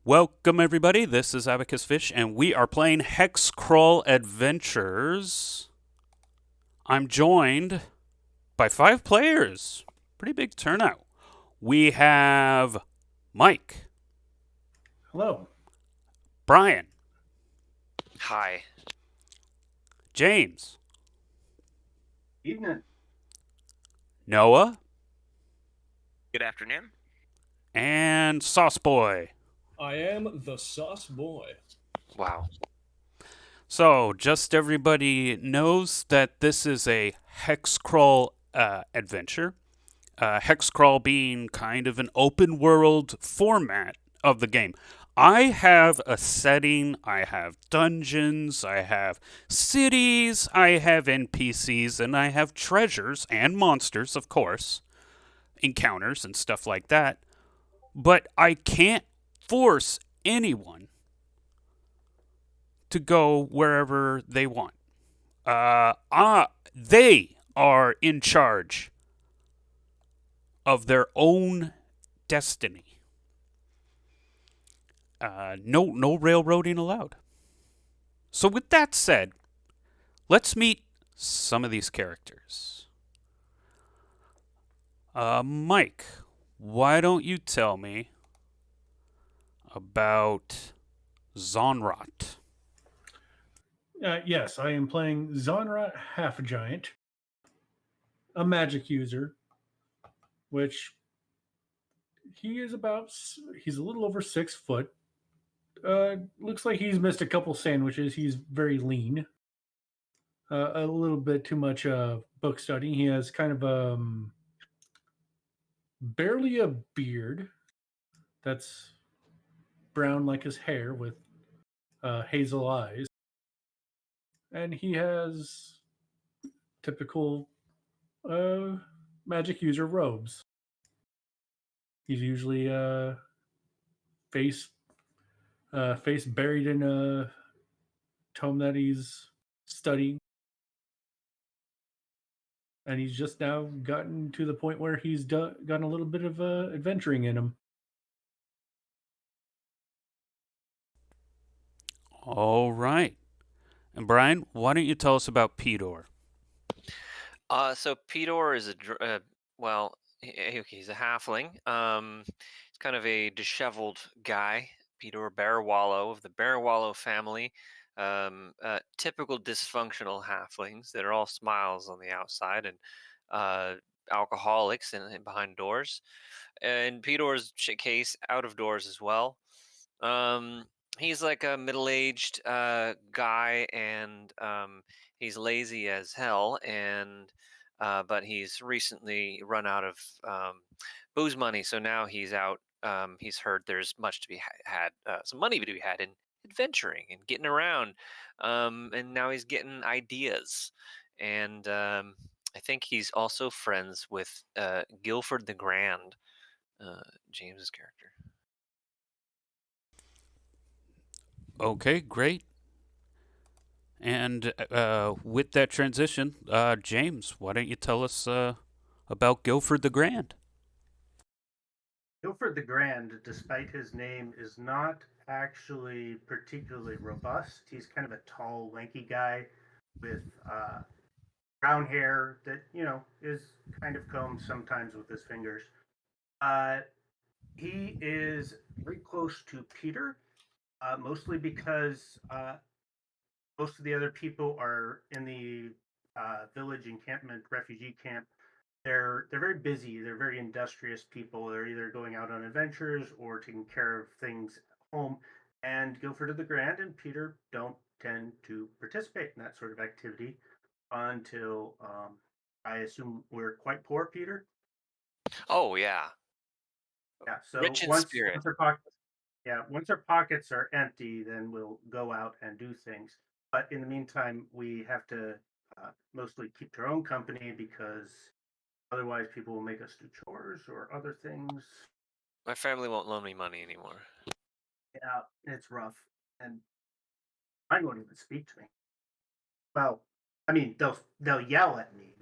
Welcome, everybody. This is Abacus Fish, and we are playing Hexcrawl Adventures. I'm joined by 5 players. Pretty big turnout. We have Mike, Hello. Brian, Hi. James, Evening. Noah, Good afternoon. and Sauce Boy. I am the Sauce Boy. Wow. So, just everybody knows that this is a Hexcrawl adventure. Hexcrawl being kind of an open world format of the game. I have a setting, I have dungeons, I have cities, I have NPCs, and I have treasures and monsters, of course, encounters and stuff like that. But I can't force anyone to go wherever they want. They are in charge of their own destiny. No railroading allowed. So with that said, let's meet some of these characters. Mike, why don't you tell me about Zonrot? Yes, I am playing Zonra Half Giant, a magic user, which he's a little over 6 foot. Looks like he's missed a couple sandwiches. He's very lean. A little bit too much book study. He has kind of barely a beard that's brown like his hair with hazel eyes. And he has typical magic user robes. He's usually face face buried in a tome that he's studying, and he's just now gotten to the point where he's gotten a little bit of adventuring in him. All right. And Brian, why don't you tell us about Pedor? So Pedor is he's a halfling. He's kind of a disheveled guy. Pedor Barrawallow of the Barrawallow family. Typical dysfunctional halflings that are all smiles on the outside and alcoholics and behind doors. In Pedor's case, out of doors as well. He's like a middle-aged guy, and he's lazy as hell, and but he's recently run out of booze money, so now he's out. He's heard there's much to be had, some money to be had in adventuring and getting around, and now he's getting ideas, and I think he's also friends with Guilford the Grand, James's character. Okay, great. And with that transition, James, why don't you tell us about Guilford the Grand? Guilford the Grand, despite his name, is not actually particularly robust. He's kind of a tall, lanky guy with brown hair that, is kind of combed sometimes with his fingers. Uh, he is very close to Peter, mostly because most of the other people are in the village encampment, refugee camp. They're very busy. They're very industrious people. They're either going out on adventures or taking care of things at home. And Guilford the Grand and Peter don't tend to participate in that sort of activity until I assume we're quite poor, Peter. Oh yeah, Yeah. So rich in once spirit. once our pockets, yeah, once our pockets are empty, then we'll go out and do things. But in the meantime, we have to mostly keep our own company because otherwise people will make us do chores or other things. My family won't loan me money anymore. Yeah, it's rough. And I won't even speak to me. Well, I mean, they'll yell at me.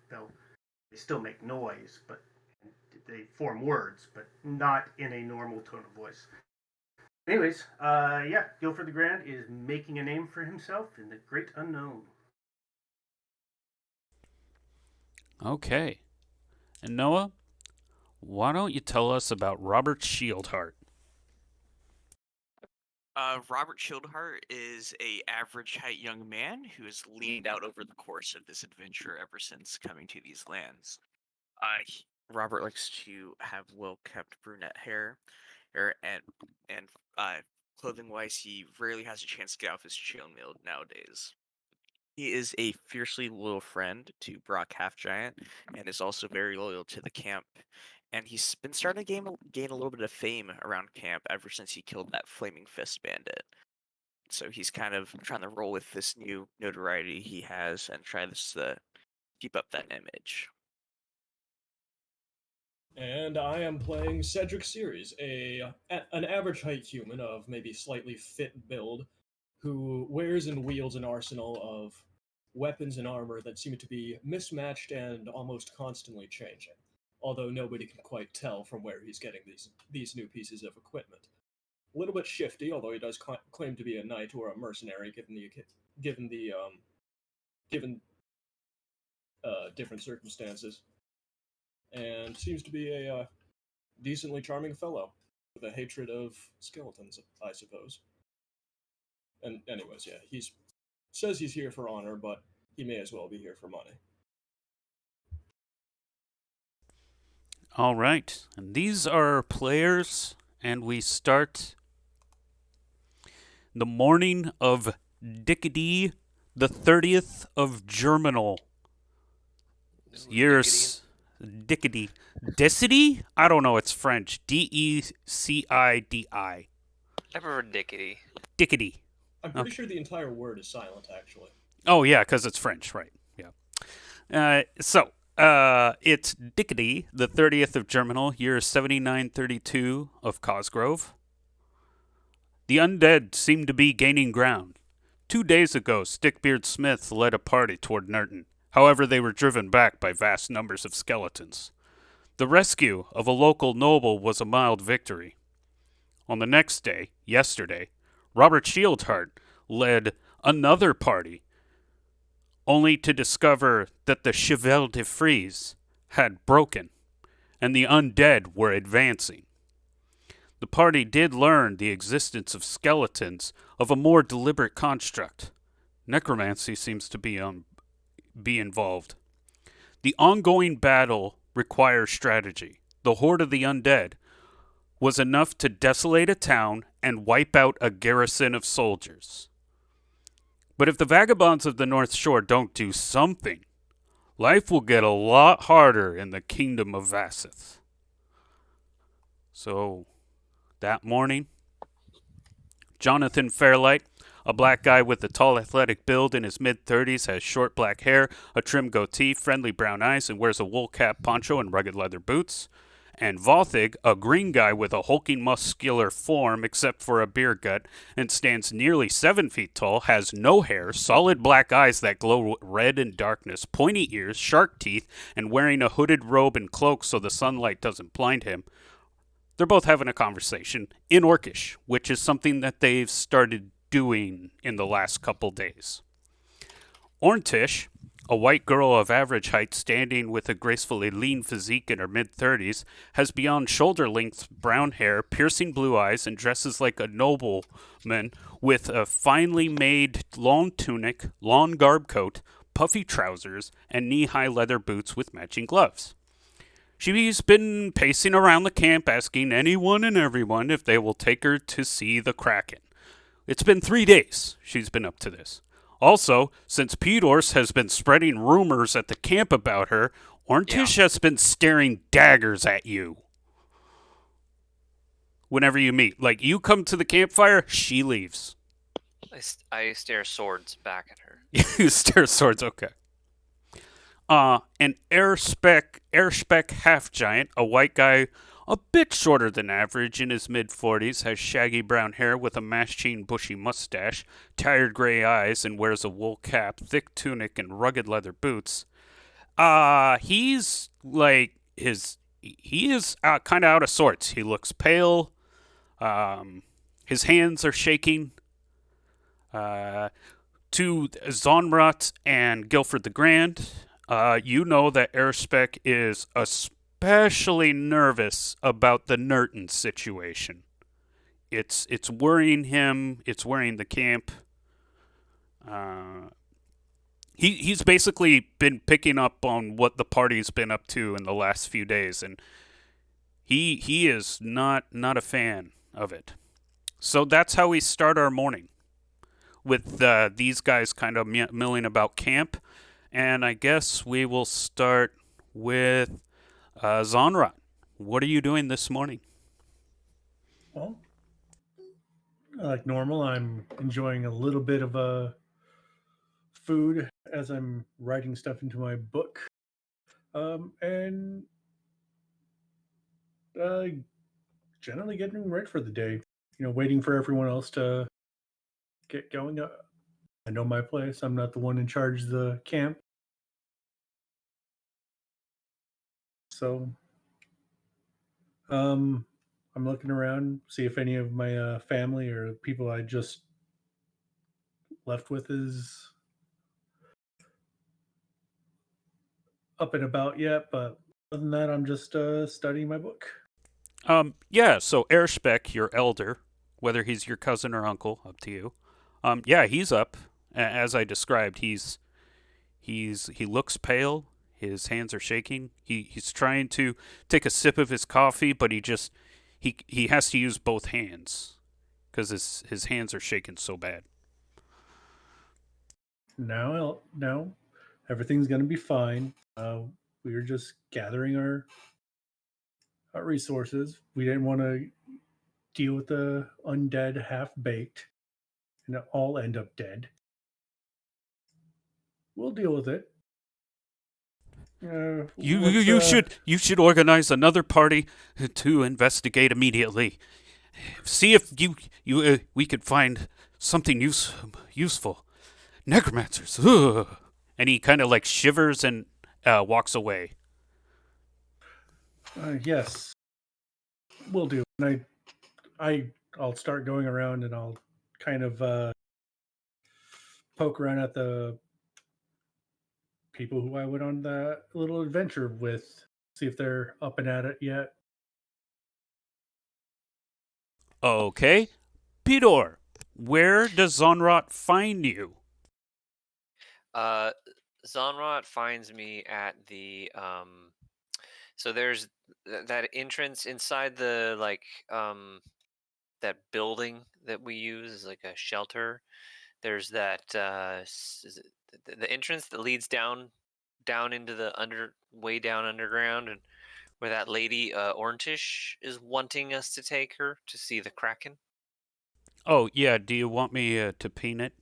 They still make noise, but they form words, but not in a normal tone of voice. Anyways, yeah, Guilford the Grand is making a name for himself in the great unknown. Okay. And Noah, why don't you tell us about Robert Shieldheart? Robert Shieldheart is a average height young man who has leaned out over the course of this adventure ever since coming to these lands. Robert likes to have well-kept brunette hair, and clothing-wise, he rarely has a chance to get off his chainmail nowadays. He is a fiercely loyal friend to Brock Half Giant, and is also very loyal to the camp. And he's been starting to gain a little bit of fame around camp ever since he killed that Flaming Fist bandit. So he's kind of trying to roll with this new notoriety he has and try to keep up that image. And I am playing Cedric Series, an average height human of maybe slightly fit build, who wears and wields an arsenal of weapons and armor that seem to be mismatched and almost constantly changing. Although nobody can quite tell from where he's getting these new pieces of equipment. A little bit shifty, although he does claim to be a knight or a mercenary, given different circumstances, and seems to be a decently charming fellow with a hatred of skeletons, I suppose. And anyways, yeah, he says he's here for honor, but he may as well be here for money. All right. And these are our players, and we start the morning of Dickety, the 30th of Germinal. Years. Dickety. Dicity? I don't know. It's French. Decidi. I prefer Dickety. Dickety. I'm pretty sure the entire word is silent, actually. Oh, yeah, because it's French, right. Yeah. It's Dickety, the 30th of Germinal, year 7932 of Cosgrove. The undead seem to be gaining ground. 2 days ago, Stickbeard Smith led a party toward Nerton. However, they were driven back by vast numbers of skeletons. The rescue of a local noble was a mild victory. On the next day, yesterday, Robert Shieldheart led another party, only to discover that the Chevelle de Frise had broken, and the undead were advancing. The party did learn the existence of skeletons of a more deliberate construct. Necromancy seems to be involved. The ongoing battle requires strategy. The horde of the undead was enough to desolate a town and wipe out a garrison of soldiers. But if the vagabonds of the North Shore don't do something, life will get a lot harder in the kingdom of Vassith. So, that morning, Jonathan Fairlight, a black guy with a tall athletic build in his mid-30s, has short black hair, a trim goatee, friendly brown eyes, and wears a wool cap poncho and rugged leather boots. And Vothig, a green guy with a hulking muscular form except for a beer gut, and stands nearly 7 feet tall, has no hair, solid black eyes that glow red in darkness, pointy ears, shark teeth, and wearing a hooded robe and cloak so the sunlight doesn't blind him. They're both having a conversation in Orcish, which is something that they've started doing in the last couple days. Orntish, a white girl of average height standing with a gracefully lean physique in her mid-30s, has beyond shoulder-length brown hair, piercing blue eyes, and dresses like a nobleman with a finely made long tunic, long garb coat, puffy trousers, and knee-high leather boots with matching gloves. She's been pacing around the camp asking anyone and everyone if they will take her to see the Kraken. It's been 3 days she's been up to this. Also, since Pedors has been spreading rumors at the camp about her, Orntish has been staring daggers at you. Whenever you meet. Like, you come to the campfire, she leaves. I stare swords back at her. You stare swords, okay. An air-spec half-giant, a white guy a bit shorter than average in his mid-40s, has shaggy brown hair with a matching bushy mustache, tired gray eyes, and wears a wool cap, thick tunic, and rugged leather boots. He's like he is kind of out of sorts. He looks pale. his hands are shaking. To Zonrat and Guilford the Grand, you know that Erspec is especially nervous about the Nerton situation. It's worrying him. It's worrying the camp. He's basically been picking up on what the party's been up to in the last few days, and he is not a fan of it. So that's how we start our morning, with these guys kind of milling about camp, and I guess we will start with Zonrat. What are you doing this morning? Well, like normal, I'm enjoying a little bit of food as I'm writing stuff into my book, and uh, generally getting ready for the day. Waiting for everyone else to get going. I know my place. I'm not the one in charge of the camp, so um, I'm looking around, see if any of my family or people I just left with is up and about yet. But other than that, I'm just studying my book. Yeah, so Erspec, your elder, whether he's your cousin or uncle, up to you. Yeah, he's up. As I described, he looks pale. His hands are shaking. He's trying to take a sip of his coffee, but he has to use both hands because his hands are shaking so bad. Now, everything's gonna be fine. We were just gathering our resources. We didn't want to deal with the undead half baked and all end up dead. We'll deal with it. You should organize another party to investigate immediately. See if we could find something useful. Necromancers. Ugh. And he kind of like shivers and walks away. Yes, we'll do. And I'll start going around and I'll kind of poke around at the people who I went on that little adventure with, see if they're up and at it yet. Okay. Pidor, where does Zonrot find you? Uh, Zonrot finds me at the so there's that entrance inside the that building that we use as like a shelter. There's that is it the entrance that leads down into the way down underground, and where that lady Orntish is wanting us to take her to see the Kraken. Oh, yeah. Do you want me to ping it?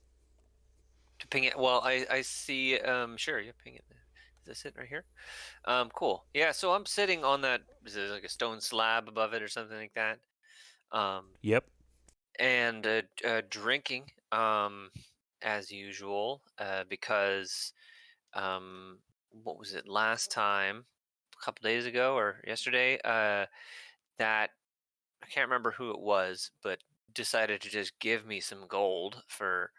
To ping it. Well, I see. Sure, yeah, ping it. Is this it right here? Cool. Yeah. So I'm sitting on that. Is it like a stone slab above it or something like that? Yep. And drinking. As usual. Because what was it last time? A couple days ago or yesterday? That I can't remember who it was, but decided to just give me some gold for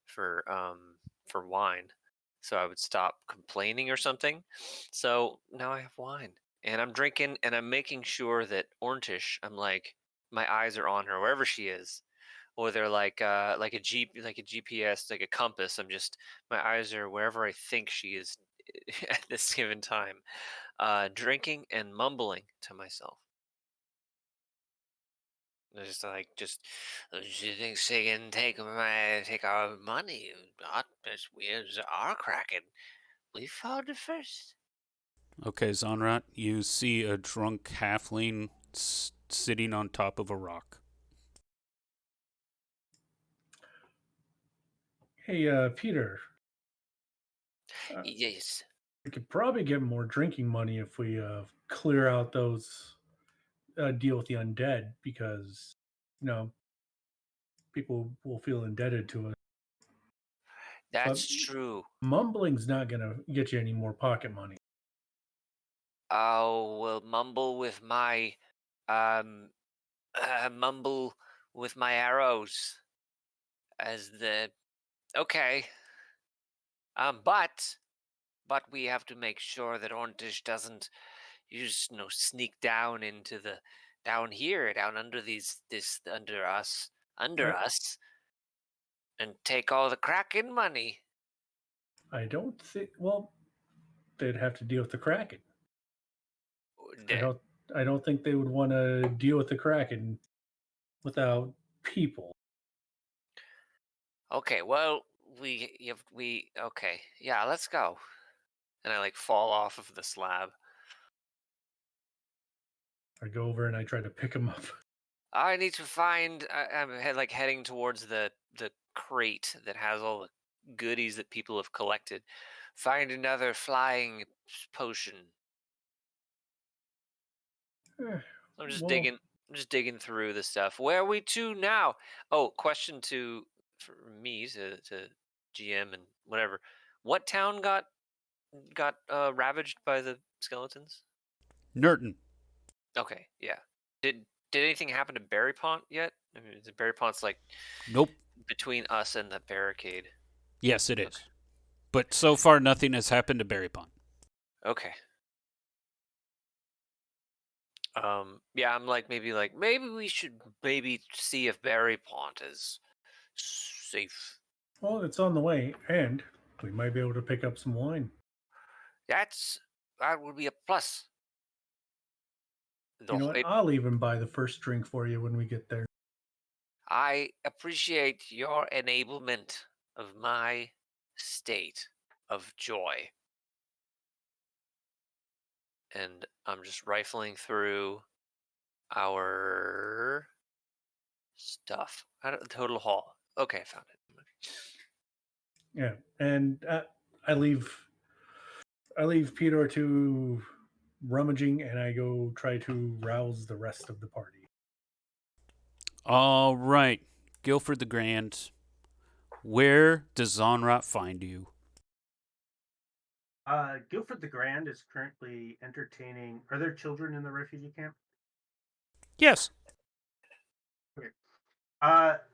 for wine, so I would stop complaining or something. So now I have wine, and I'm drinking, and I'm making sure that Orntish, I'm like, my eyes are on her wherever she is, or they're like like a GPS, like a compass. I'm just my eyes are wherever I think she is at this given time, drinking and mumbling to myself. Just like she thinks she can take our money. Not as weird as our Kraken. We found it first. Okay, Zonrat, you see a drunk halfling sitting on top of a rock. Hey, Peter, Yes. we could probably get more drinking money if we clear out those deal with the undead because you know people will feel indebted to us. But That's true. mumbling's not gonna get you any more pocket money. I will mumble with my um mumble with my arrows as the okay. But we have to make sure that Orntish doesn't sneak down into the down here, down under this under Uh, us, and take all the Kraken money. I don't think. Well, they'd have to deal with the Kraken. I D- don't. I don't think they would want to deal with the Kraken without people. Okay, well, okay, yeah, let's go. And I like fall off of the slab. I go over and I try to pick him up. I need to find. I'm heading towards the crate that has all the goodies that people have collected. Find another flying potion. I'm just Well, digging. I'm just digging through the stuff. Where are we to now? Oh, question for me to GM and whatever. What town got ravaged by the skeletons? Nurton. Okay, yeah. Did anything happen to Berry Pont yet? I mean, Berry Pont's like Nope. between us and the barricade. Yes, it is. Okay. But so far, nothing has happened to Berry Pond. Okay. Yeah, I'm maybe we should maybe see if Berry Pont is safe. well, it's on the way, and we might be able to pick up some wine. That would be a plus. You know what? I'll even buy the first drink for you when we get there. I appreciate your enablement of my state of joy. And I'm just rifling through our stuff. Total haul. Okay, I found it. Yeah, and I leave. I leave Peter to rummaging, and I go try to rouse the rest of the party. All right. Guilford the Grand. Where does Zonrot find you? Guilford the Grand is currently entertaining. Are there children in the refugee camp? Yes. Okay.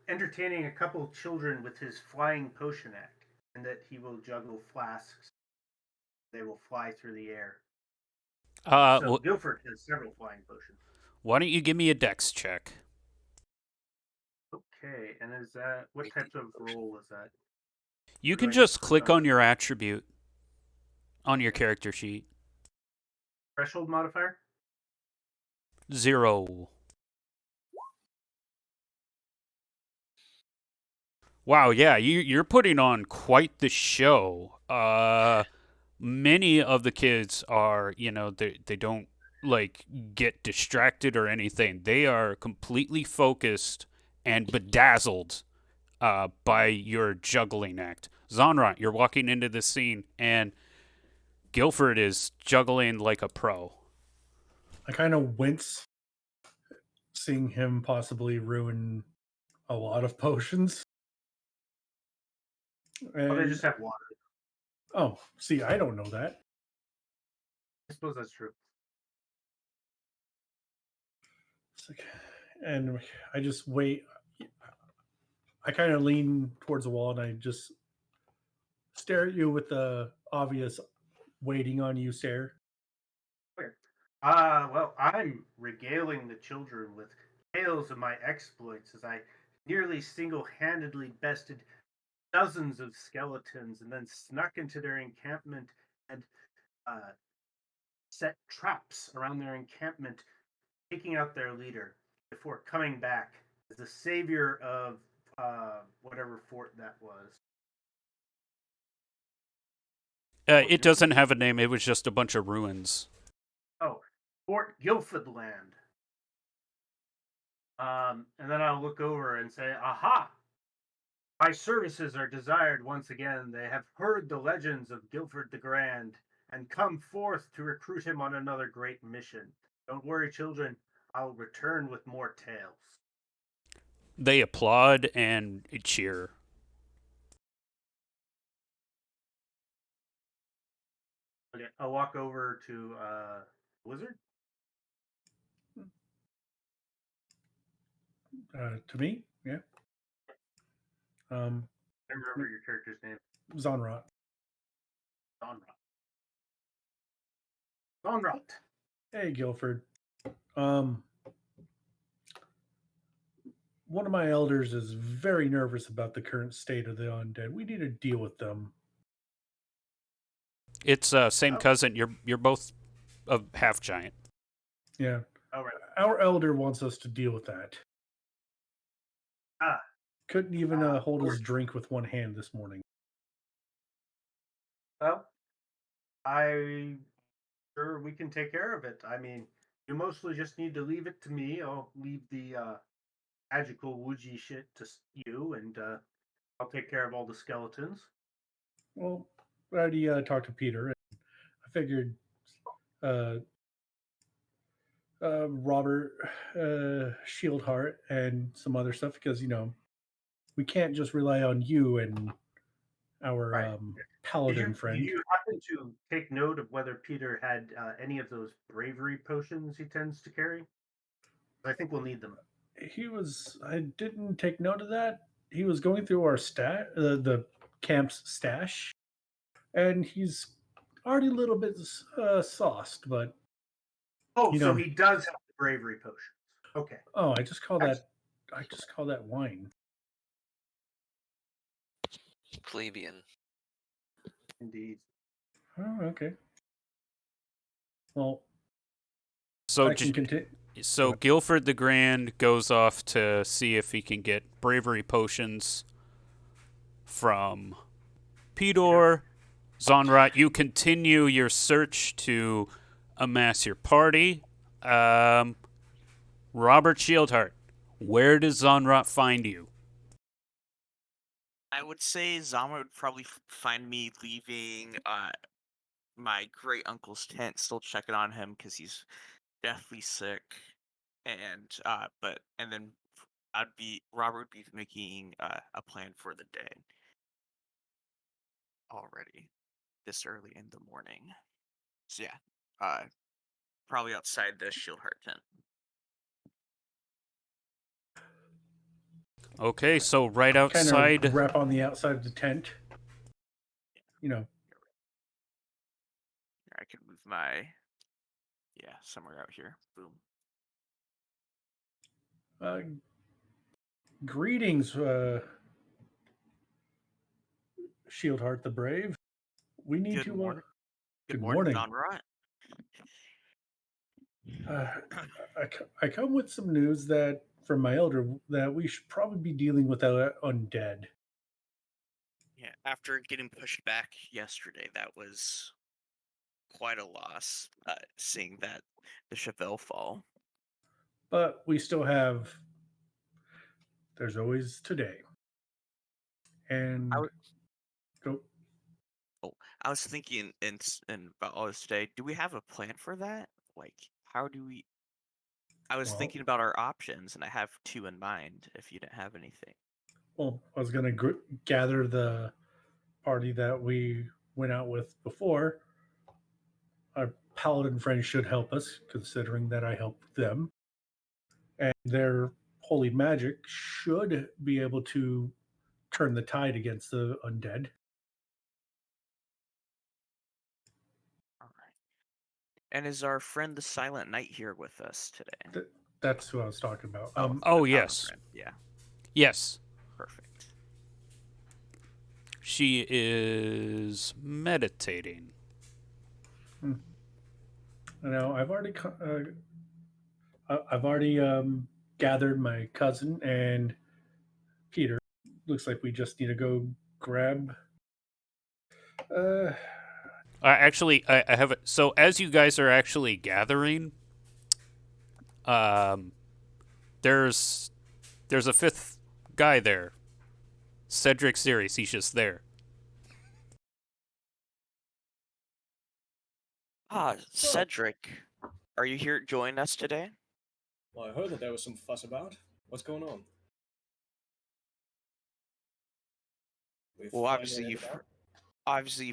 Entertaining a couple of children with his flying potion act, and that he will juggle flasks. They will fly through the air. So Guilford has several flying potions. Why don't you give me a dex check? Okay, and is that what type of roll is that? You Or do can I just click click on your attribute on your character sheet. threshold modifier? 0. Wow, yeah, you're putting on quite the show. Many of the kids are, they don't like get distracted or anything. They are completely focused and bedazzled by your juggling act. Zonrot, you're walking into the scene and Guilford is juggling like a pro. I kind of wince seeing him possibly ruin a lot of potions. Oh, they And, just have water. oh, see, I don't know that. I suppose that's true. And I just wait. I kind of lean towards the wall and I just stare at you with the obvious waiting on you stare. Weird. Well, I'm regaling the children with tales of my exploits as I nearly single-handedly bested dozens of skeletons and then snuck into their encampment and uh, set traps around their encampment, taking out their leader before coming back as the savior of whatever fort that was. It doesn't have a name. It was just a bunch of ruins. Oh, Fort Guilfordland. And then I'll look over and say, aha! My services are desired once again. They have heard the legends of Guilford the Grand and come forth to recruit him on another great mission. Don't worry, children. I'll return with more tales. They applaud and cheer. Okay, I'll walk over to Wizard. To me, yeah. I remember your character's name. Zonrot. Donrot. Donrot. Hey, Guilford. One of my elders is very nervous about the current state of the undead. We need to deal with them. It's same Oh. cousin. You're both a half giant. Yeah. All right. Our elder wants us to deal with that. Ah. Couldn't even hold his Lord. drink with one hand this morning. Well, sure we can take care of it. I mean, you mostly just need to leave it to me. I'll leave the magical woodgy shit to you, and I'll take care of all the skeletons. Well, I already talked to Peter. And I figured Robert, Shieldheart, and some other stuff because, we can't just rely on you and our Right. paladin friend. Did you happen to take note of whether Peter had any of those bravery potions he tends to carry? I think we'll need them. I didn't take note of that. He was going through our the camp's stash, and he's already a little bit sauced, but Oh, you so know. he does have the bravery potions. Okay. Oh, I just call that wine. Plebeian. Indeed. Oh, okay. Well, So I can continue. So Guilford the Grand goes off to see if he can get bravery potions from Pedor. Zonrot, you continue your search to amass your party. Robert Shieldheart, where does Zonrot find you? I would say Zama would probably find me leaving my great uncle's tent, still checking on him because he's deathly sick, and then Robert would be making a plan for the day already this early in the morning. So yeah, probably outside the Shieldheart tent. Okay, so right Kind outside. of wrap on the outside of the tent. I could move my somewhere out here. Boom. Greetings, Shieldheart the Brave. We need Good to. morning. Good morning. Donrot. I come with some news that from my elder that we should probably be dealing with undead. Yeah, after getting pushed back yesterday, that was quite a loss. Seeing that the Chevelle fall. But we still have. There's always today. And go. Oh, I was thinking and about all this today. Do we have a plan for that? Like, how do we? I was thinking about our options, and I have two in mind. If you didn't have anything. Well, I was going to gather the party that we went out with before. Our paladin friends should help us, considering that I helped them. And their holy magic should be able to turn the tide against the undead. All right. And is our friend the Silent Knight here with us today? That's who I was talking about. Oh, yes. Friend. Yeah. Yes. Perfect. She is meditating. I've already gathered my cousin and Peter. Looks like we just need to go grab. Actually, I have it. So as you guys are actually gathering, there's a fifth guy there. Cedric Series, he's just there. Cedric, are you here to join us today? Well, I heard that there was some fuss about. What's going on? Well, obviously you've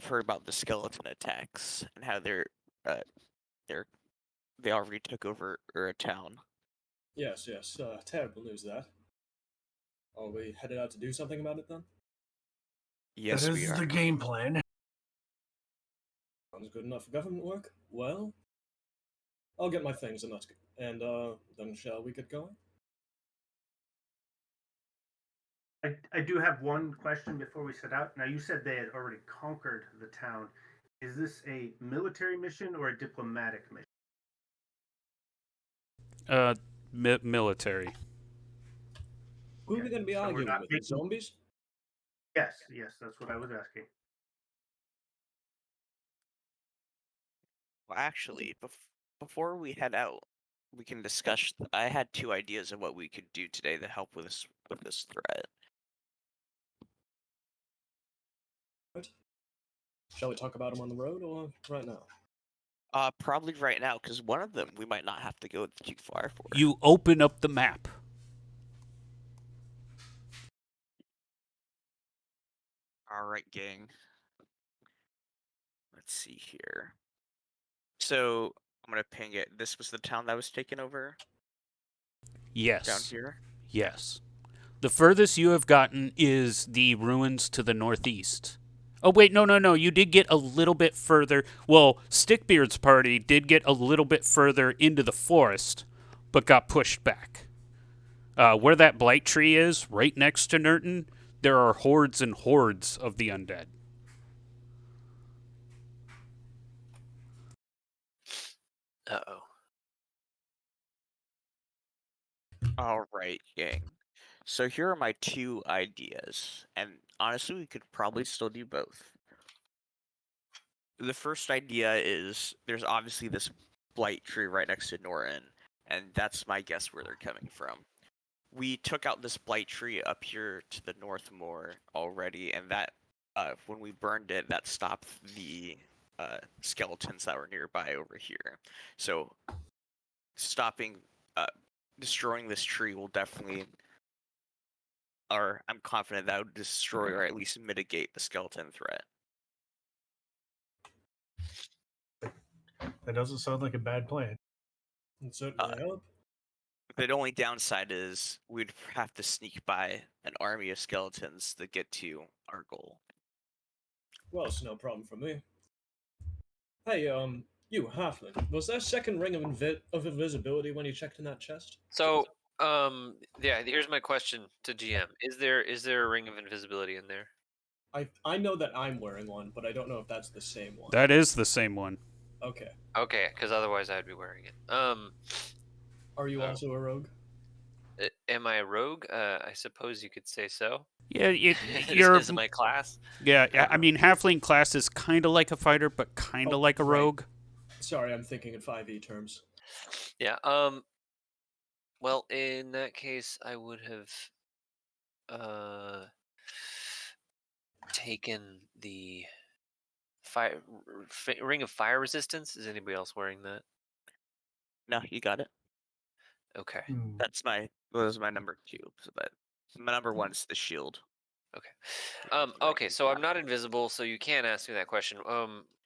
heard about the skeleton attacks and how they already took over a town. Yes, yes. Terrible news that. Are we headed out to do something about it then? Yes, that we is are. the game plan. Sounds good enough for government work. Well, I'll get my things and then shall we get going? I do have one question before we set out. Now, you said they had already conquered the town. Is this a military mission or a diplomatic mission? Military. Who are we Okay, going to be so we're arguing not with? The making. zombies? Yes, yes, that's what I was asking. Well, actually, before we head out, we can discuss. I had two ideas of what we could do today to help with this threat. Right. Shall we talk about them on the road or right now? Probably right now, because one of them we might not have to go too far for. You open up the map. All right, gang. Let's see here. So I'm gonna ping it. This was the town that was taken over Yes. down here. Yes. The furthest you have gotten is the ruins to the northeast. Oh, wait, no. You did get a little bit further. Well, Stickbeard's party did get a little bit further into the forest, but got pushed back. Where that blight tree is, right next to Nurton, there are hordes and hordes of the undead. Uh-oh. All right, gang. So here are my two ideas, and honestly, we could probably still do both. The first idea is there's obviously this blight tree right next to Norton, and that's my guess where they're coming from. We took out this blight tree up here to the north more already, and that when we burned it, that stopped the skeletons that were nearby over here. So destroying this tree will definitely, or I'm confident that would destroy or at least mitigate the skeleton threat. That doesn't sound like a bad plan. It certainly help. The only downside is we'd have to sneak by an army of skeletons to get to our goal. Well, it's no problem for me. Hey, you halfling, was there a second ring of invisibility when you checked in that chest? So, yeah, here's my question to GM. Is there a ring of invisibility in there? I know that I'm wearing one, but I don't know if that's the same one. That is the same one. Okay. Okay, because otherwise I'd be wearing it. Are you also a rogue? Am I a rogue? I suppose you could say so. Yeah, You're is my class. Yeah. I mean, halfling class is kind of like a fighter, but kind of like a right. rogue. Sorry, I'm thinking in 5e terms. Yeah. Well, in that case, I would have taken the ring of fire resistance. Is anybody else wearing that? No, you got it. Okay. That was my number 2. So that my number 1 is the shield. Okay. Okay. So I'm not invisible, so you can't ask me that question.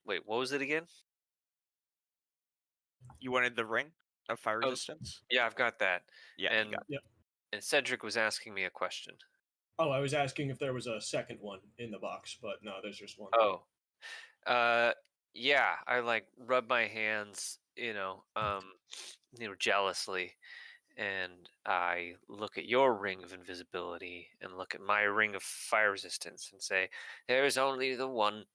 Wait, what was it again? You wanted the ring of fire resistance? Yeah, I've got that. Yeah, and you got it. Yep. And Cedric was asking me a question. Oh, I was asking if there was a second one in the box, but no, there's just one. Oh. Yeah, I like rub my hands, jealously, and I look at your ring of invisibility and look at my ring of fire resistance and say, there is only the one.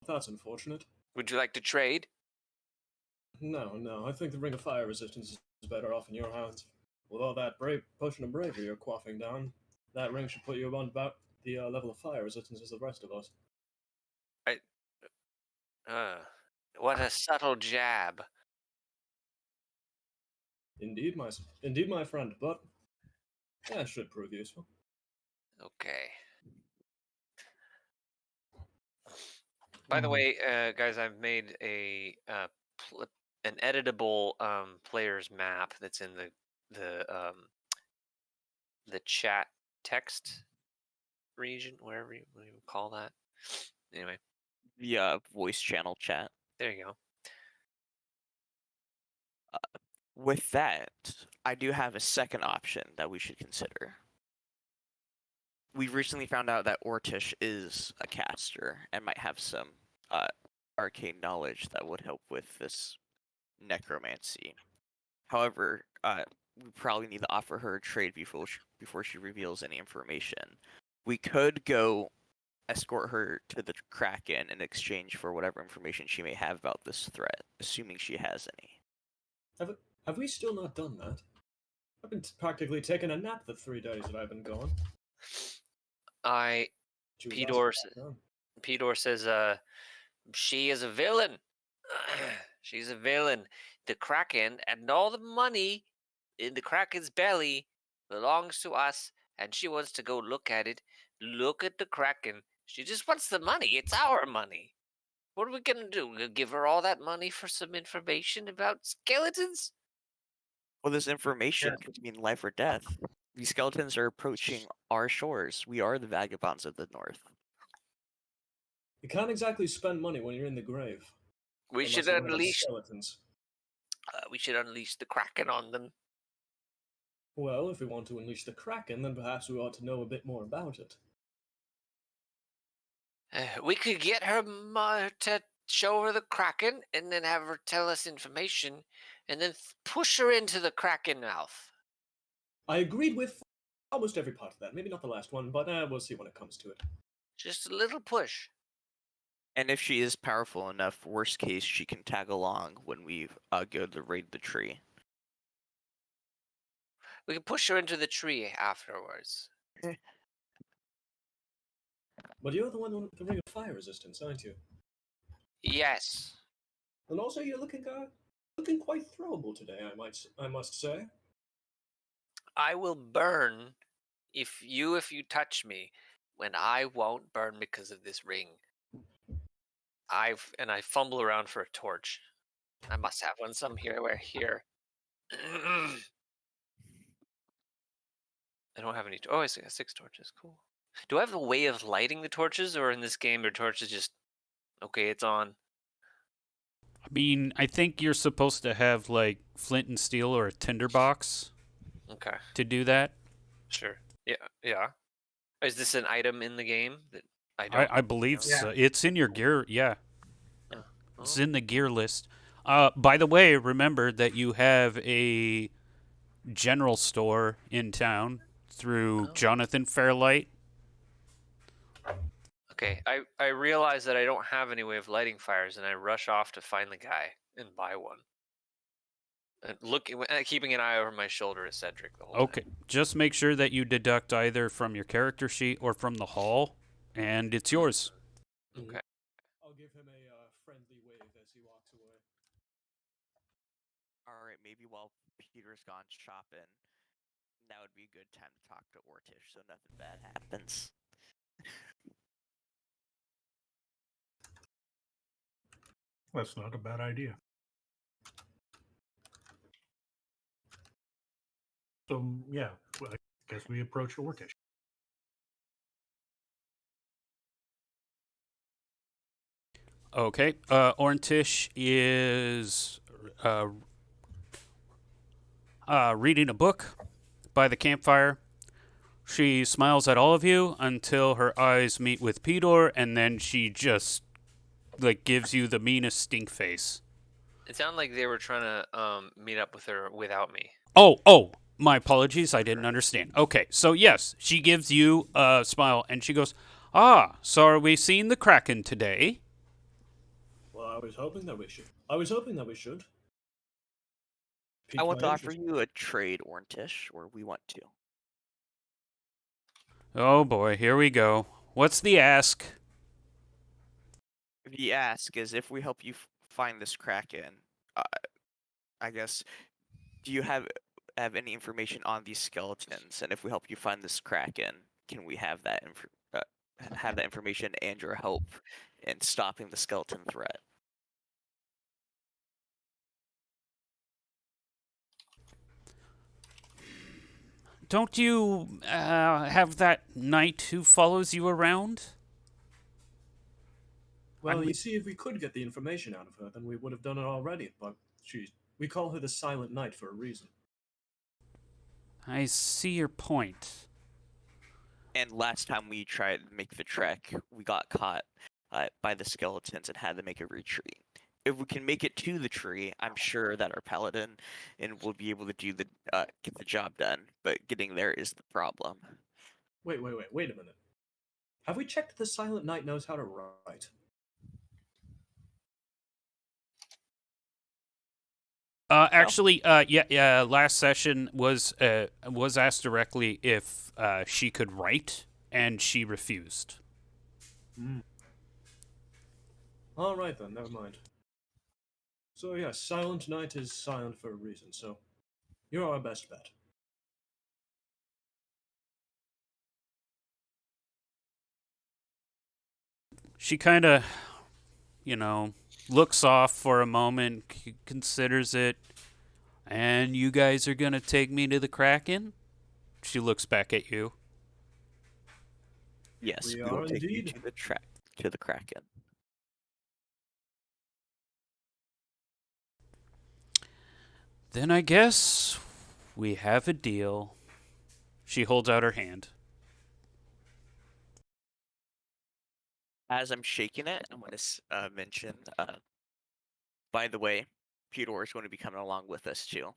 That's unfortunate. Would you like to trade? No, I think the ring of fire resistance is better off in your hands. With all that potion of bravery you're quaffing down, that ring should put you on about the level of fire resistance as the rest of us. What a subtle jab. Indeed, my friend, but that should prove useful. Okay. By the way, guys, I've made an editable player's map that's in the chat text region, whatever you call that. Anyway, The voice channel chat. there you go. With that, I do have a second option that we should consider. We recently found out that Ortish is a caster and might have some arcane knowledge that would help with this necromancy. However, we probably need to offer her a trade before she reveals any information. We could go escort her to the Kraken in exchange for whatever information she may have about this threat, assuming she has any. Have we still not done that? I've been practically taking a nap the 3 days that I've been gone. She was Pedor, asking about them. Pedor says, she is a villain. She's a villain. The Kraken and all the money in the Kraken's belly belongs to us, and she wants to go look at it. Look at the Kraken. She just wants the money. It's our money. What are we gonna do? We'll give her all that money for some information about skeletons? Well, this information could mean life or death. These skeletons are approaching our shores. We are the vagabonds of the north. You can't exactly spend money when you're in the grave. We unless should you're one of the unleash. skeletons. We should unleash the Kraken on them. Well, if we want to unleash the Kraken, then perhaps we ought to know a bit more about it. We could get her to show her the Kraken, and then have her tell us information, and then push her into the Kraken mouth. I agreed with almost every part of that. Maybe not the last one, but we'll see when it comes to it. Just a little push. And if she is powerful enough, worst case, she can tag along when we go to raid the tree. We can push her into the tree afterwards. But you're the one with the ring of fire resistance, aren't you? Yes. And also, you're looking quite throwable today. I must say. I will burn if you touch me, when I won't burn because of this ring. I fumble around for a torch. I must have one somewhere here. I don't have any. Oh, I see. 6 torches. Cool. Do I have a way of lighting the torches, or in this game, are torches just okay? It's on. I mean, I think you're supposed to have like flint and steel or a tinderbox Okay. to do that. Sure. Yeah. Is this an item in the game that I don't? I believe Yeah. so. It's in your gear. Yeah, Oh. it's in the gear list. By the way, remember that you have a general store in town through Oh. Jonathan Fairlight. Okay, I realize that I don't have any way of lighting fires, and I rush off to find the guy and buy one. And keeping an eye over my shoulder at Cedric the whole Okay, time. just make sure that you deduct either from your character sheet or from the hall, and it's yours. Okay. I'll give him a friendly wave as he walks away. Alright, maybe while Peter's gone shopping, that would be a good time to talk to Ortish so nothing bad happens. That's not a bad idea. So, yeah, I guess we approach Ortish. Okay, Orntish is reading a book by the campfire. She smiles at all of you until her eyes meet with Pedor, and then she just like gives you the meanest stink face. It sounded like they were trying to meet up with her without me. Oh, my apologies, I didn't understand. Okay, so yes, she gives you a smile, and she goes, so are we seeing the Kraken today? Well, I was hoping that we should. I want to Piqued my offer interest. you a trade, Orntish, or we want to. Oh boy, here we go. What's the ask? The ask is if we help you find this Kraken, I guess, do you have any information on these skeletons? And if we help you find this Kraken, can we have that information and your help in stopping the skeleton threat? Don't you have that knight who follows you around? Well, you see, if we could get the information out of her, then we would have done it already. But she's We call her the Silent Night for a reason. I see your point. And last time we tried to make the trek, we got caught by the skeletons and had to make a retreat. If we can make it to the tree, I'm sure that our paladin and will be able to do get the job done. But getting there is the problem. Wait a minute. Have we checked the Silent Night knows how to write? Actually, yeah. Last session was asked directly if she could write, and she refused. All right then, never mind. So yeah, Silent Night is silent for a reason. So you're our best bet. She kind of, looks off for a moment, considers it, and you guys are gonna take me to the Kraken? She looks back at you. Yes, We we will are take you indeed. to the Kraken. Then I guess we have a deal. She holds out her hand. As I'm shaking it, I'm going to mention, by the way, Peter is going to be coming along with us too.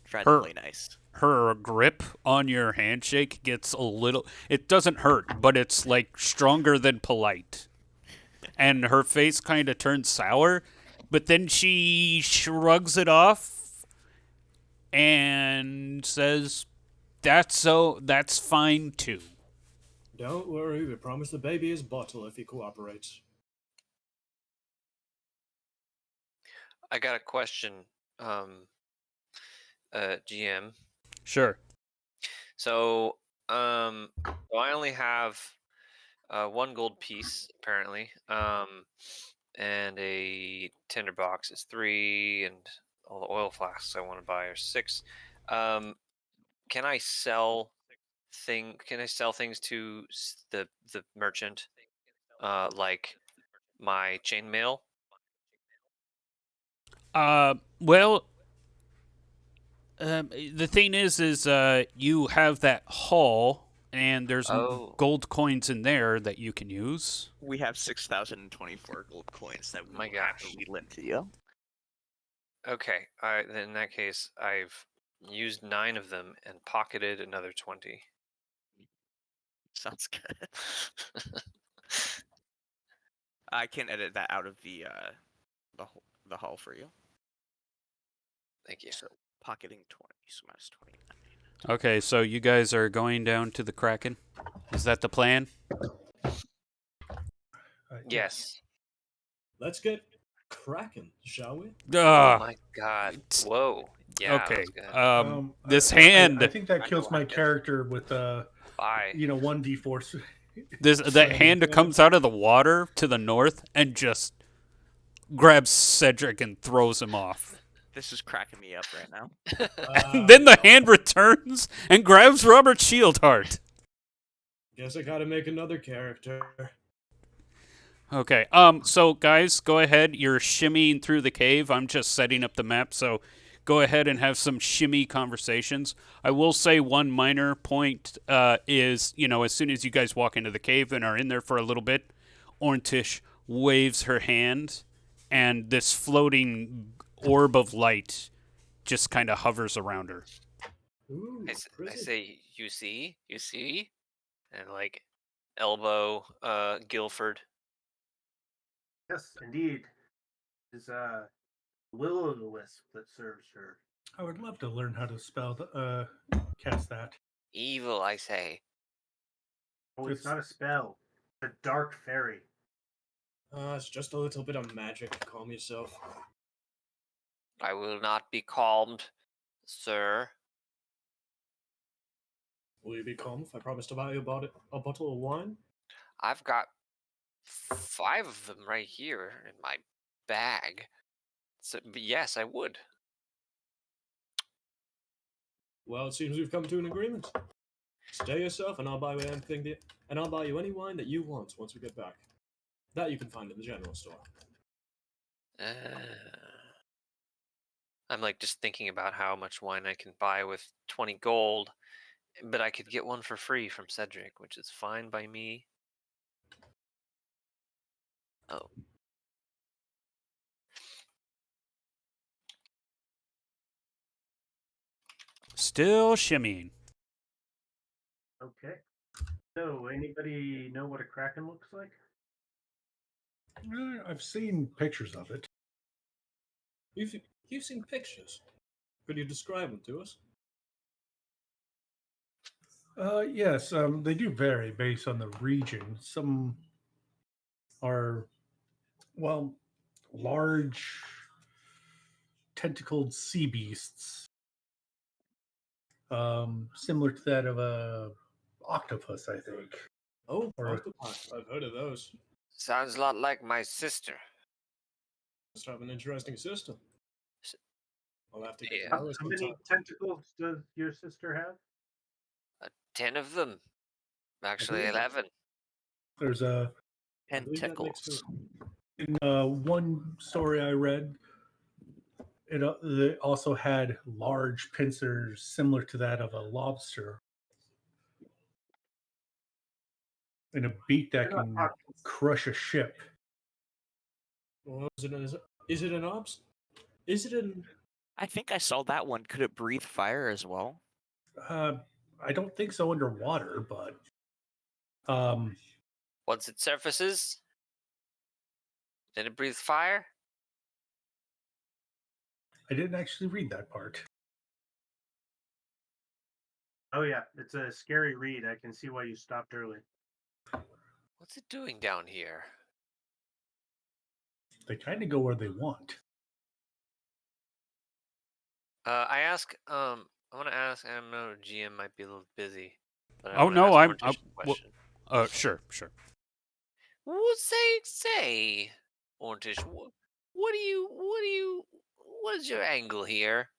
Try to Her- play nice. Her grip on your handshake gets a little. It doesn't hurt, but it's like stronger than polite. And her face kind of turns sour, but then she shrugs it off and says, That's fine too." Don't worry, we promise the baby is bottle if he cooperates. I got a question, GM. Sure. So I only have one gold piece apparently, and a tinderbox is 3, and all the oil flasks I want to buy are 6. Can I sell Can I sell things to the merchant, like my chainmail? Well, the thing is you have that haul, and there's Oh. gold coins in there that you can use. We have 6,024 gold coins that we My will gosh. happily lend to you. Okay. Then in that case, I've used 9 of them and pocketed another 20. Sounds good. I can edit that out of the haul for you. Thank you. So pocketing 20, so minus 29. Okay, so you guys are going down to the Kraken? Is that the plan? Yes. Let's get cracking, shall we? Oh my god. Whoa. Yeah. Okay. That's good. This I hand, think that kills my character with Bye. 1d4. that hand comes out of the water to the north and just grabs Cedric and throws him off. This is cracking me up right now. And then the hand returns and grabs Robert Shieldheart. Guess I gotta make another character. Okay. So guys, go ahead. You're shimmying through the cave. I'm just setting up the map, so go ahead and have some shimmy conversations. I will say one minor point is, as soon as you guys walk into the cave and are in there for a little bit, Orntish waves her hand, and this floating orb of light just kind of hovers around her. Ooh, I pretty. say, you see, and like elbow Guilford. Yes, indeed. Is will-o'-the-wisp that serves her. I would love to learn how to cast that. Evil, I say. Oh, it's not a spell. It's a dark fairy. It's just a little bit of magic. Calm yourself. I will not be calmed, sir. Will you be calm if I promise to buy you a bottle of wine? I've got 5 of them right here in my bag. So, but yes, I would. Well, it seems we've come to an agreement. Stay yourself, and I'll buy you any wine that you want once we get back. That you can find in the general store. I'm like just thinking about how much wine I can buy with 20 gold, but I could get one for free from Cedric, which is fine by me. Oh. Still shimmying. Okay. So, anybody know what a kraken looks like? I've seen pictures of it. You've seen pictures. Could you describe them to us? Yes, they do vary based on the region. Some are, well, large tentacled sea beasts, similar to that of a octopus, I think. Oh, Or- octopi. I've heard of those. Sounds a lot like my sister. Must have an interesting system. S- I'll have to get Yeah. to How know it many sometime. tentacles does your sister have? 10 of them. Actually, believe that. 11. There's a I believe that makes Tentacles. in one story I read. It also had large pincers similar to that of a lobster, and a beak that They're not can octopus. crush a ship. Well, is it an obs? Is it an? I think I saw that one. Could it breathe fire as well? I don't think so underwater, but um, Once it surfaces, then it breathes fire. I didn't actually read that part. Oh yeah, it's a scary read. I can see why you stopped early. What's it doing down here? They kind of go where they want. I want to ask. I know GM might be a little busy, but I Oh, wanna no, ask I'm- Morticia a well- question. Sure. Well, say, Ortish, what is your angle here?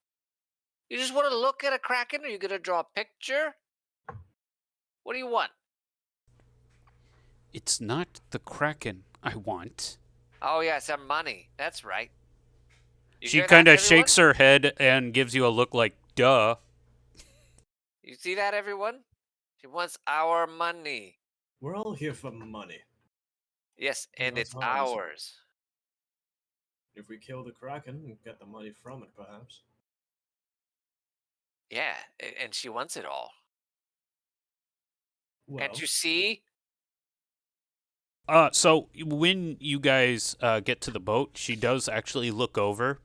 You just want to look at a kraken, or you gonna draw a picture? What do you want? It's not the Kraken I want. Oh yeah, some money. That's right. You She hear that, kind of everyone? shakes her head and gives you a look like, duh. You see that, everyone? She wants our money. We're all here for money. Yes, and That's it's ours. ours. If we kill the kraken and get the money from it, perhaps. Yeah, and she wants it all. Well, Can't you see? So when you guys get to the boat, she does actually look over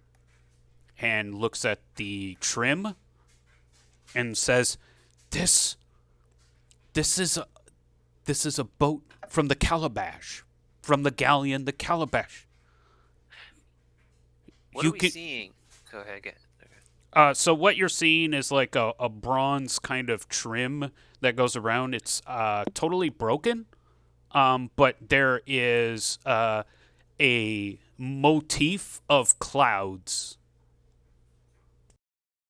and looks at the trim and says, "This is a boat from the Calabash, from the galleon, the Calabash." What You are we can- seeing? Go ahead, get. So what you're seeing is like a bronze kind of trim that goes around. It's totally broken, but there is a motif of clouds.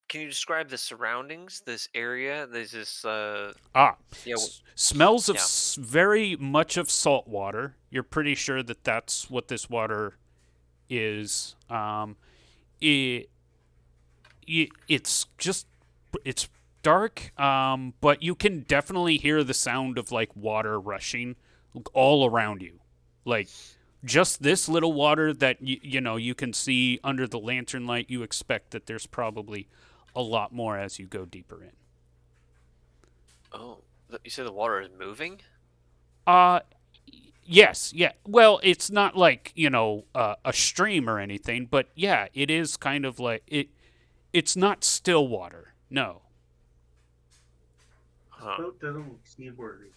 Can you describe the surroundings? This area? There's this. Yeah, smells of Yeah. very much of salt water. You're pretty sure that that's what this water is. It's dark, but you can definitely hear the sound of like water rushing all around you. Like just this little water that you can see under the lantern light. You expect that there's probably a lot more as you go deeper in. Oh, you said the water is moving? Yes, yeah. Well, it's not like, a stream or anything, but yeah, it is kind of like it's not still water. No. Huh. Boat doesn't look seaworthy.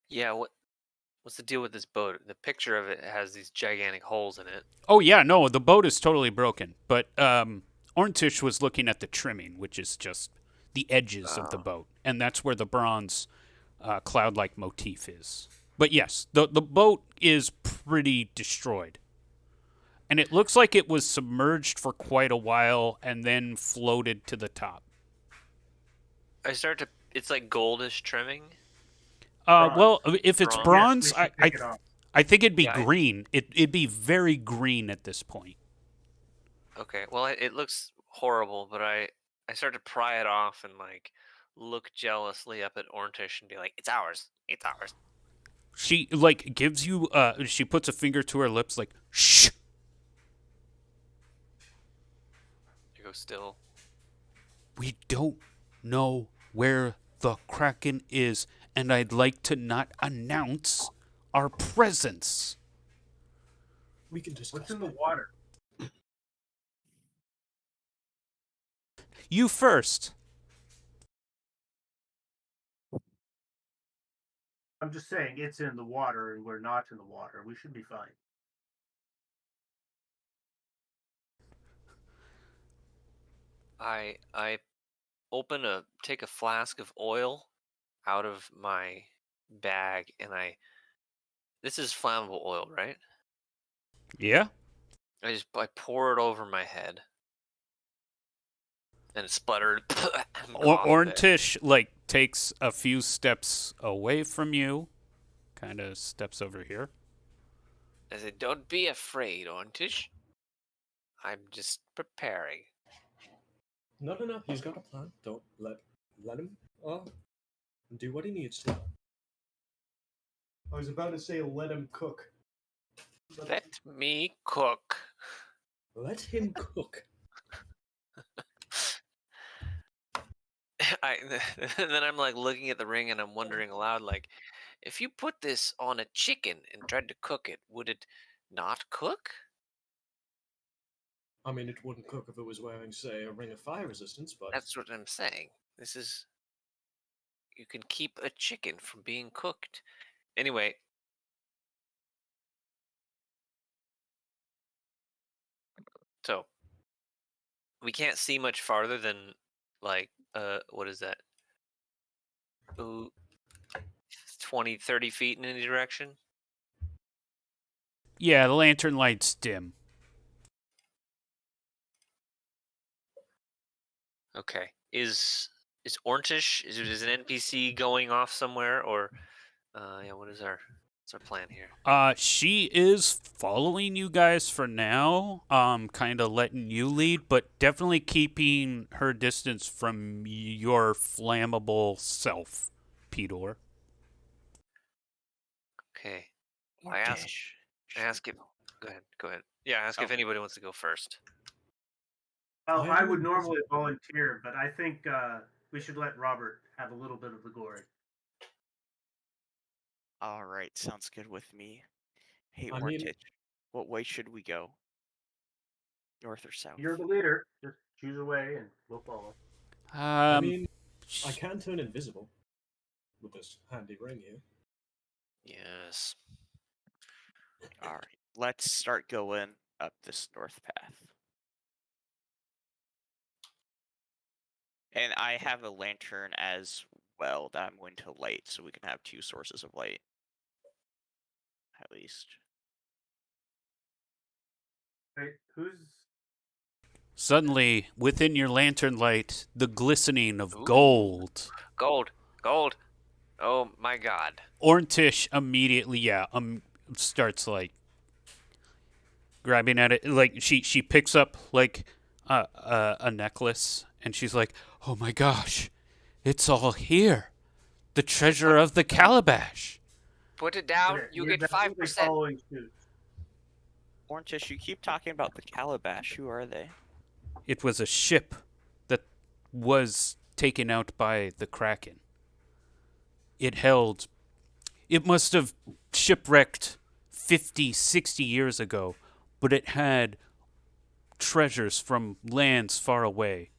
Yeah. What's the deal with this boat? The picture of it has these gigantic holes in it. Oh yeah, no, the boat is totally broken. But Orntish was looking at the trimming, which is just the edges of the boat, and that's where the bronze cloud-like motif is. But yes, the boat is pretty destroyed. And it looks like it was submerged for quite a while and then floated to the top. It's like goldish trimming. Well, if it's Bronze. bronze, Yes, we should pick it off. I think it'd be Yeah, green. It'd be very green at this point. Okay. Well, it looks horrible, but I start to pry it off and like look jealously up at Orntish and be like, "It's ours. It's ours." She like gives you she puts a finger to her lips like shh. I go still. We don't know where the Kraken is, and I'd like to not announce our presence. We can discuss What's in the that. water? You first. I'm just saying it's in the water and we're not in the water. We should be fine. I take a flask of oil out of my bag and this is flammable oil, right? Yeah? I pour it over my head and it sputtered and Or cough a bit. Orntish like takes a few steps away from you, kind of steps over here. I said, "Don't be afraid, Orntish. I'm just preparing." No. He's got a plan. Don't let him do what he needs to. I was about to say let him cook. Let me cook. Let him cook. And then I'm like looking at the ring and I'm wondering aloud, like, if you put this on a chicken and tried to cook it, would it not cook? I mean, it wouldn't cook if it was wearing, say, a ring of fire resistance, but That's what I'm saying. You can keep a chicken from being cooked. Anyway, so we can't see much farther than like what is that? Ooh, 20, 30 feet in any direction. Yeah, the lantern light's dim. Okay. Is Orntish is an NPC going off somewhere or yeah, what's our plan here? She is following you guys for now, kind of letting you lead, but definitely keeping her distance from your flammable self, Pedor. Okay. I ask if go ahead. Yeah, ask if anybody wants to go first. Well, I I am would invisible. normally volunteer, but I think we should let Robert have a little bit of the glory. All right, sounds good with me. Hey, I mean- Orntich, what way should we go? North or south? You're the leader. Just choose a way and we'll follow. I mean, I can turn invisible with this handy ring here. Yes. All right, let's start going up this north path. And I have a lantern as well that I'm going to light, so we can have two sources of light. At least. Wait, who's Suddenly, within your lantern light, the glistening of Ooh. gold. Gold. Oh my god. Orntish immediately, starts like grabbing at it. Like she picks up like a necklace, and she's like, "Oh my gosh, it's all here! The treasure of the calabash." Put it down. okay, You we're get definitely 5%. following suit. Orntish, you keep talking about the calabash. Who are they? It was a ship that was taken out by the Kraken. It must have shipwrecked 50, 60 years ago, but it had treasures from lands far away.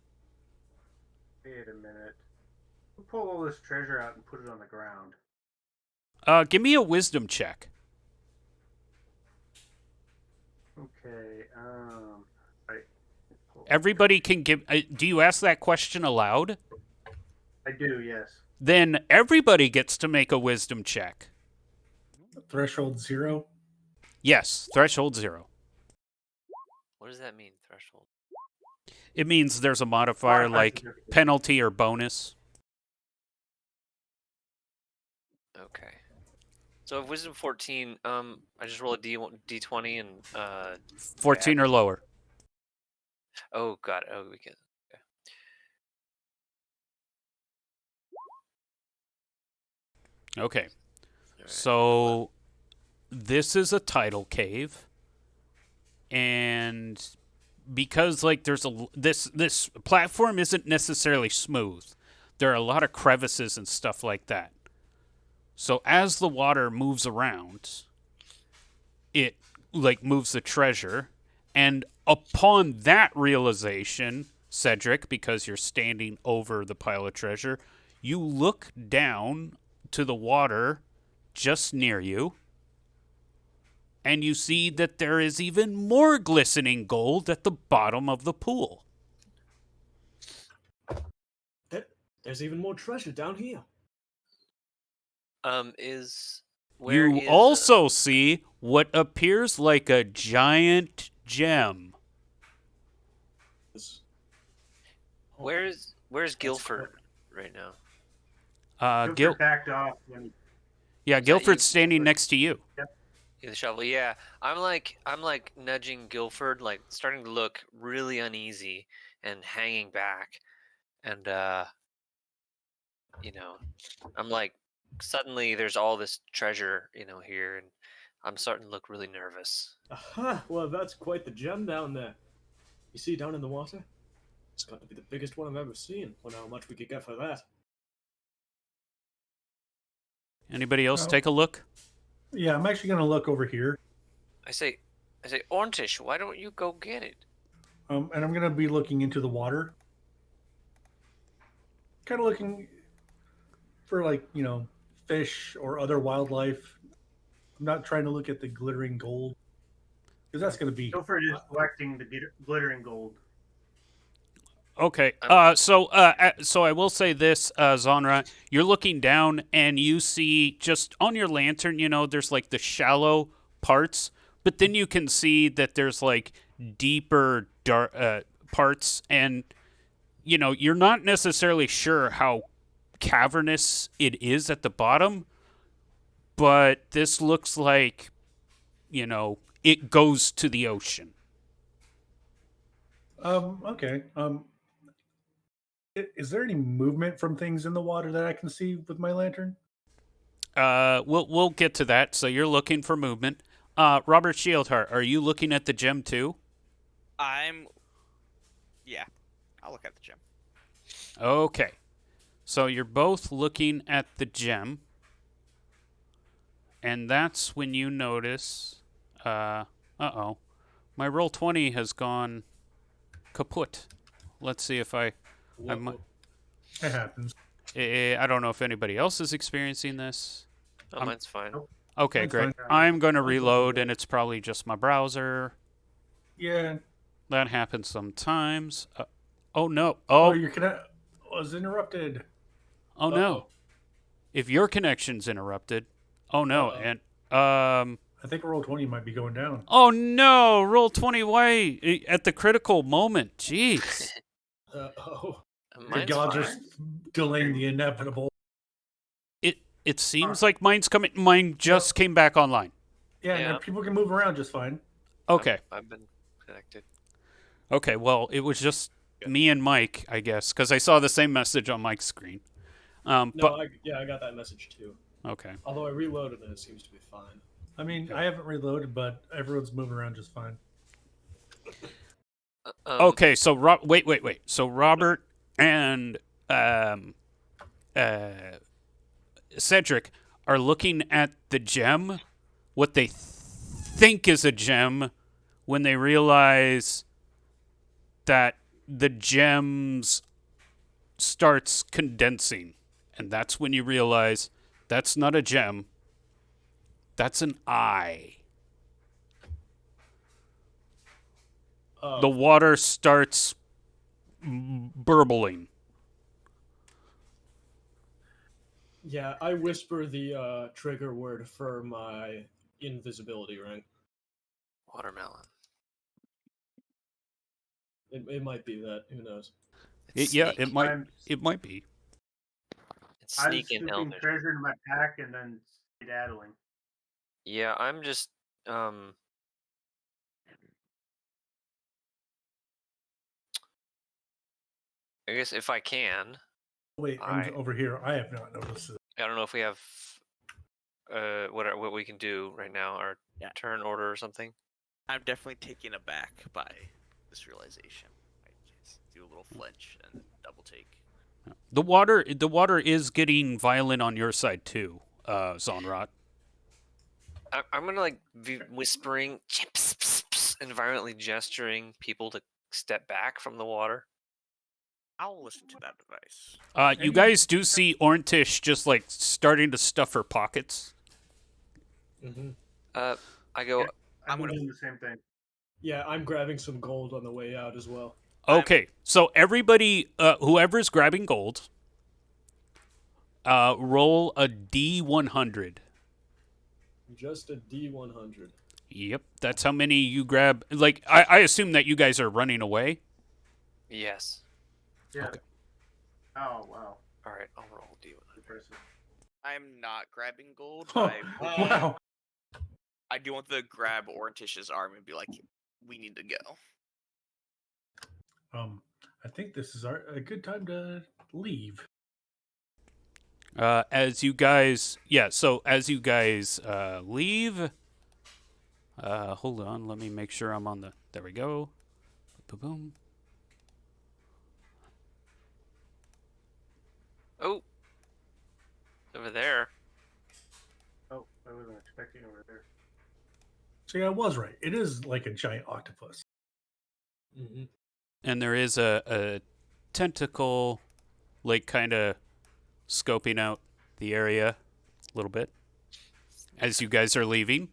Wait a minute. We'll pull all this treasure out and put it on the ground. Give me a wisdom check. Okay. Right. Everybody can give. Do you ask that question aloud? I do. Yes. Then everybody gets to make a wisdom check. Threshold 0. Yes, threshold 0. What does that mean, threshold? It means there's a modifier Modifier like significant. penalty or bonus. Okay. So if wisdom 14, I just roll a D20 and 14 or lower. Oh, got it. Oh, we can. Okay. Okay. All right. So this is a tidal cave, and because like there's this platform isn't necessarily smooth. There are a lot of crevices and stuff like that. So as the water moves around, it like moves the treasure, and upon that realization, Cedric, because you're standing over the pile of treasure, you look down to the water just near you, and you see that there is even more glistening gold at the bottom of the pool. There's even more treasure down here. Is where You is also see what appears like a giant gem. This- oh, where's that's Guilford cool. right now? Guilford backed off when Yeah, Is that you, Guilford's standing Guilford? next to you. The shovel. Yeah, I'm like nudging Guilford, like starting to look really uneasy and hanging back, and you know, I'm like suddenly there's all this treasure, here, and I'm starting to look really nervous. Aha! Well, that's quite the gem down there. You see down in the water? It's got to be the biggest one I've ever seen. Wonder how much we could get for that. Anybody else Oh. take a look? Yeah, I'm actually going to look over here. I say, Orntish, why don't you go get it? And I'm going to be looking into the water. Kind of looking for, like, fish or other wildlife. I'm not trying to look at the glittering gold. Because that's going to be. Guilford is collecting the glittering gold. Okay. I'm- So I will say this, Zonra, you're looking down and you see just on your lantern, there's like the shallow parts, but then you can see that there's like deeper dark parts, and you're not necessarily sure how cavernous it is at the bottom, but this looks like it goes to the ocean. Okay. Is there any movement from things in the water that I can see with my lantern? We'll get to that. So you're looking for movement. Robert Shieldheart, are you looking at the gem too? Yeah, I'll look at the gem. Okay. So you're both looking at the gem, and that's when you notice. Uh-oh, my roll 20 has gone kaput. Let's see if I might. It happens. I don't know if anybody else is experiencing this. Oh, mine's fine. Okay, Mine's great. fine. I'm going to Mine's reload, fine. and it's probably just my browser. Yeah. That happens sometimes. Oh no! Oh, Oh, your connection was interrupted. oh no! If your connection's interrupted, oh no! Uh-oh. And I think roll 20 might be going down. oh no! Roll 20. Why at the critical moment? Jeez. Oh. The Mine's gods are fine. delaying the inevitable. It seems like mine's coming. Mine just came back online. Yeah, Yeah. and people can move around just fine. Okay. I've been connected. Okay. Well, it was just me and Mike, I guess, because I saw the same message on Mike's screen. No, But I got that message too. okay. Although I reloaded and it seems to be fine. I mean, I haven't reloaded, but everyone's moving around just fine. Okay, so wait. So Robert and Cedric are looking at the gem, what they think is a gem, when they realize that the gems starts condensing, and that's when you realize that's not a gem. That's an eye. The water starts burbling. Yeah, I whisper the trigger word for my invisibility ring. Watermelon. It might be that. Who knows? It's Yeah, sneak. it might be. It's I'm sneak and scooping elvish. treasure in my pack and then skedaddling. Yeah, I'm just I guess if I can, Wait, I'm over here. I have not noticed it. I don't know if we have what we can do right now, our Yeah. turn order or something. I'm definitely taken aback by this realization. I just do a little flinch and double take. The water is getting violent on your side too, Zonrot. I'm gonna like be whispering, pss, pss, pss, and violently gesturing people to step back from the water. I'll listen to that advice. You guys do see Orntish just like starting to stuff her pockets. Mm-hmm. I go. I'm doing the same thing. Yeah, I'm grabbing some gold on the way out as well. Okay, so everybody, whoever's grabbing gold, roll a D100. Just a D100. Yep, that's how many you grab. Like, I assume that you guys are running away. Yes. Yeah. Okay. Oh wow. All right, I'll roll D100. Impressive. I'm not grabbing gold. Oh, wow. I do want to grab Orntish's arm and be like, "We need to go." I think this is a good time to leave. As you guys, as you guys leave, hold on, let me make sure I'm on the. There we go. Boom, boom. Oh, over there. Oh, I wasn't expecting over there. See, I was right. It is like a giant octopus. Mm-hmm. And there is a tentacle, like kind of scoping out the area a little bit as you guys are leaving.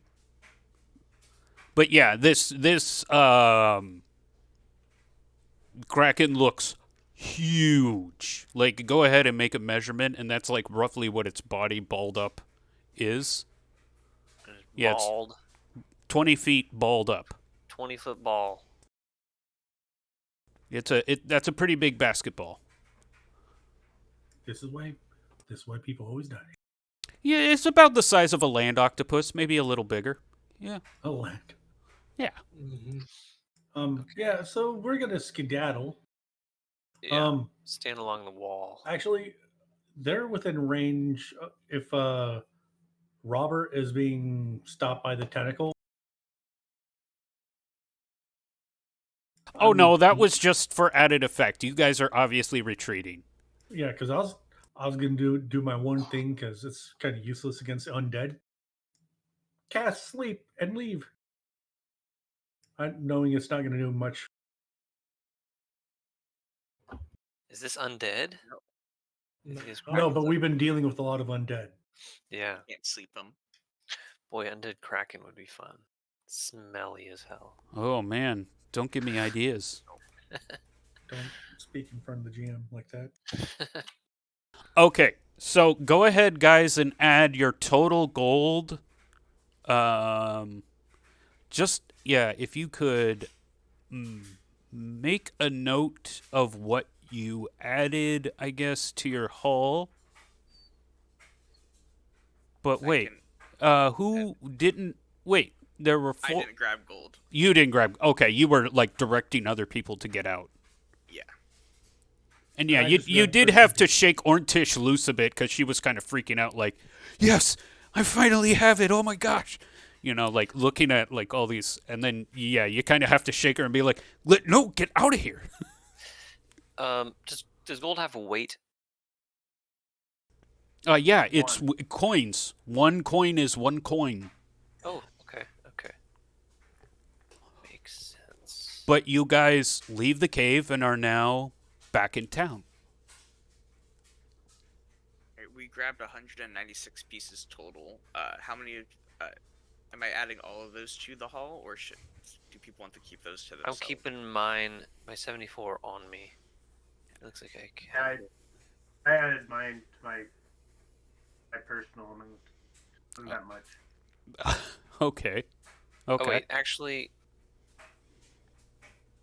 But yeah, this Kraken looks huge. Like, go ahead and make a measurement, and that's like roughly what its body balled up is. Yeah, it's Bald. 20 feet balled up. 20-foot ball. That's a pretty big basketball. This is why people always die. Yeah, it's about the size of a land octopus, maybe a little bigger. Yeah. A land. Yeah. Mm-hmm. Yeah, so we're gonna skedaddle. Yeah. Stand along the wall. Actually, they're within range if Robert is being stopped by the tentacle. Oh no, that was just for added effect. You guys are obviously retreating. Yeah, because I was gonna do my one thing because it's kind of useless against undead. Cast sleep and leave. Knowing it's not gonna do much. Is this undead? No, but we've been dealing with a lot of undead. Yeah. Can't sleep them. Boy, undead kraken would be fun. Smelly as hell. Oh man, don't give me ideas. Don't speak in front of the GM like that. Okay, so go ahead, guys, and add your total gold. If you could make a note of what you added, I guess, to your haul. But wait, who didn't? Wait, there were four. I didn't grab gold. You didn't grab. Okay, you were like directing other people to get out. Yeah. And yeah, I you just you grabbed did 30 have to shake Orntish loose a bit because she was kind of freaking out. Like, yes, I finally have it. Oh my gosh, like looking at like all these, and then yeah, you kind of have to shake her and be like, no, get out of here. Does gold have a weight? Yeah, it's coins. One coin is one coin. Oh, okay. Makes sense. But you guys leave the cave and are now back in town. We grabbed 196 pieces total. How many? Am I adding all of those to the haul, or do people want to keep those to themselves? I'm keeping my 74 on me. It looks like I can. I added mine to my personal, and it wasn't that much. Okay. Oh wait, actually,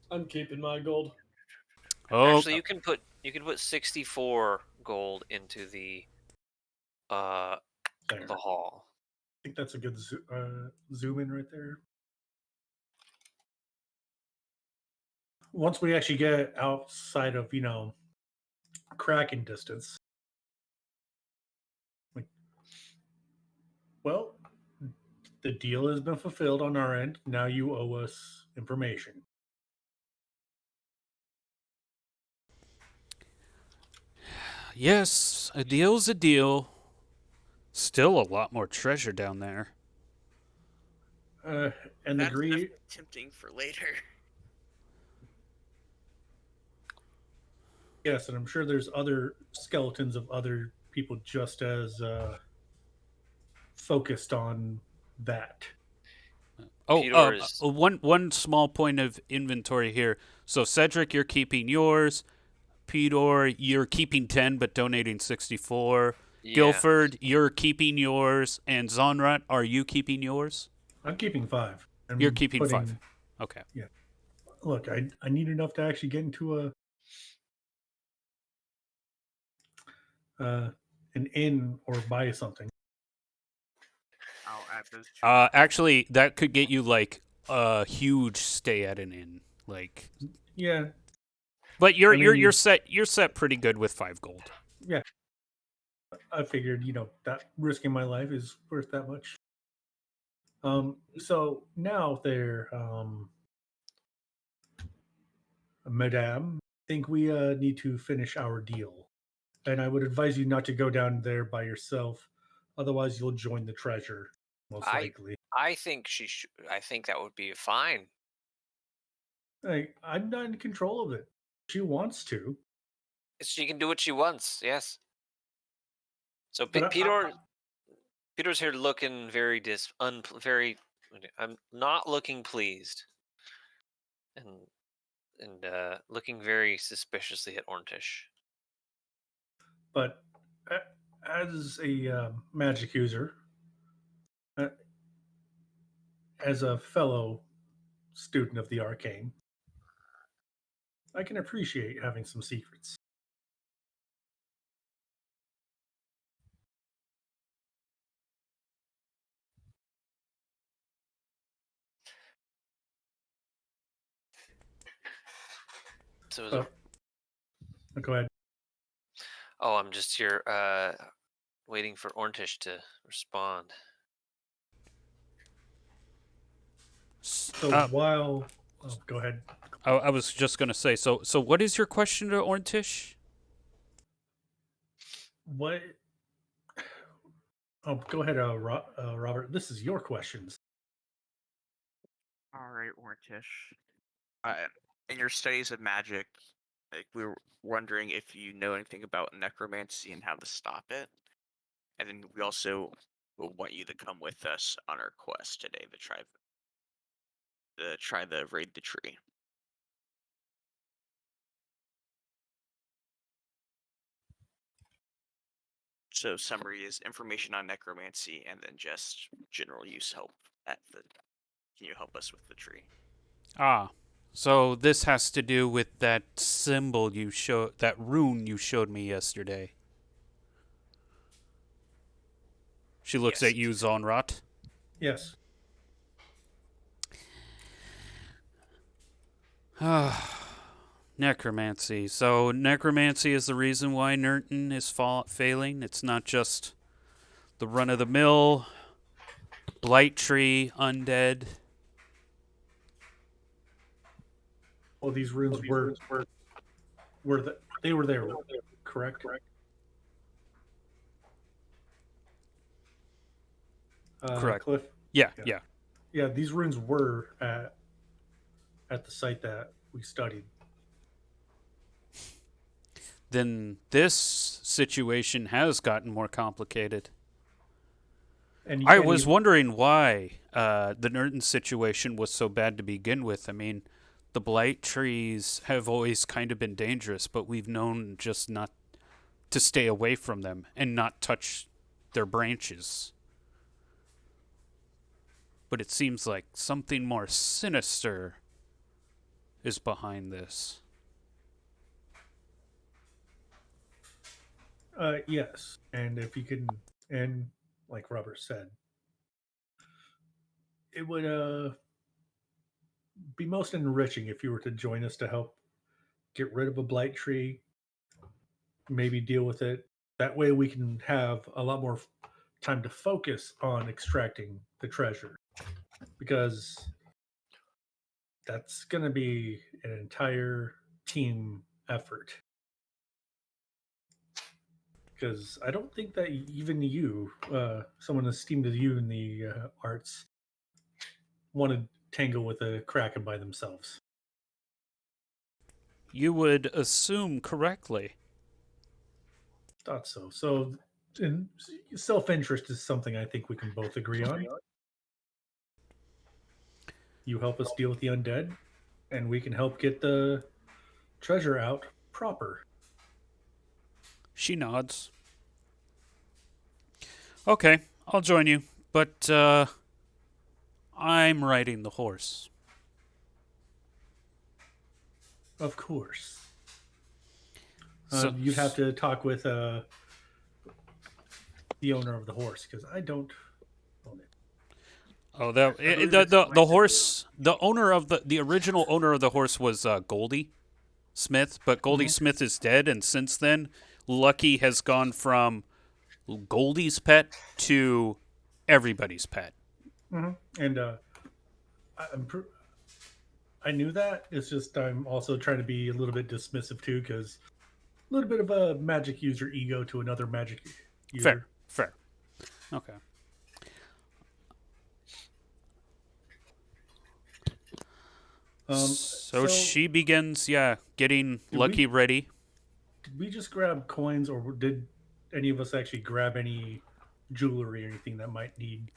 I'm keeping my gold. Oh, actually, you can put 64 gold into the There. the hall. I think that's a good zoom in right there. Once we actually get outside of cracking distance. Like, well, the deal has been fulfilled on our end. Now you owe us information. Yes, a deal's a deal. Still a lot more treasure down there. And the That's greed, definitely tempting for later. yes, and I'm sure there's other skeletons of other people just as focused on that. Oh, Peter is one small point of inventory here. So Cedric, you're keeping yours. Pedor, you're keeping 10 but donating 64. yeah. Guilford, you're keeping yours. And Zonrat, are you keeping yours? I'm keeping 5. I'm You're keeping putting, 5. Okay. Yeah. Look, I need enough to actually get into an inn or buy something. I'll add those two. Actually, that could get you like a huge stay at an inn. Like, Yeah, but you're I mean- you're set pretty good with 5 gold. yeah. I figured, that risking my life is worth that much. So now there, Madame, I think we need to finish our deal. And I would advise you not to go down there by yourself. Otherwise, you'll join the treasure, most likely. I think I think that would be fine. I'm not in control of it. She wants to. She can do what she wants. Yes. So But Peter's here looking very very. I'm not looking pleased, and looking very suspiciously at Orntish. But as a magic user, uh, as a fellow student of the arcane, I can appreciate having some secrets. So Go ahead. oh, I'm just here waiting for Orntish to respond. So while, go ahead. I was just gonna say. So what is your question to Orntish? What? Oh, go ahead, Robert. This is your questions. All right, Ortish. In your studies of magic, like we were wondering if you know anything about necromancy and how to stop it. And then we also will want you to come with us on our quest today to try the raid the tree. So summary is information on necromancy and then just general use help can you help us with the tree? So this has to do with that symbol that rune you showed me yesterday. She looks Yes. at you, Zonrot. Yes. Necromancy. So necromancy is the reason why Nurton is failing. It's not just the run-of-the-mill blight tree undead. Well, these runes they were there, correct? Correct. Cliff. Yeah. Yeah, these runes were at the site that we studied. Then this situation has gotten more complicated. And I was wondering why the Nurton situation was so bad to begin with. I mean, the blight trees have always kind of been dangerous, but we've known just not to stay away from them and not touch their branches. But it seems like something more sinister is behind this. Yes, and if you can, and like Robert said, it would be most enriching if you were to join us to help get rid of a blight tree maybe deal with it. That way we can have a lot more time to focus on extracting the treasure. Because that's going to be an entire team effort. Because I don't think that even you, someone esteemed as you in the arts, want to tangle with a kraken by themselves. You would assume correctly. Thought so. So, and self-interest is something I think we can both agree on. You help us deal with the undead, and we can help get the treasure out proper. She nods. Okay, I'll join you, but I'm riding the horse. Of course. So, You'd have to talk with the owner of the horse because I don't own it. Oh, believe it's going the to- horse, the owner of the original owner of the horse was Goldie Smith, but Goldie Smith is dead, and since then, Lucky has gone from Goldie's pet to everybody's pet. And I'm I knew that. It's just I'm also trying to be a little bit dismissive too because a little bit of a magic user ego to another magic user. Fair. Okay. So she begins, getting Lucky ready. Did we just grab coins, or did any of us actually grab any jewelry or anything that might need?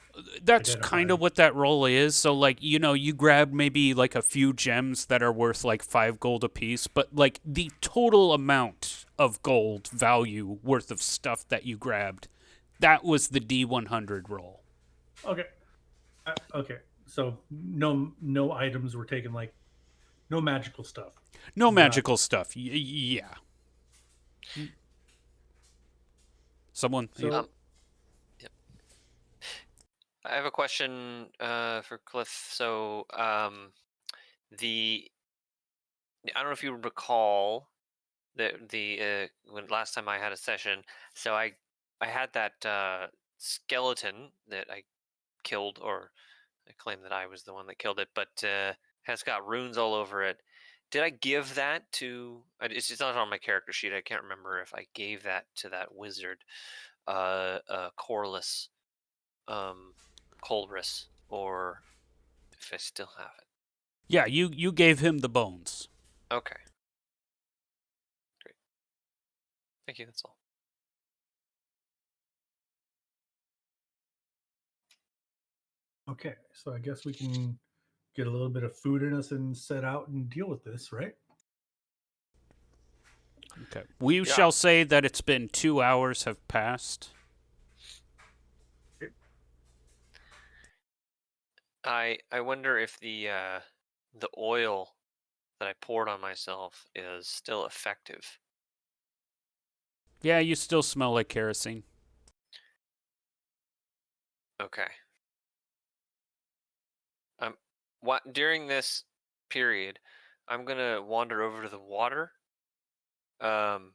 That's kind of what that roll is. So, like, you grab maybe like a few gems that are worth like 5 gold apiece, but like the total amount of gold value worth of stuff that you grabbed, that was the D100 roll. Okay. Okay. So no items were taken, like no magical stuff. No magical stuff. Yeah. Someone. So Yep. I have a question for Cliff. So, I don't know if you recall the when last time I had a session. So I had that skeleton that I killed, or I claim that I was the one that killed it, but has got runes all over it. Did I give that to? It's not on my character sheet. I can't remember if I gave that to that wizard, Corliss, Colress, or if I still have it. Yeah, you gave him the bones. Okay. Great. Thank you. That's all. okay, so I guess we can get a little bit of food in us and set out and deal with this, right? Okay. We shall say that it's been 2 hours have passed. I wonder if the oil that I poured on myself is still effective. Yeah, you still smell like kerosene. Okay. What during this period, I'm gonna wander over to the water, and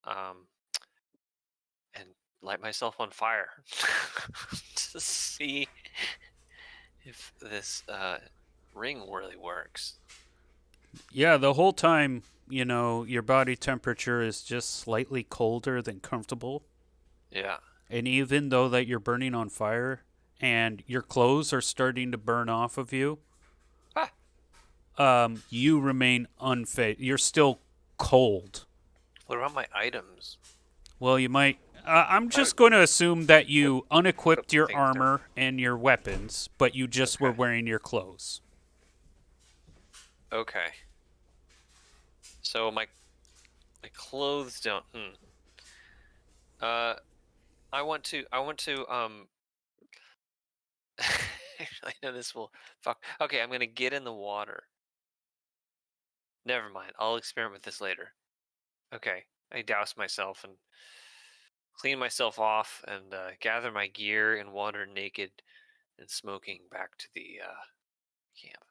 um, and light myself on fire to see if this ring really works. Yeah, the whole time, your body temperature is just slightly colder than comfortable. Yeah. And even though that you're burning on fire and your clothes are starting to burn off of you, you remain unfazed. You're still cold. What about my items? Well, you might. I'm just going to assume that you unequipped your things down. armor and your weapons, but you just were wearing your clothes. Okay. So my clothes don't. I want to. I know this will fuck. Okay, I'm gonna get in the water. Never mind. I'll experiment with this later. Okay, I douse myself and clean myself off and gather my gear and wander naked and smoking back to the camp.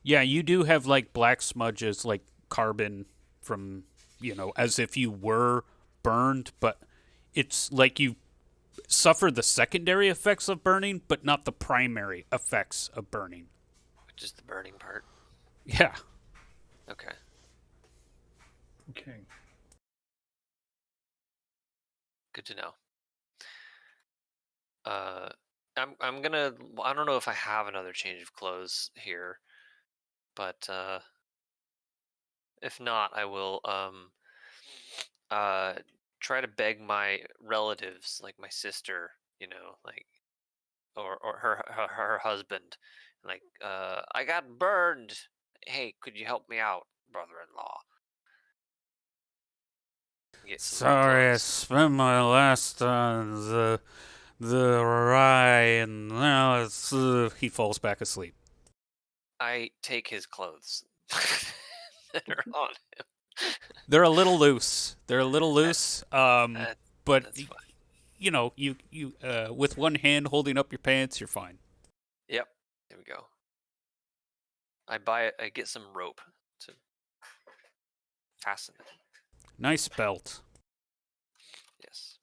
Yeah, you do have like black smudges, like carbon from, as if you were burned, but it's like you suffer the secondary effects of burning, but not the primary effects of burning. Which is the burning part. Yeah. Okay. Okay. Good to know. I'm gonna. I don't know if I have another change of clothes here, but if not, I will uh try to beg my relatives, like my sister, like or her husband, like I got burned. Hey, could you help me out, brother-in-law? Get some new Sorry, I clothes. spent my last on the rye, and now it's. He falls back asleep. I take his clothes that are on him. They're a little loose. They're a little That, loose. that But that's fine. you with one hand holding up your pants, you're fine. Yep. There we go. I buy it. I get some rope to fasten it. Nice belt. Yes.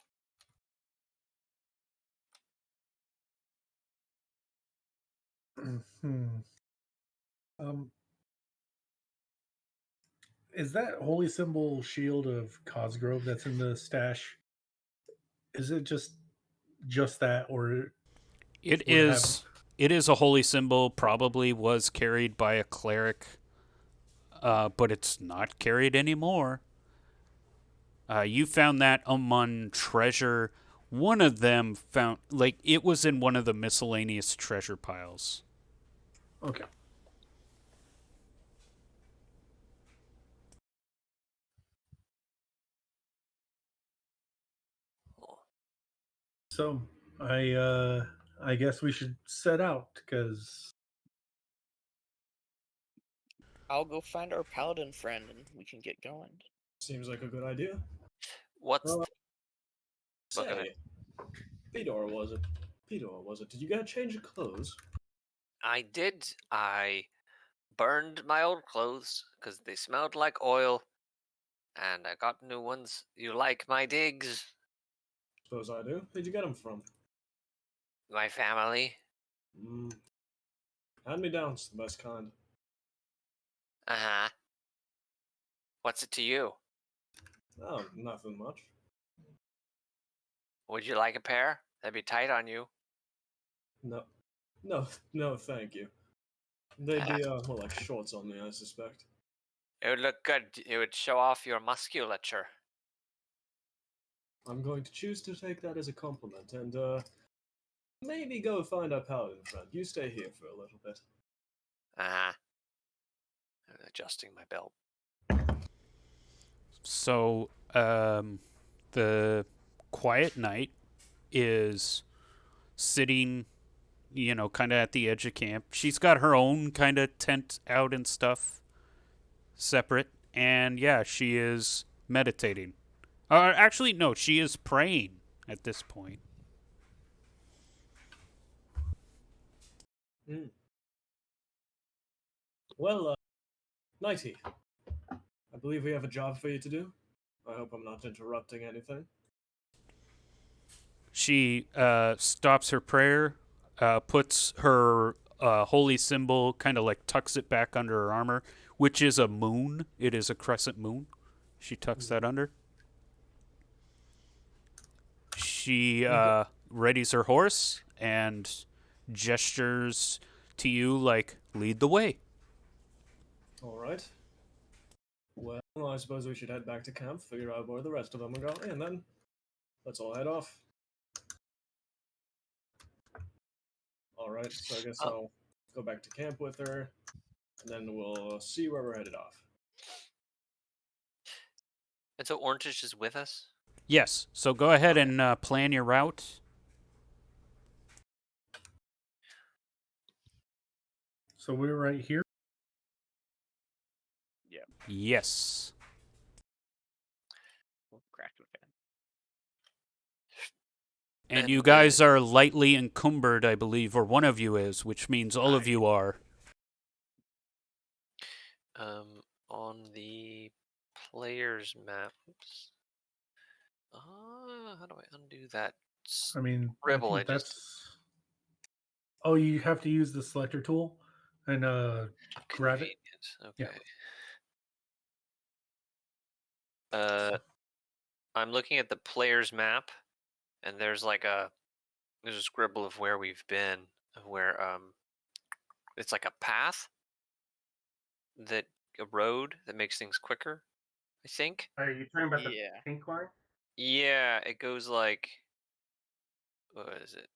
Hmm. Um, is that holy symbol shield of Cosgrove that's in the stash? Is it just that, or It would it have? is. It is a holy symbol. Probably was carried by a cleric, but it's not carried anymore. You found that among treasure. One of them found, like, it was in one of the miscellaneous treasure piles. Okay. Cool. So I guess we should set out because I'll go find our paladin friend and we can get going. Seems like a good idea. What's Uh, Look at it. Say, Pedor was it? Pedor was it? Did you get a change of clothes? I did. I burned my old clothes because they smelled like oil, and I got new ones. You like my digs? Suppose I do. Where'd you get them from? My family. Mm, hand me downs, the best kind. Uh huh. What's it to you? Oh, nothing much. Would you like a pair? They'd be tight on you. No, no, thank you. They'd be more like shorts on me, I suspect. It would look good. It would show off your musculature. I'm going to choose to take that as a compliment, and maybe go find our paladin friend. You stay here for a little bit. Uh huh. Adjusting my belt. So, the quiet knight is sitting, kind of at the edge of camp. She's got her own kind of tent out and stuff separate. And yeah, she is meditating. Actually, no, she is praying at this point. Mm. Well, Nighty, I believe we have a job for you to do. I hope I'm not interrupting anything. She stops her prayer, puts her holy symbol, kind of like tucks it back under her armor, which is a moon. It is a crescent moon. She tucks that under. She readies her horse and gestures to you like, lead the way. All right. Well, I suppose we should head back to camp, figure out where the rest of them are going, and then let's all head off. All right. So I guess I'll go back to camp with her, and then we'll see where we're headed off. And so Orange is with us? Yes, so go ahead and plan your route. so we're right here. Yes. We'll crack the fan. And you And, guys are lightly encumbered, I believe, or one of you is, which means all of you are. On the player's maps. How do I undo that? I mean, I Scribble. I think just that's. Oh, you have to use the selector tool and grab it. convenient. Yeah. Okay. I'm looking at the player's map, and there's a scribble of where we've been, of where it's like a path that a road that makes things quicker. I think. Are you talking about the Yeah. pink line? Yeah, it goes like what is it?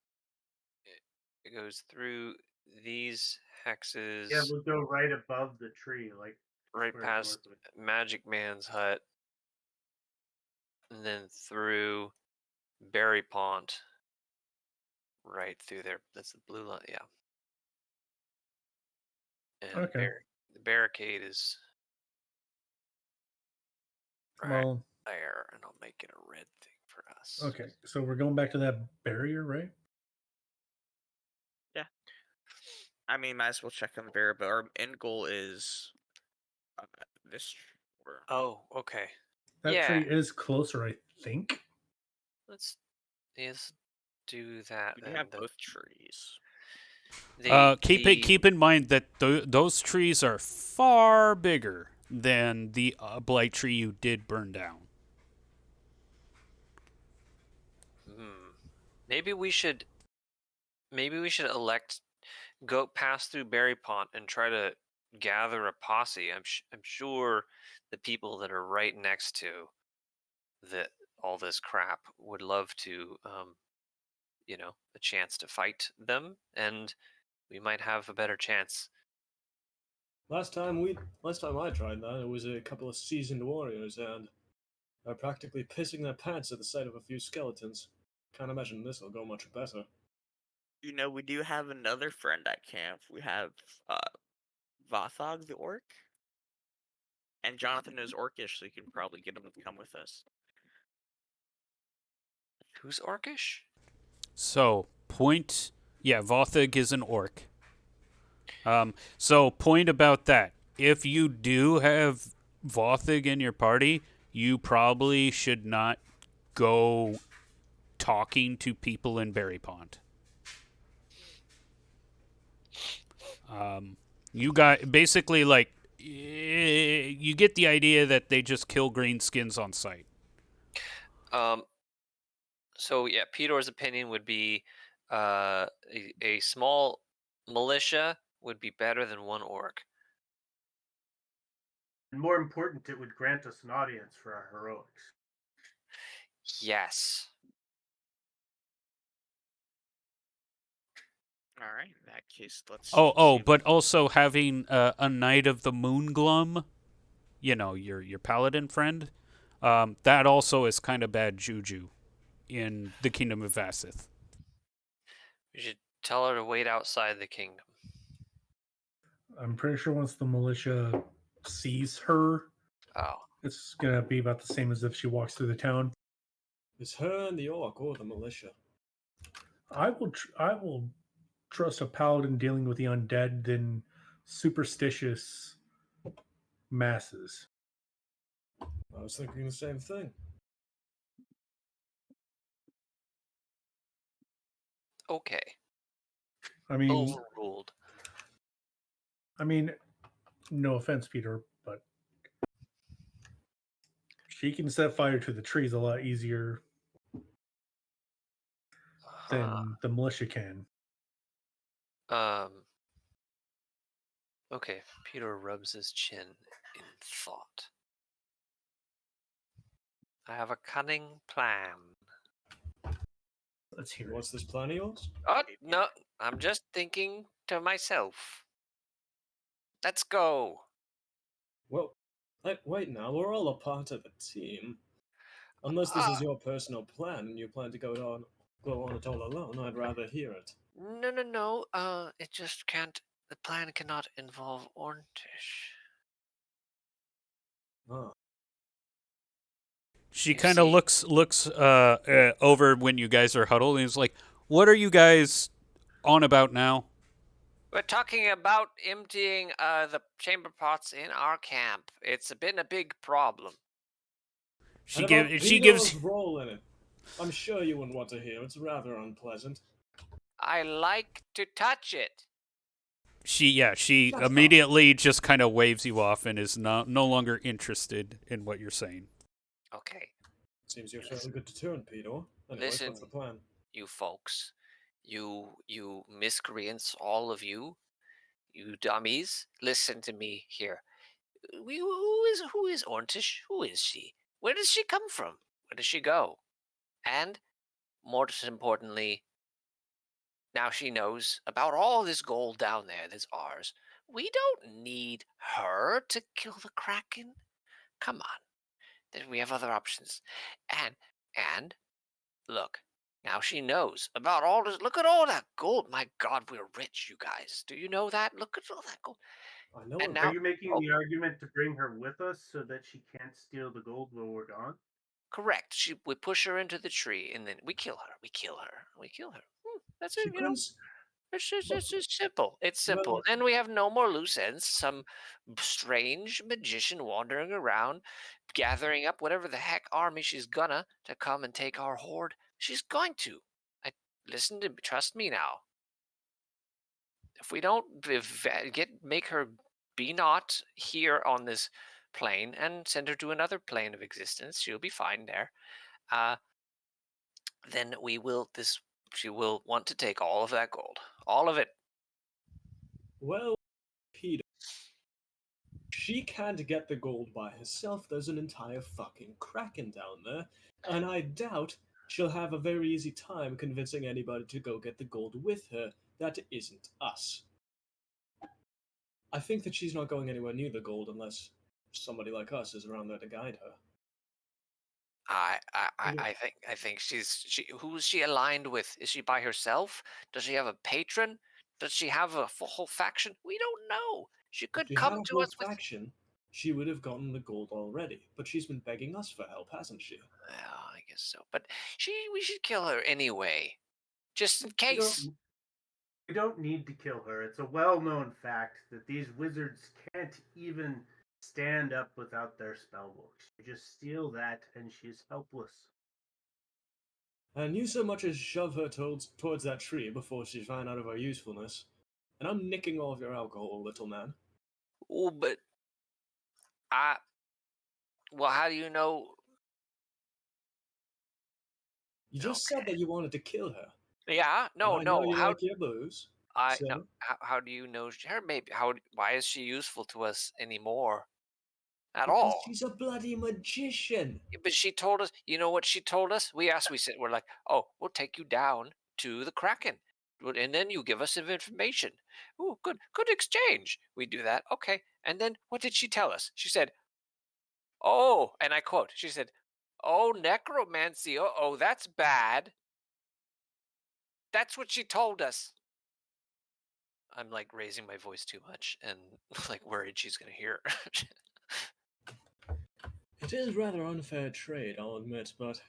It goes through these hexes Yeah, we'll go right above the tree, like right towards past Northwood. Magic Man's hut, and then through Berry Pond, right through there. That's the blue line, yeah. And Okay. the barricade is right Well, there, and I'll make it a red thing for us. okay. So we're going back to that barrier, right? Yeah. I mean, might as well check on the barrier, but our end goal is this. Or Oh, okay. That Yeah. tree is closer, I think. Let's do that we then. have both trees. Keep in mind that those trees are far bigger than the blight tree you did burn down. Maybe we should go pass through Berry Pond and try to gather a posse. I'm sure the people that are right next to all this crap would love to a chance to fight them, and we might have a better chance. Last time I tried that, it was a couple of seasoned warriors, and are practically pissing their pants at the sight of a few skeletons. Can't imagine this will go much better. You know, we do have another friend at camp. We have Vothog the orc. And Jonathan knows Orcish, so you can probably get him to come with us. Who's Orcish? So, Vothig is an orc. So, point about that. If you do have Vothig in your party, you probably should not go talking to people in Berry Pond. You got basically you get the idea that they just kill greenskins on sight. So yeah, Pedor's opinion would be a small militia would be better than one orc. And more important, it would grant us an audience for our heroics. Yes. All right, in that case, let's. But also having a Knight of the Moonglum, your paladin friend, that also is kind of bad juju in the Kingdom of Vassith. We should tell her to wait outside the kingdom. I'm pretty sure once the militia sees her, it's gonna be about the same as if she walks through the town. It's her and the orc or the militia. I will trust a paladin dealing with the undead than superstitious masses. I was thinking the same thing. Okay. I mean, overruled. I mean, no offense, Peter, but she can set fire to the trees a lot easier than the militia can. Okay, Peter rubs his chin in thought. I have a cunning plan. Let's hear What's this plan of yours? Oh, no, I'm just thinking to myself. Let's go. Well, wait now, we're all a part of a team. Unless this is your personal plan and you plan to go on it all alone, I'd rather hear it. No. It just can't. The plan cannot involve Orntish. Ah. She kind of looks over when you guys are huddled and is like, "What are you guys on about now?" We're talking about emptying the chamber pots in our camp. It's been a big problem. She And about gives. She Peter's gives. role in it. I'm sure you wouldn't want to hear. It's rather unpleasant. I like to touch it. She Shut up. immediately just kind of waves you off and is no longer interested in what you're saying. Okay, Seems you're showing good deterrent, Peter. Anyways, Listen. what's the plan? you folks, you miscreants, all of you dummies, listen to me here. Who is Orntish? Who is she? Where does she come from? Where does she go? And most importantly, now she knows about all this gold down there that's ours. We don't need her to kill the Kraken. Come on. We have other options. And look, now she knows about all this. Look at all that gold. My God, we're rich, you guys. Do you know that? Look at all that gold. I know And it. now, Are you making oh, the argument to bring her with us so that she can't steal the gold while we're gone? correct. We push her into the tree, and then we kill her. We kill her. We kill her. That's She it. couldn't. It's just simple. It's simple. Well, Then we have no more loose ends. Some strange magician wandering around, gathering up whatever the heck army she's gonna to come and take our horde. She's going to. I listen to. Trust me now. If we don't make her be not here on this plane and send her to another plane of existence, she'll be fine there. Then she will want to take all of that gold, all of it. well, Peter. She can't get the gold by herself. There's an entire fucking Kraken down there. And I doubt she'll have a very easy time convincing anybody to go get the gold with her that isn't us. I think that she's not going anywhere near the gold unless somebody like us is around there to guide her. I think who's she aligned with? Is she by herself? Does she have a patron? Does she have a whole faction? We don't know. She If could she come had a to whole us with. faction, she would have gotten the gold already. But she's been begging us for help, hasn't she? Well, I guess so. But we should kill her anyway, just in We case. don't need to kill her. It's a well-known fact that these wizards can't even stand up without their spellbooks. You just steal that, and she's helpless. And you so much as shove her towards that tree before she's ran out of her usefulness. And I'm nicking all of your alcohol, little man. Oh, but I. Well, how do you know? You just said that you wanted to kill her. Yeah, And I know no. you How like your booze. no, So how do you know her? Maybe why is she useful to us anymore? At because all? she's a bloody magician. Yeah, but she told us. You know what she told us? We're like, oh, we'll take you down to the Kraken, and then you give us some information. Oh, good exchange. We do that, okay. And then what did she tell us? She said, oh, and I quote. She said, oh, necromancy. Oh, that's bad. That's what she told us. I'm like raising my voice too much and like worried she's gonna hear. It is rather unfair trade, I'll admit, but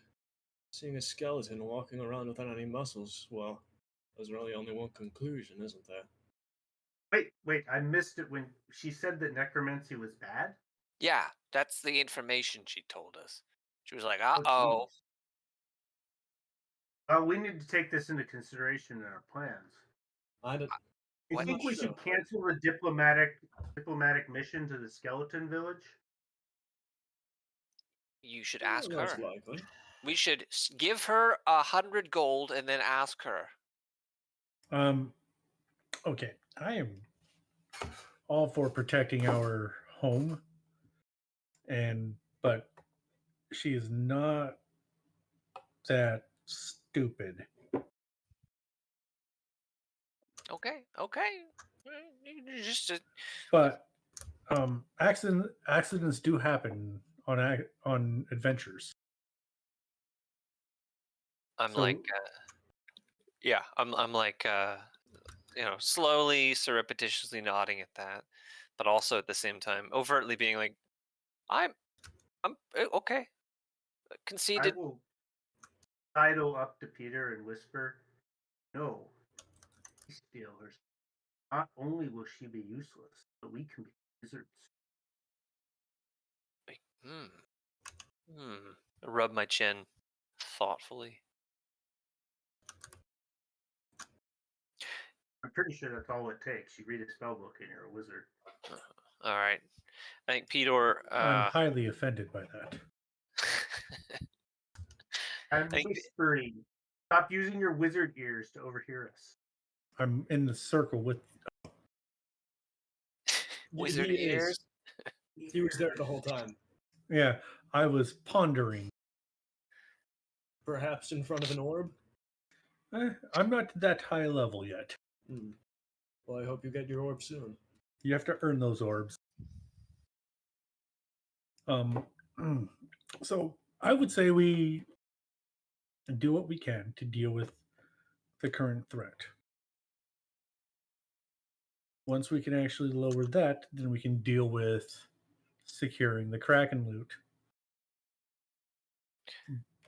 seeing a skeleton walking around without any muscles, well, there's really only one conclusion, isn't there? Wait, I missed it when she said that necromancy was bad? Yeah, that's the information she told us. She was like, Oh, uh-oh. geez. Well, we need to take this into consideration in our plans. I don't. You What? think we Sure. should cancel the diplomatic mission to the skeleton village? You should ask her. Most likely. We should give her 100 gold and then ask her. Okay, I am all for protecting our home, but she is not that stupid. Okay. You just But accidents do happen on adventures. I'm So- like yeah, I'm like slowly surreptitiously nodding at that, but also at the same time overtly being like I'm okay. I Conceded. will sidle up to Peter and whisper, "No, steal her." Not only will she be useless, but we can be wizards. I rub my chin thoughtfully. I'm pretty sure that's all it takes. You read a spell book and you're a wizard. All right. I think Peter. I'm highly offended by that. I'm think- whispering. Stop using your wizard ears to overhear us. I'm in the circle with. Wizard He is. ears. He was there the whole time. Yeah, I was pondering. Perhaps in front of an orb? I'm not to that high level yet. Hmm. Well, I hope you get your orb soon. You have to earn those orbs. So I would say we do what we can to deal with the current threat. Once we can actually lower that, then we can deal with securing the Kraken loot.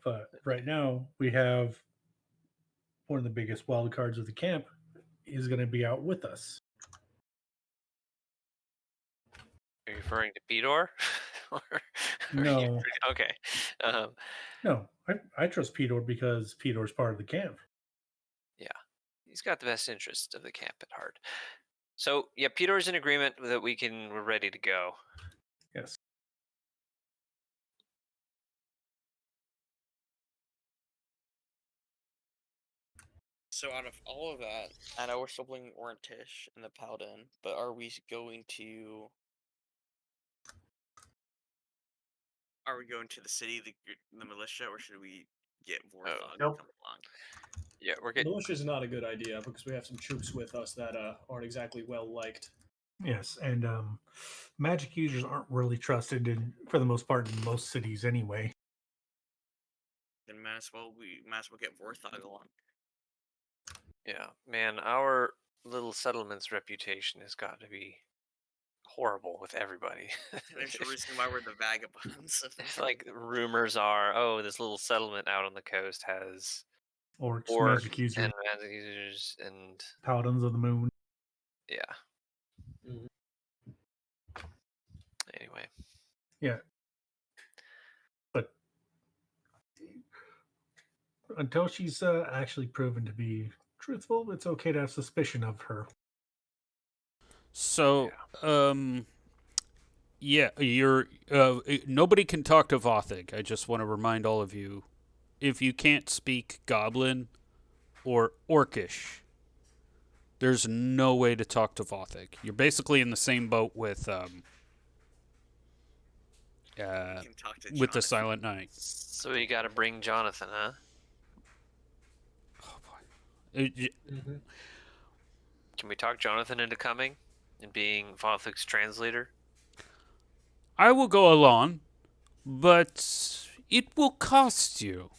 But right now, we have one of the biggest wild cards of the camp is going to be out with us. Are you referring to Peter? No. Okay. No, I trust Peter because Peter's part of the camp. He's got the best interest of the camp at heart. So yeah, Peter's in agreement that we're ready to go. Yes. So out of all of that, I know we're still playing Orntish and the Paladin, but are we going to? Are we going to the city, the militia, or should we get Vorthog Nope. to come along? Yeah, we're getting. Militia is not a good idea because we have some troops with us that aren't exactly well liked. Yes, and magic users aren't really trusted for the most part in most cities anyway. Then might as well get Vorthog along. Yeah, man, our little settlement's reputation has got to be horrible with everybody. There's a reason why we're the vagabonds. It's like rumors are, this little settlement out on the coast has Orcs, orcs magic users, and magic users, and paladins of the moon. yeah. Mhm. Anyway, Yeah. But until she's actually proven to be truthful, it's okay to have suspicion of her. So, yeah, you're nobody can talk to Vothig. I just want to remind all of you, if you can't speak Goblin or Orcish, there's no way to talk to Vothig. You're basically in the same boat with You can talk to with the Jonathan. Silent Knight. so you got to bring Jonathan, huh? Oh boy. Mm-hmm. Can we talk Jonathan into coming and being Vothig's translator? I will go along, but it will cost you.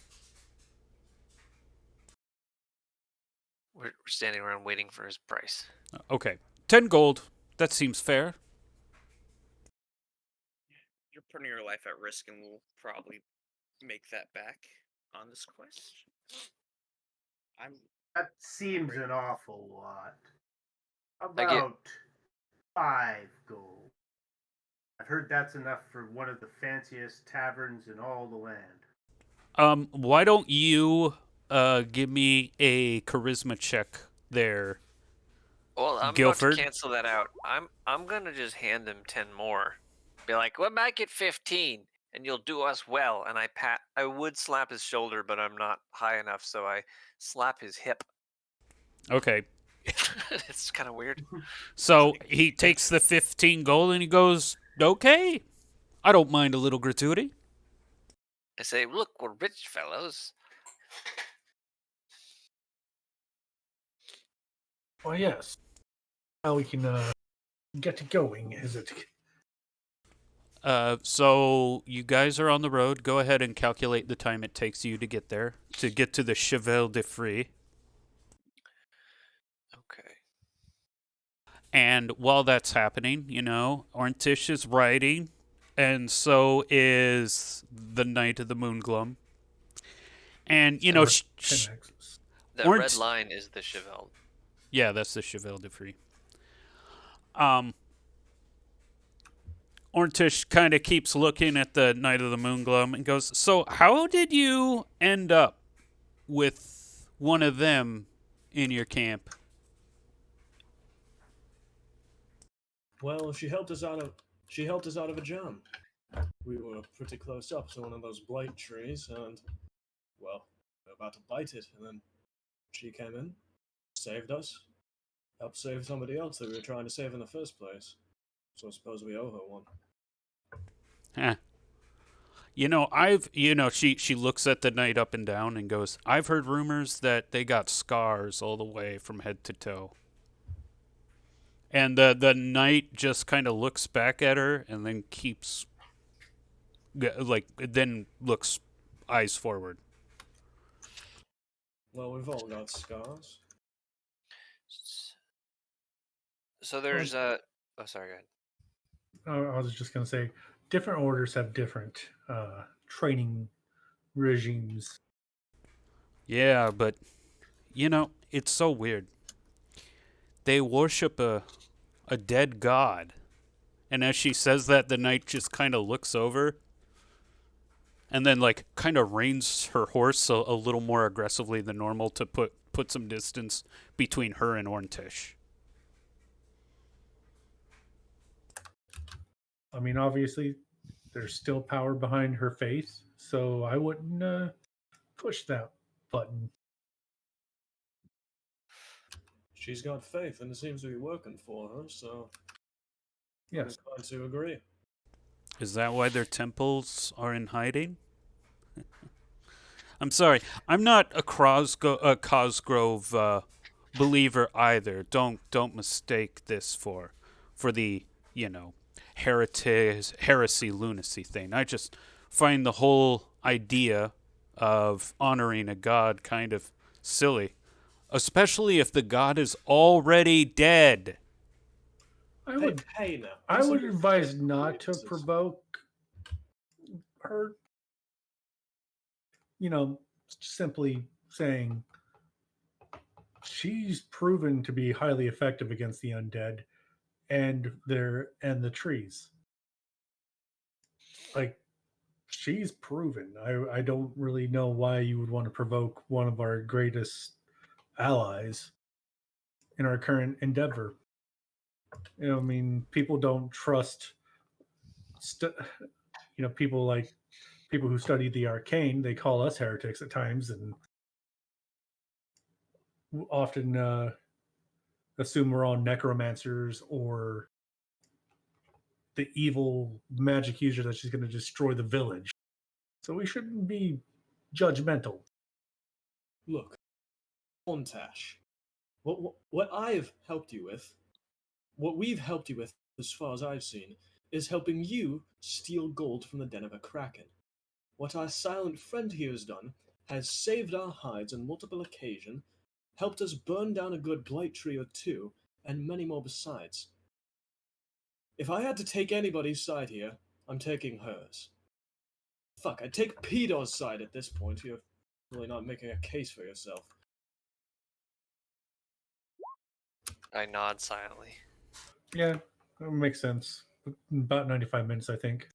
We're standing around waiting for his price. Okay, 10 gold. That seems fair. You're putting your life at risk, and we'll probably make that back on this quest. That seems an awful lot. I get- About 5 gold. I've heard that's enough for one of the fanciest taverns in all the land. Why don't you give me a charisma check there? Well, I'm Guilford? about to cancel that out. I'm gonna just hand him 10 more. Be like, "Well, make it 15, and you'll do us well." And I would slap his shoulder, but I'm not high enough, so I slap his hip. Okay. It's kind of weird. So he takes the 15 gold and he goes, okay, I don't mind a little gratuity. I say, "Look, we're rich fellows." Well, yes. How we can get going, is it? So you guys are on the road. Go ahead and calculate the time it takes you to get there, to get to the Cheval de Frise. Okay. And while that's happening, Orntish is riding, and so is the Knight of the Moonglum. And, 10 axes. The Orange- red line is the Cheval. yeah, that's the Cheval de Frise. Um, Orntish kind of keeps looking at the Knight of the Moonglow and goes, "So, how did you end up with one of them in your camp?" Well, she helped us out of a jam. We were pretty close up to one of those blight trees, and well, we were about to bite it, and then she came in, saved us, helped save somebody else that we were trying to save in the first place. So I suppose we owe her one. Huh. She looks at the knight up and down and goes, "I've heard rumors that they got scars all the way from head to toe." And the knight just kind of looks back at her and then then looks eyes forward. Well, we've all got scars. So there's a. Oh, sorry. Go ahead. I was just going to say, different orders have different training regimes. Yeah, but it's so weird. They worship a dead god. And as she says that, the knight just kind of looks over and then kind of reins her horse a little more aggressively than normal to put some distance between her and Orntish. I mean, obviously, there's still power behind her faith, so I wouldn't push that button. She's got faith, and it seems to be working for her, so Yes. I'm inclined to agree. Is that why their temples are in hiding? I'm sorry. I'm not a Cosgrove believer either. Don't mistake this for the heresy lunacy thing. I just find the whole idea of honoring a god kind of silly, especially if the god is already dead. I would Hey now. I these would are advise not to practices. provoke her. Simply saying she's proven to be highly effective against the undead and the trees. Like, she's proven. I don't really know why you would want to provoke one of our greatest allies in our current endeavor. I mean, people don't trust people who study the arcane. They call us heretics at times and often assume we're all necromancers or the evil magic user that's just going to destroy the village. So we shouldn't be judgmental. Look, Montash, what I've helped you with, what we've helped you with, as far as I've seen, is helping you steal gold from the den of a kraken. What our silent friend here has done has saved our hides on multiple occasions, helped us burn down a good blight tree or two, and many more besides. If I had to take anybody's side here, I'm taking hers. Fuck, I'd take Pedro's side at this point. You're really not making a case for yourself. I nod silently. Yeah, that makes sense. About 95 minutes, I think.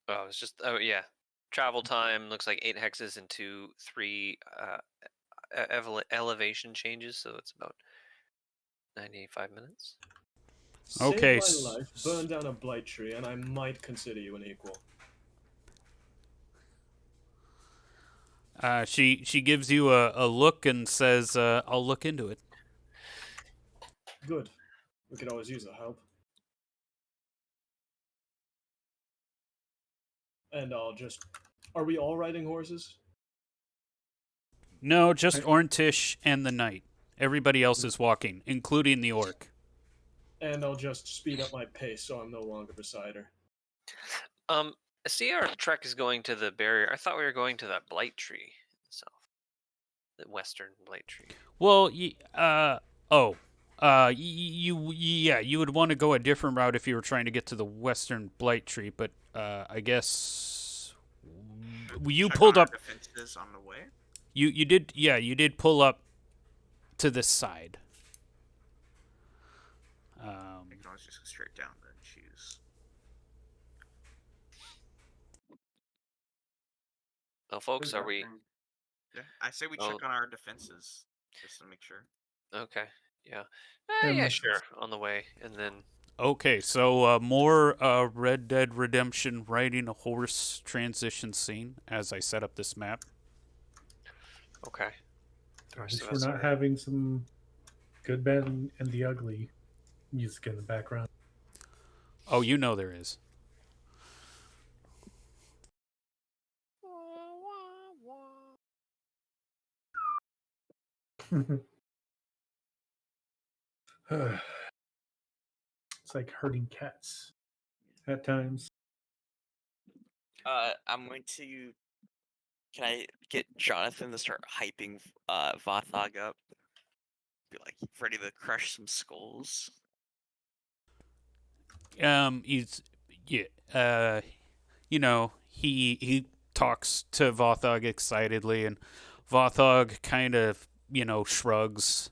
Oh, it's just yeah. Travel time looks like 8 hexes into 3 elevation changes, so it's about 95 minutes. Okay, Save my life, burn down a blight tree, and I might consider you an equal. She gives you a look and says, "I'll look into it." Good. We could always use the help. And I'll just... Are we all riding horses? No, just Orntish and the knight. Everybody else is walking, including the orc. And I'll just speed up my pace so I'm no longer beside her. I see our trek is going to the barrier. I thought we were going to that blight tree itself. The western blight tree. Well, you would want to go a different route if you were trying to get to the western blight tree, but I guess you Check pulled on our up. defenses on the way. You did pull up to this side. I can always just go straight down then choose. Well, folks, are we? Yeah, I say we Oh. check on our defenses just to make sure. Okay. Yeah. Yeah, Yeah, makes sure. sense. On the way, and then Okay, so more Red Dead Redemption riding a horse transition scene as I set up this map. okay. The At rest least of we're us not are. having some good, bad, and the ugly music in the background. Oh, you know there is. It's like herding cats at times. I'm going to. Can I get Jonathan to start hyping Vothog up? Be like ready to crush some skulls. He's yeah. You know, he talks to Vothog excitedly, and Vothog kind of shrugs.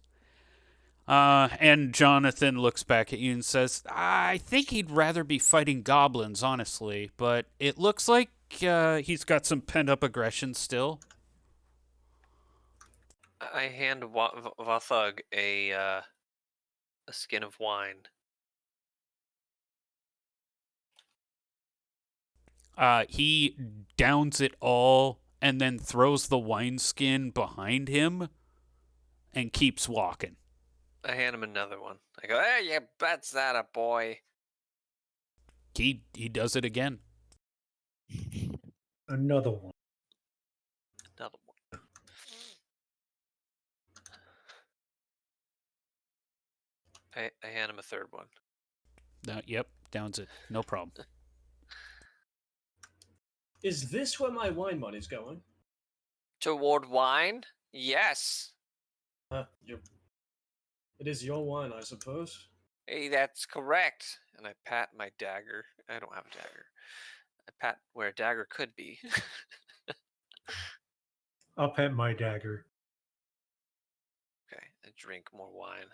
And Jonathan looks back at you and says, "I think he'd rather be fighting goblins, honestly, but it looks like he's got some pent up aggression still." I hand Vathug a skin of wine. He downs it all and then throws the wineskin behind him and keeps walking. I hand him another one. I go, "Hey, you bet's that a boy." He does it again. Another one. Another one. I hand him a third one. Yep, downs it. No problem. Is this where my wine money's going? Toward wine? Yes. It is your wine, I suppose. Hey, that's correct. And I pat my dagger. I don't have a dagger. I pat where a dagger could be. I'll pet my dagger. Okay, I drink more wine.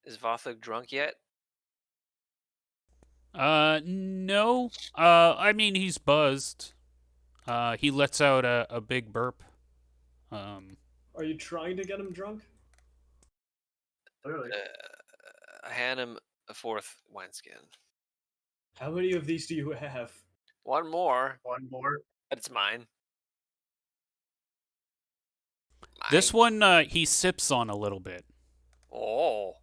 Is Vathug drunk yet? No. I mean, he's buzzed. He lets out a big burp. Are you trying to get him drunk? Clearly. I hand him a fourth wineskin. How many of these do you have? One more, One more. but it's mine. This one, he sips on a little bit. Oh.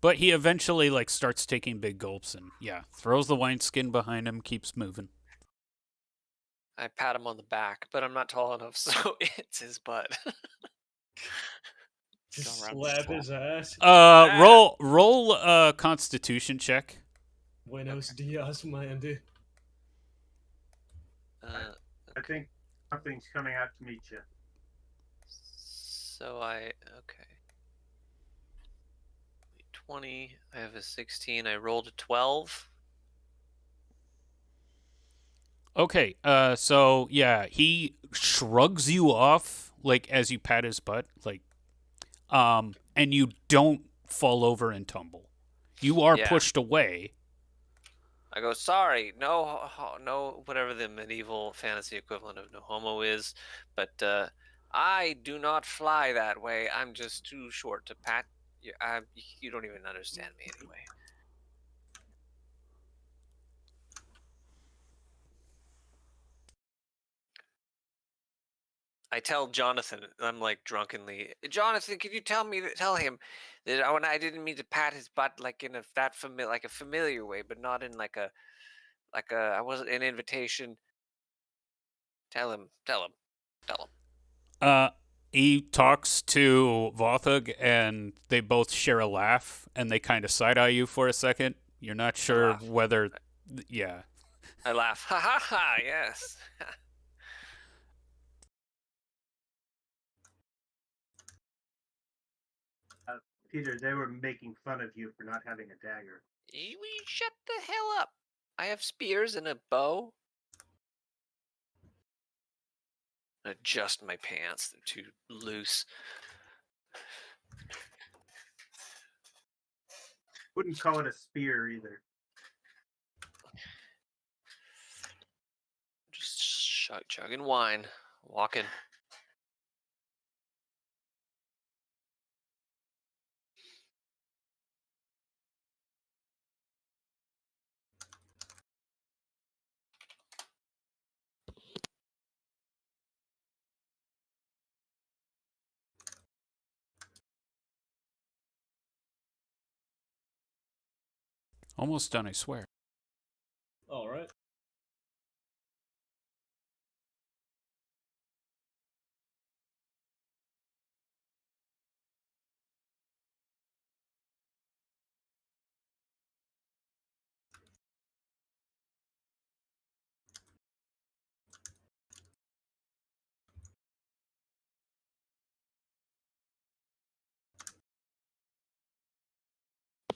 But he eventually starts taking big gulps and throws the wineskin behind him, keeps moving. I pat him on the back, but I'm not tall enough, so it's his butt. Just Go around slap slap. his ass. Roll a Constitution check. Buenos dias, Mandy. I think something's coming out to meet you. So okay. 20. I have a 16. I rolled a 12. Okay, so he shrugs you off as you pat his butt, and you don't fall over and tumble. You are pushed away. I go, sorry, no, whatever the medieval fantasy equivalent of no homo is, but I do not fly that way. I'm just too short to pat. You don't even understand me anyway. I tell Jonathan, I'm drunkenly, Jonathan, could you tell him that when I didn't mean to pat his butt in a familiar way, but not in I wasn't an invitation. Tell him. He talks to Vothug, and they both share a laugh, and they kind of side-eye you for a second. You're not sure whether... Yeah. I laugh. Ha ha ha, yes. Peter, they were making fun of you for not having a dagger. We shut the hell up. I have spears and a bow. Adjust my pants; they're too loose. Wouldn't call it a spear either. Just chugging wine, walking. Almost done, I swear. All right.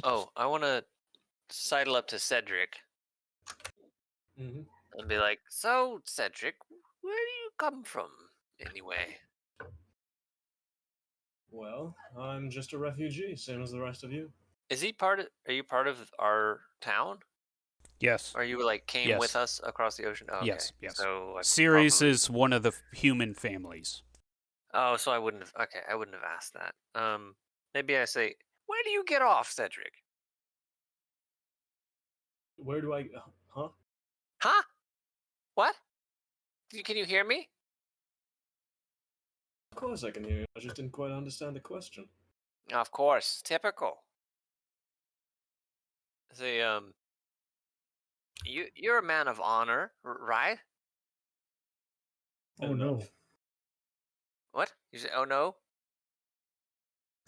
Oh, I want to sidle up to Cedric Mm-hmm. and be like, "So, Cedric, where do you come from, anyway?" Well, I'm just a refugee, same as the rest of you. Is he part of? Are you part of our town? Yes. Or you like came with Yes. us across the ocean? Oh, okay. Yes. Yes. So I Ceres probably- is one of the human families. Oh, so I wouldn't have. Okay, I wouldn't have asked that. Maybe I say, "Where do you get off, Cedric?" Where do I? Huh? Huh? What? Can you hear me? Of course I can hear you. I just didn't quite understand the question. Of course, typical. Say, you're a man of honor, right? Oh no. What? You say, "Oh no"?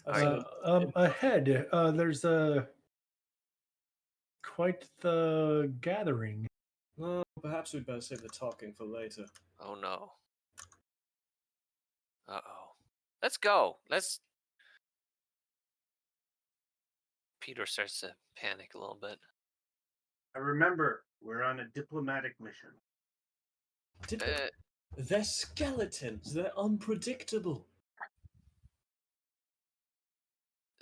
I said, Ahead, there's quite the gathering. well, perhaps we'd better save the talking for later. Oh no. Uh-oh. Let's go. Peter starts to panic a little bit. I remember we're on a diplomatic mission. They're skeletons. They're unpredictable.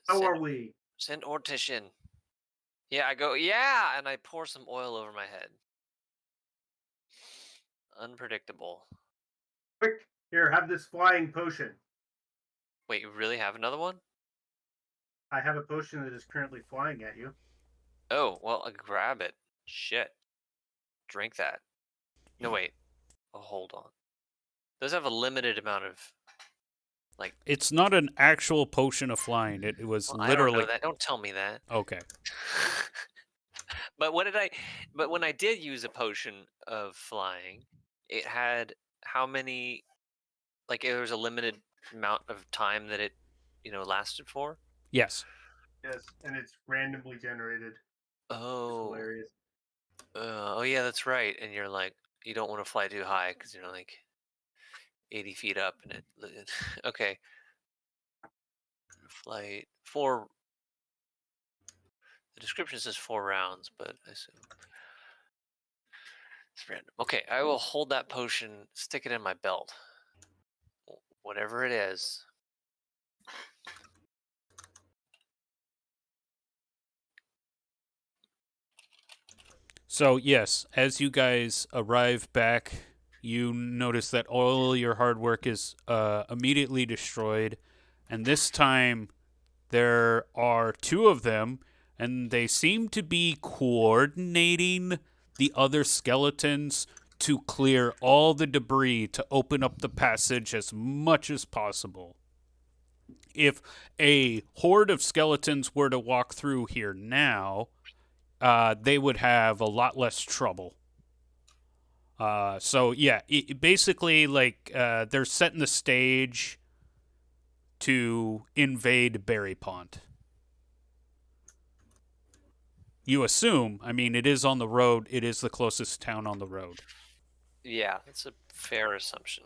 How are we? Send Ortish. Yeah, I go, yeah, and I pour some oil over my head. Unpredictable. Quick, here, have this flying potion. Wait, you really have another one? I have a potion that is currently flying at you. Oh, well, grab it. Shit. Drink that. No, wait. Oh, hold on. Those have a limited amount of, like... It's not an actual potion of flying. It was Well, literally. I don't know that. Don't tell me that. Okay. But when I did use a potion of flying, it had how many, like there was a limited amount of time that it, lasted for? Yes. Yes, and it's randomly generated. It's Oh. hilarious. Oh yeah, that's right. And you're like, you don't want to fly too high because you're like 80 feet up and it okay. Flight 4. The description says 4 rounds, but I assume it's random. Okay, I will hold that potion, stick it in my belt. Whatever it is. So, yes, as you guys arrive back, you notice that all your hard work is immediately destroyed. And this time, there are 2 of them, and they seem to be coordinating the other skeletons to clear all the debris to open up the passage as much as possible. If a horde of skeletons were to walk through here now, they would have a lot less trouble. So yeah, basically, like they're setting the stage to invade Berry Pond. You assume? I mean, it is on the road. It is the closest town on the road. Yeah, that's a fair assumption.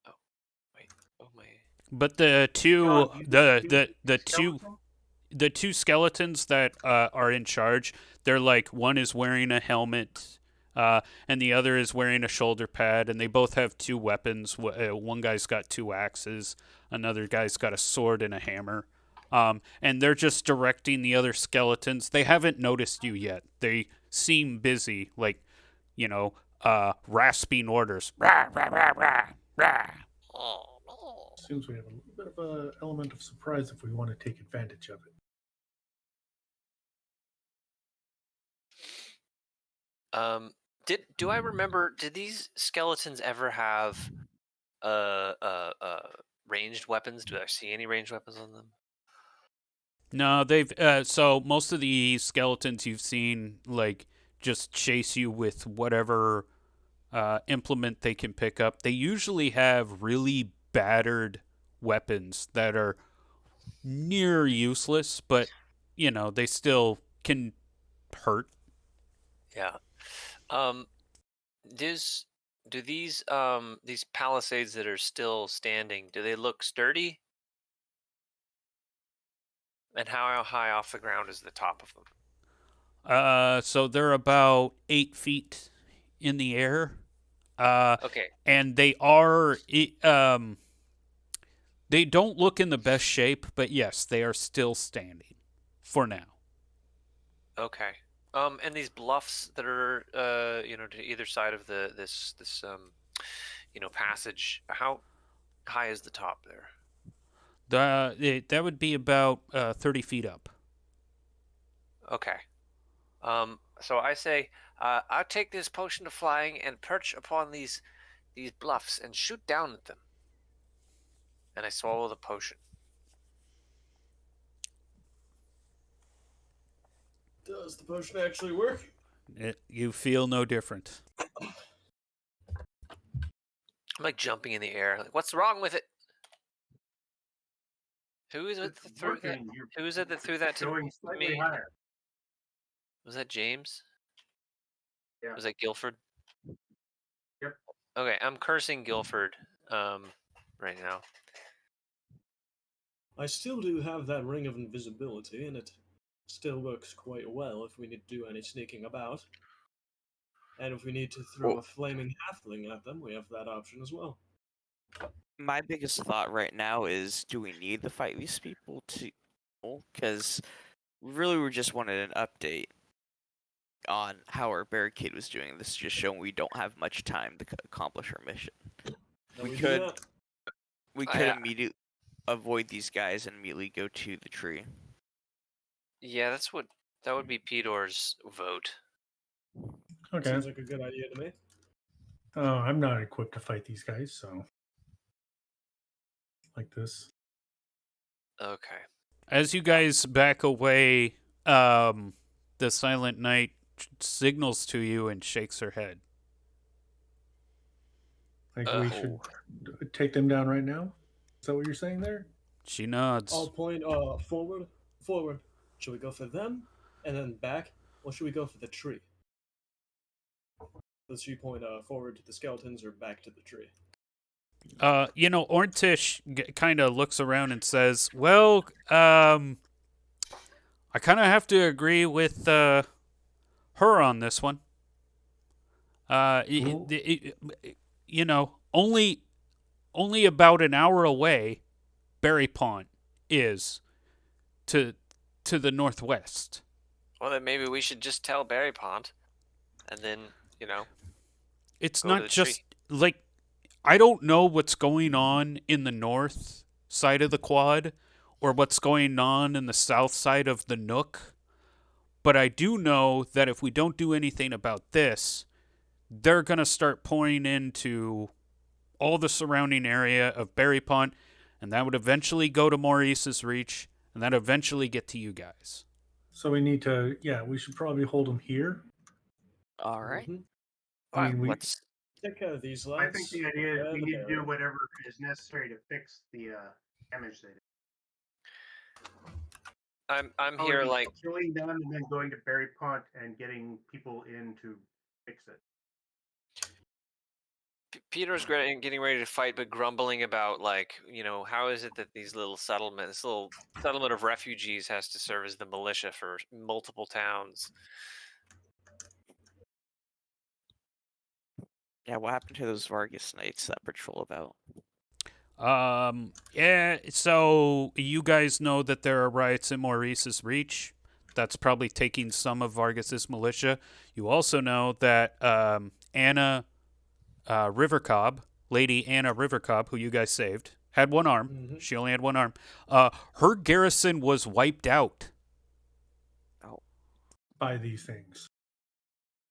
Oh, wait. Oh my. But the two, John, you the see two, skeleton? the two skeletons that are in charge, they're like, one is wearing a helmet, and the other is wearing a shoulder pad, and they both have two weapons. One guy's got two axes, another guy's got a sword and a hammer. And they're just directing the other skeletons. They haven't noticed you yet. They seem busy, like, rasping orders. Rah, rah, rah, rah, rah. Seems we have a little bit of an element of surprise if we want to take advantage of it. Do I remember? Did these skeletons ever have ranged weapons? Do I see any ranged weapons on them? No, they've so most of the skeletons you've seen like just chase you with whatever implement they can pick up. They usually have really battered weapons that are near useless, but they still can hurt. Yeah. Do these palisades that are still standing, do they look sturdy? And how high off the ground is the top of them? So they're about 8 feet in the air. Okay. And they don't look in the best shape, but yes, they are still standing for now. Okay. And these bluffs that are to either side of this passage, how high is the top there? That would be about 30 feet up. Okay. So I say, I'll take this potion of flying and perch upon these bluffs and shoot down at them. And I swallow the potion. Does the potion actually work? You feel no different. I'm like jumping in the air. Like, what's wrong with it? Who is it that threw that? Who is it that threw that to Going slightly me? higher. Was that James? Yeah. Was that Guilford? Yep. Okay, I'm cursing Guilford right now. I still do have that ring of invisibility, and it still works quite well if we need to do any sneaking about. And if we need to throw a flaming halfling at them, we have that option as well. My biggest thought right now is, do we need to fight these people because really we just wanted an update on how our barricade was doing. This is just showing we don't have much time to accomplish our mission. No, We do could not. immediately avoid these guys and immediately go to the tree. Yeah, that would be Pedor's vote. Okay. Seems like a good idea to me. I'm not equipped to fight these guys, so like this. Okay. As you guys back away, the Silent Knight signals to you and shakes her head. Like we should take them down right now? Is that what you're saying there? She nods. I'll point forward. Should we go for them and then back, or should we go for the tree? Does she point forward to the skeletons or back to the tree? Orntish kind of looks around and says, "Well, I kind of have to agree with her on this one. Only about an hour away, Berry Pond is to the northwest. Well, then maybe we should just tell Berry Pond, and then It's go to not the just tree. like I don't know what's going on in the north side of the quad or what's going on in the south side of the Nook, but I do know that if we don't do anything about this, they're going to start pouring into all the surrounding area of Berry Pond, and that would eventually go to Maurice's Reach, and that eventually get to you guys. So we need to, we should probably hold them here. All right. Mhm. I mean, Let's. Take care of these I lads. think the idea is Prepare we the need to do barrel. whatever is necessary to fix the damage they did. I'm here like killing them and then going to Berry Pond and getting people in to fix it. Peter's getting ready to fight, but grumbling about, like, how is it that this little settlement of refugees has to serve as the militia for multiple towns? Yeah, what happened to those Vargas Knights that patrol about? Yeah, so you guys know that there are riots in Maurice's Reach. That's probably taking some of Vargas's militia. You also know that Anna Rivercob, Lady Anna Rivercob, who you guys saved, had one arm. Mhm. She only had one arm. Her garrison was wiped out. By these things,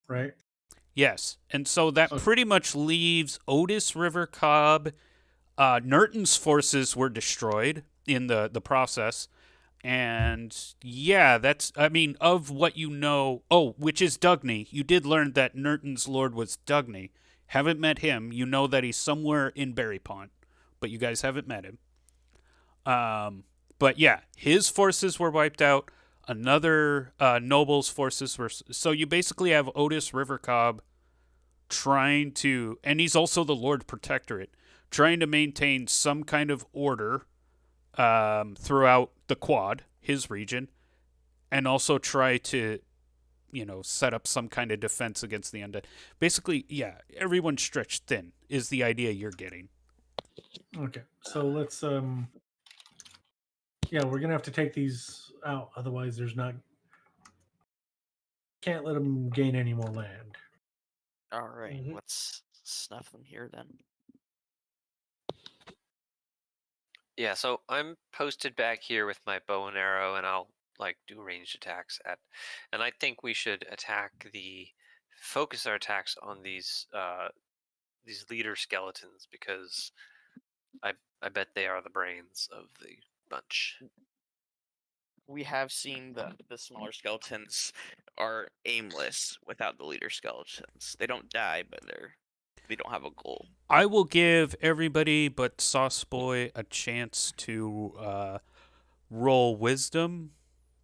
right? Yes, and so that Okay. pretty much leaves Otis Rivercob. Nurton's forces were destroyed in the process. And yeah, that's, I mean, of what you know, which is Dugny. You did learn that Nurton's lord was Dugny. Haven't met him. You know that he's somewhere in Berrypont, but you guys haven't met him. But yeah, his forces were wiped out. Another noble's forces were. So you basically have Otis Rivercob trying to, and he's also the Lord Protectorate, trying to maintain some kind of order throughout the Quad, his region, and also try to, set up some kind of defense against the undead. Basically, yeah, everyone's stretched thin is the idea you're getting. Okay, so let's yeah, we're gonna have to take these out, otherwise there's not, can't let them gain any more land. All right, Mhm. let's snuff them here then. Yeah, so I'm posted back here with my bow and arrow, and I'll do ranged attacks and I think we should focus our attacks on these leader skeletons, because I bet they are the brains of the bunch. We have seen the smaller skeletons are aimless without the leader skeletons. They don't die, but they don't have a goal. I will give everybody but Sauce Boy a chance to roll wisdom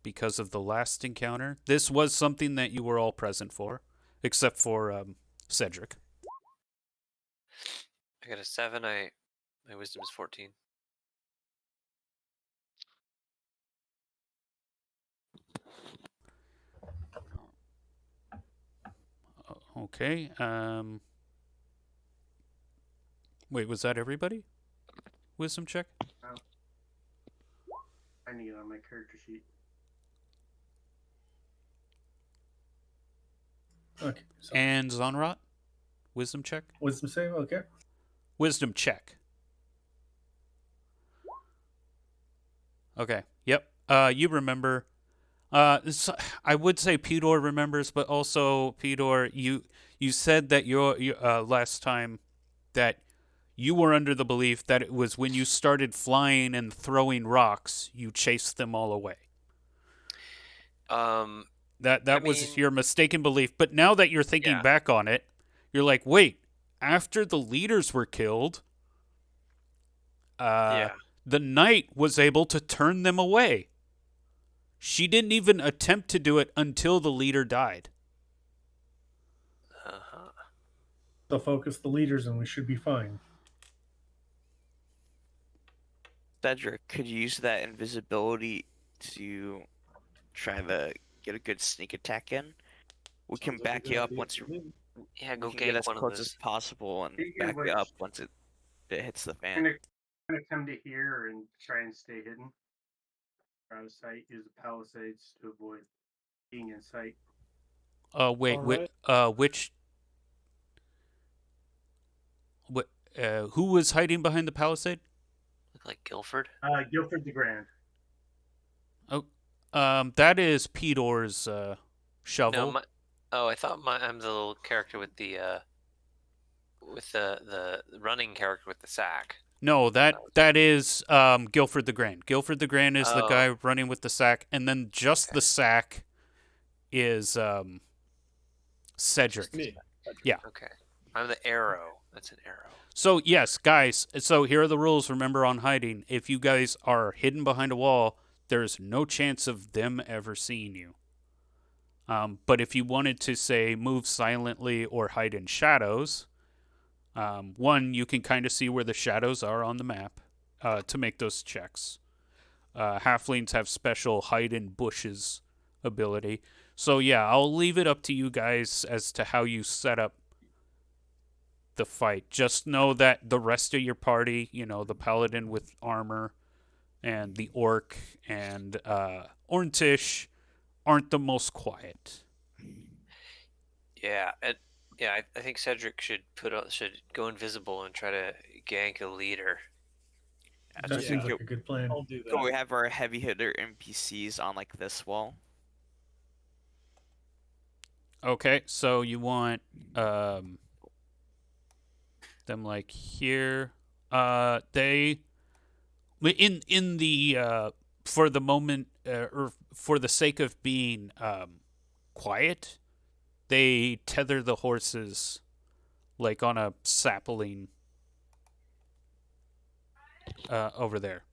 because of the last encounter. This was something that you were all present for, except for Cedric. I got a 7. My wisdom is 14. Okay. Wait, was that everybody? Wisdom check? I need it on my character sheet. Okay, so And Zonrot? Wisdom check? wisdom save. Okay, Wisdom check. Okay. Yep. You remember. I would say Pedor remembers, but also Pedor, you said that your last time that you were under the belief that it was when you started flying and throwing rocks, you chased them all away. That I was mean, your mistaken belief. But now that you're thinking yeah. back on it, you're like, wait, after the leaders were killed, Yeah. the knight was able to turn them away. She didn't even attempt to do it until the leader died. Uh-huh. so focus the leaders, and we should be fine. Cedric, could you use that invisibility to try to get a good sneak attack in? We can Sounds like a back good you up idea once to me. Yeah, go we can get gank as one of close as those. possible and You back like, you up once it hits the I'm fan. gonna come to here and try and stay hidden. Out of sight. Use the palisades to avoid being in sight. Wait, Alright. who was hiding behind the palisade? Look like Guilford. Guilford the Grand. That is Pedor's shovel. No, I thought I'm the little character with the running character with the sack. No, that is Guilford the Grand. Guilford the Grand is the guy running with the sack, and then just the sack is Cedric. Just me. Yeah. Okay. I'm the arrow. That's an arrow. So yes, guys. So here are the rules. Remember on hiding. If you guys are hidden behind a wall, there's no chance of them ever seeing you. But if you wanted to say move silently or hide in shadows, One, you can kind of see where the shadows are on the map to make those checks. Halflings have special hide in bushes ability. So yeah, I'll leave it up to you guys as to how you set up the fight. Just know that the rest of your party, the paladin with armor and the orc and Orntish aren't the most quiet. Yeah, I think Cedric should should go invisible and try to gank a leader. That So seems go, like a good plan. I'll do go that. have our heavy hitter NPCs on like this wall. Okay, so you want them like here. They in the for the moment or for the sake of being quiet, they tether the horses like on a sapling over there.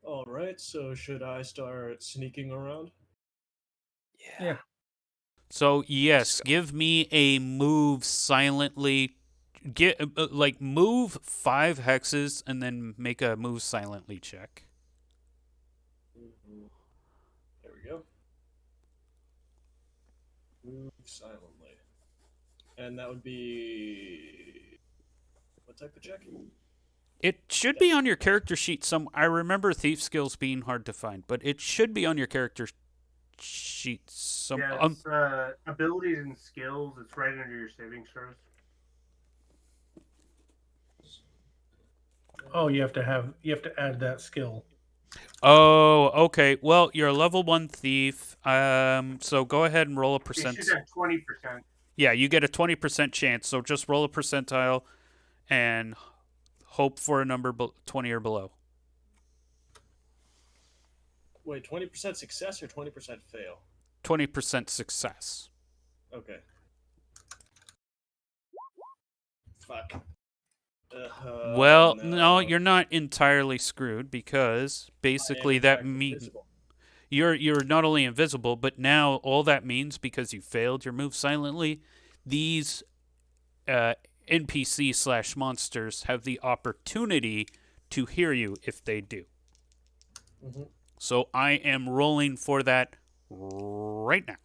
All right. So should I start sneaking around? Yeah. So yes, So, give me a move silently. Get like move 5 hexes and then make a move silently check. There we go. Move silently, and that would be what type of check? It should be on your character sheet. I remember thief skills being hard to find, but it should be on your character sheet. Yeah, it's abilities and skills. It's right under your saving throws. Oh, you have to add that skill. Oh, okay. Well, you're a level 1 thief. So go ahead and roll a You percent. should have 20%. Yeah, you get a 20% chance. So just roll a percentile and hope for a number 20 or below. Wait, 20% success or 20% fail? 20% success. Okay. Fuck. Well, no, No. you're not entirely screwed because I am basically in that fact means invisible. you're not only invisible, but now all that means because you failed your move silently, these NPC slash monsters have the opportunity to hear you if they do. Mm-hmm. So I am rolling for that right now.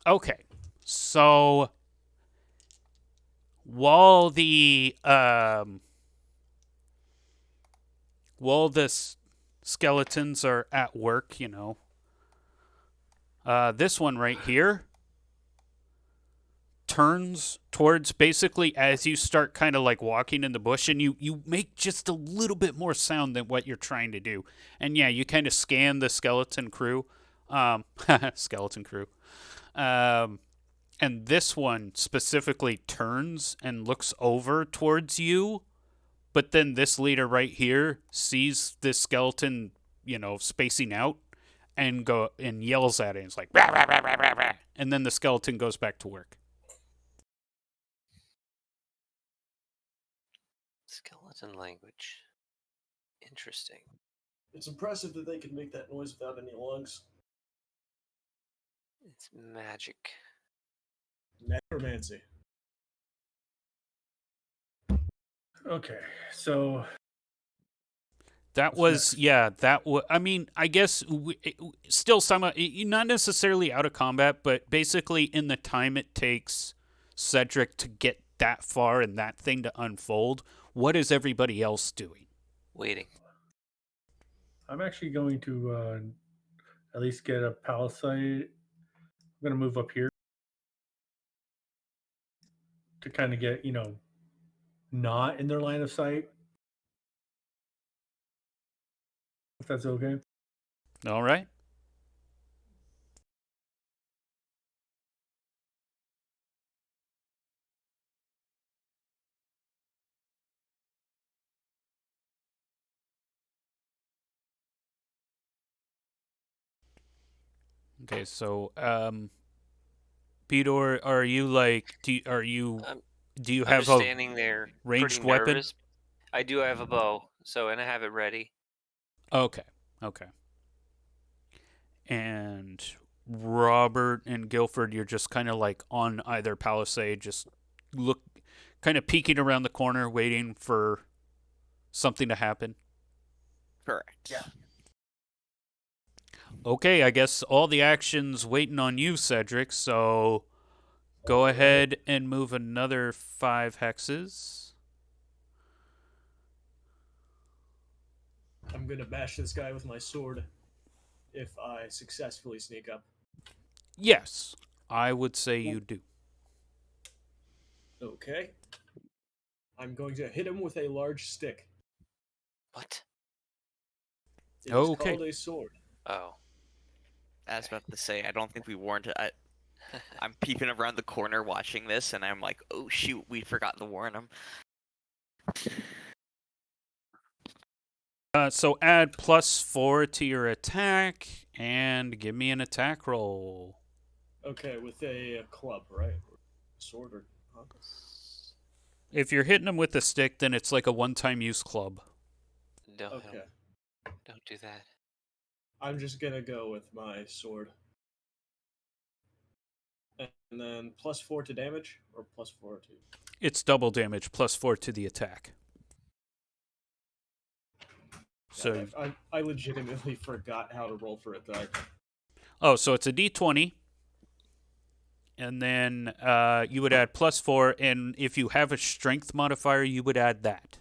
Okay, so while the skeletons are at work, this one right here turns towards basically as you start kind of like walking in the bush and you make just a little bit more sound than what you're trying to do. And yeah, you kind of scan the skeleton crew. Skeleton crew. And this one specifically turns and looks over towards you. But then this leader right here sees this skeleton, spacing out and yells at it. It's like, rah, rah, rah, rah, rah, rah. And then the skeleton goes back to work. Skeleton language. Interesting. It's impressive that they can make that noise without any lungs. It's magic. Necromancy. Okay, so That was, yeah, I mean, I guess still not necessarily out of combat, but basically in the time it takes Cedric to get that far and that thing to unfold, what is everybody else doing? Waiting. I'm actually going to at least get a palisade. I'm going to move up here to kind of get, not in their line of sight. If that's okay. All right. Okay, so Peter, are you like I'm, do you I'm have just a standing there, pretty ranged weapon? nervous. I do have a bow, and I have it ready. Okay. Okay. And Robert and Guilford, you're just kind of like on either palisade, just look, kind of peeking around the corner, waiting for something to happen. Correct. Yeah. Okay, I guess all the action's waiting on you, Cedric. So go ahead and move another 5 hexes. I'm gonna bash this guy with my sword if I successfully sneak up. Yes, I would say you do. Okay. I'm going to hit him with a large stick. What? It is Okay. called a sword. Oh. I was about to say, I don't think we warned it. I'm peeping around the corner watching this, and I'm like, oh shoot, we forgot to warn him. So add +4 to your attack and give me an attack roll. Okay, with a club, right? Sword or huh? If you're hitting him with a stick, then it's like a one-time use club. Okay. Don't do that. I'm just gonna go with my sword. And then +4 to damage, or +4 to... It's double damage, +4 to the attack. So, I legitimately forgot how to roll for attack. oh, so it's a d20, and then you would add +4, and if you have a strength modifier, you would add that.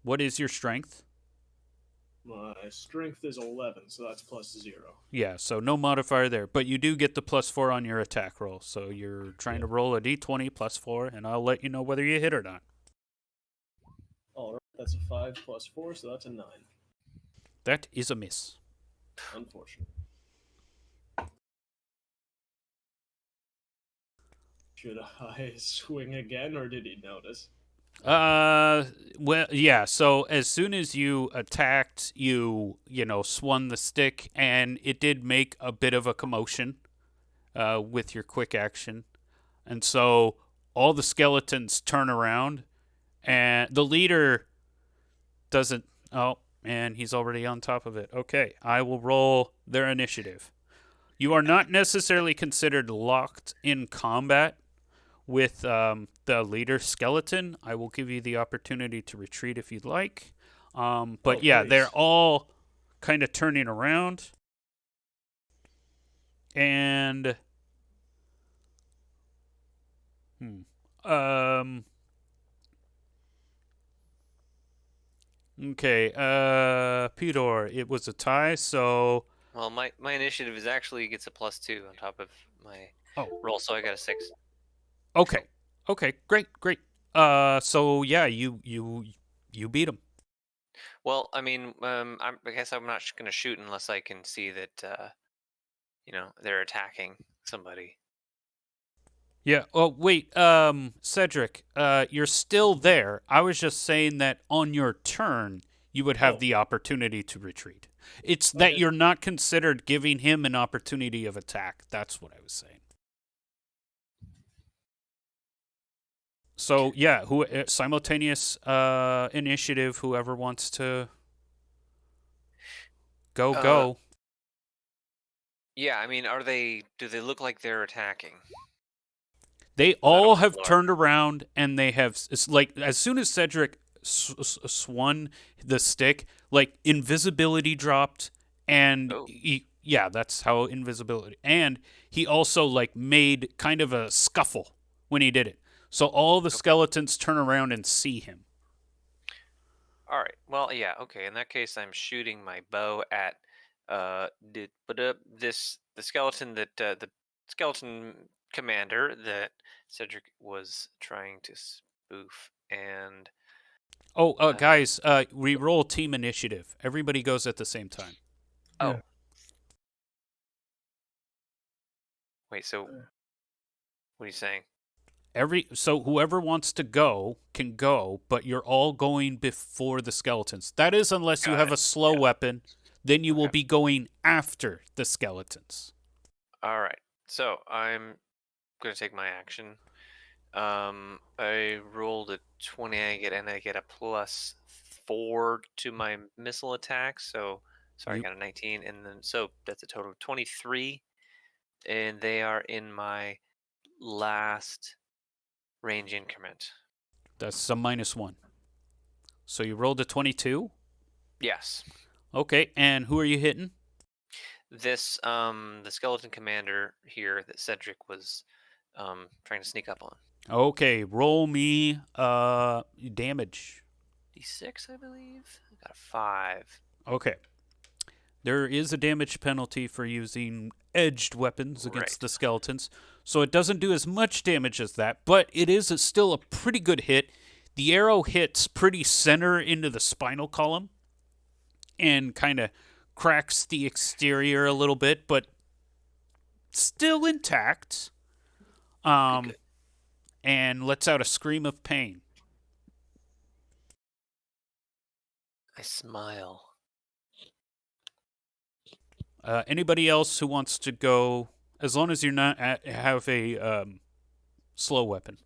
What is your strength? My strength is 11, so that's +0. Yeah, so no modifier there, but you do get the +4 on your attack roll. So you're trying to roll a d20 +4, and I'll let you know whether you hit or not. Alright, that's a 5 +4, so that's a 9. That is a miss. Unfortunate. Should I swing again, or did he notice? Well, yeah. So as soon as you attacked, you swung the stick, and it did make a bit of a commotion, with your quick action, and so all the skeletons turn around, and the leader doesn't. Oh, and he's already on top of it. Okay, I will roll their initiative. You are not necessarily considered locked in combat with the leader skeleton. I will give you the opportunity to retreat if you'd like. But yeah, please. they're all kind of turning around. And okay, Peter, it was a tie, so Well, my initiative is actually gets a +2 on top of my roll, so I got a 6. okay. Okay, great. So yeah, you beat him. Well, I mean, I guess I'm not going to shoot unless I can see that, they're attacking somebody. Yeah. Oh, wait. Cedric, you're still there. I was just saying that on your turn, you would have the opportunity to retreat. It's that you're not considered giving him an opportunity of attack. That's what I was saying. So yeah, simultaneous initiative. Whoever wants to go. Yeah, I mean, do they look like they're attacking? They all have turned around, and they have, it's like, as soon as Cedric swung the stick, like, invisibility dropped, and yeah, that's how invisibility. And he also, like, made kind of a scuffle when he did it. So all the skeletons turn around and see him. All right. Well, yeah. Okay. In that case, I'm shooting my bow at the skeleton that the skeleton commander that Cedric was trying to spoof. And guys, we roll team initiative. Everybody goes at the same time. oh, wait. So, what are you saying? So whoever wants to go can go, but you're all going before the skeletons. That is unless you have a slow weapon Then you will Okay. be going after the skeletons. All right. So I'm gonna take my action. I rolled a 20. I get a +4 to my missile attack. So sorry, I You got a 19, and then so that's a total of 23, and they are in my last range increment. That's some -1. So you rolled a 22. Yes. Okay, and who are you hitting? This the skeleton commander here that Cedric was trying to sneak up on. Okay, roll me damage. D6, I believe. I got a 5. Okay. There is a damage penalty for using edged weapons against Right. the skeletons, so it doesn't do as much damage as that, but it is still a pretty good hit. The arrow hits pretty center into the spinal column and kind of cracks the exterior a little bit, but still intact. Good. And lets out a scream of pain. I smile. Anybody else who wants to go, as long as you're not have a slow weapon.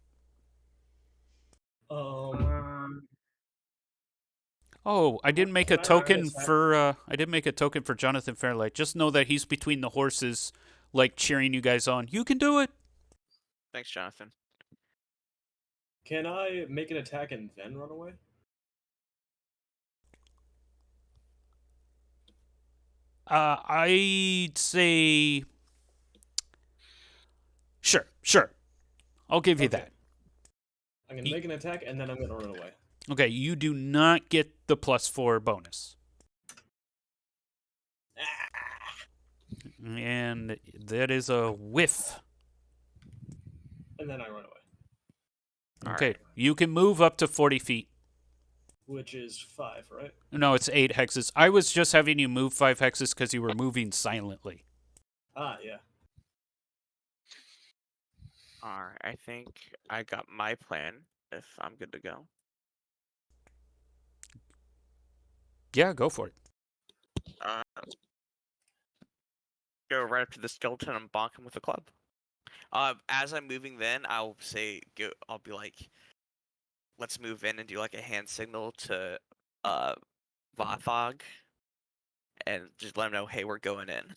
Um, Oh, I didn't make a Can I token attack? for Jonathan Fairlight. Just know that he's between the horses, like cheering you guys on. You can do it. Thanks, Jonathan. Can I make an attack and then run away? I'd say sure. I'll give you Okay. that. I'm gonna make an attack and then I'm gonna run away. Okay, you do not get the +4 bonus. And that is a whiff. And then I run away, Okay, Alright. you can move up to 40 feet. which is 5, right? No, it's 8 hexes. I was just having you move 5 hexes because you were moving silently. Ah, yeah. Alright, I think I got my plan if I'm good to go. Yeah, go for it. Uh, go right up to the skeleton and bonk him with a club. As I'm moving, then I'll I'll be like, let's move in and do like a hand signal to Vothog, and just let him know, hey, we're going in.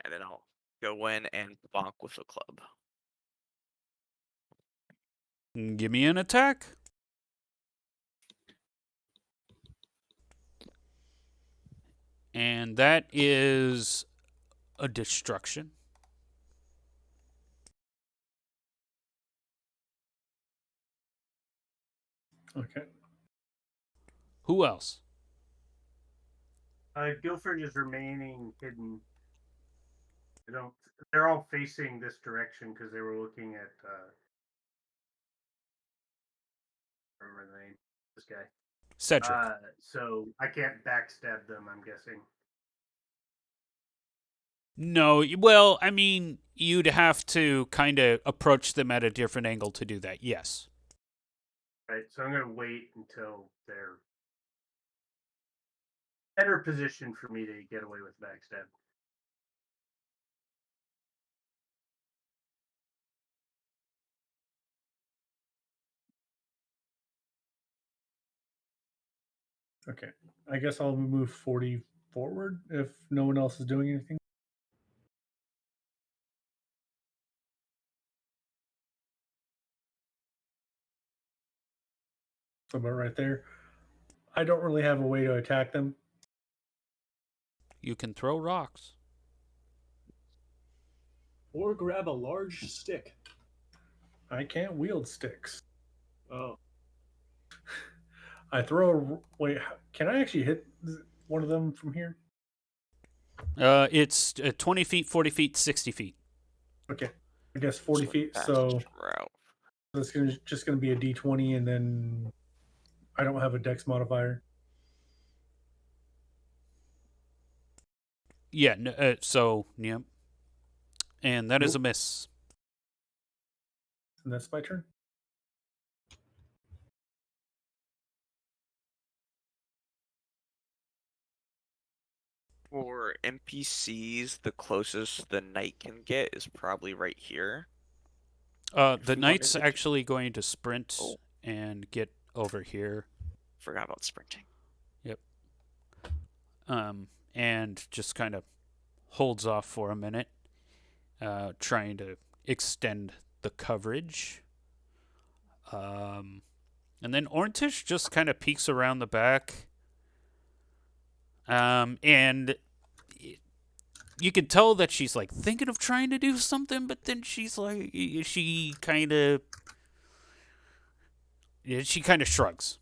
And then I'll go in and bonk with a club. Give me an attack. And that is a destruction. Okay. Who else? Guilford is remaining hidden. They don't. They're all facing this direction because they were looking at. I remember the name. This guy. Cedric. So I can't backstab them. I'm guessing. No, well, I mean, you'd have to kind of approach them at a different angle to do that, yes. Right. So I'm gonna wait until they're better positioned for me to get away with backstab. Okay. I guess I'll move 40 forward if no one else is doing anything. So about right there. I don't really have a way to attack them. You can throw rocks. Or grab a large stick. I can't wield sticks. Oh. I throw. Wait, can I actually hit one of them from here? It's 20 feet, 40 feet, 60 feet. Okay. I guess 40 So feet. fast So route. it's just going to be a d20, and then I don't have a dex modifier. Yeah, yeah. And that is a miss. And that's my turn. For NPCs, the closest the knight can get is probably right here. The we want knight's to- actually going to sprint Oh. and get over here. Forgot about sprinting. And just kind of holds off for a minute, trying to extend the coverage. And then Orntish just kind of peeks around the back. And you can tell that she's like thinking of trying to do something, but then she kind of shrugs.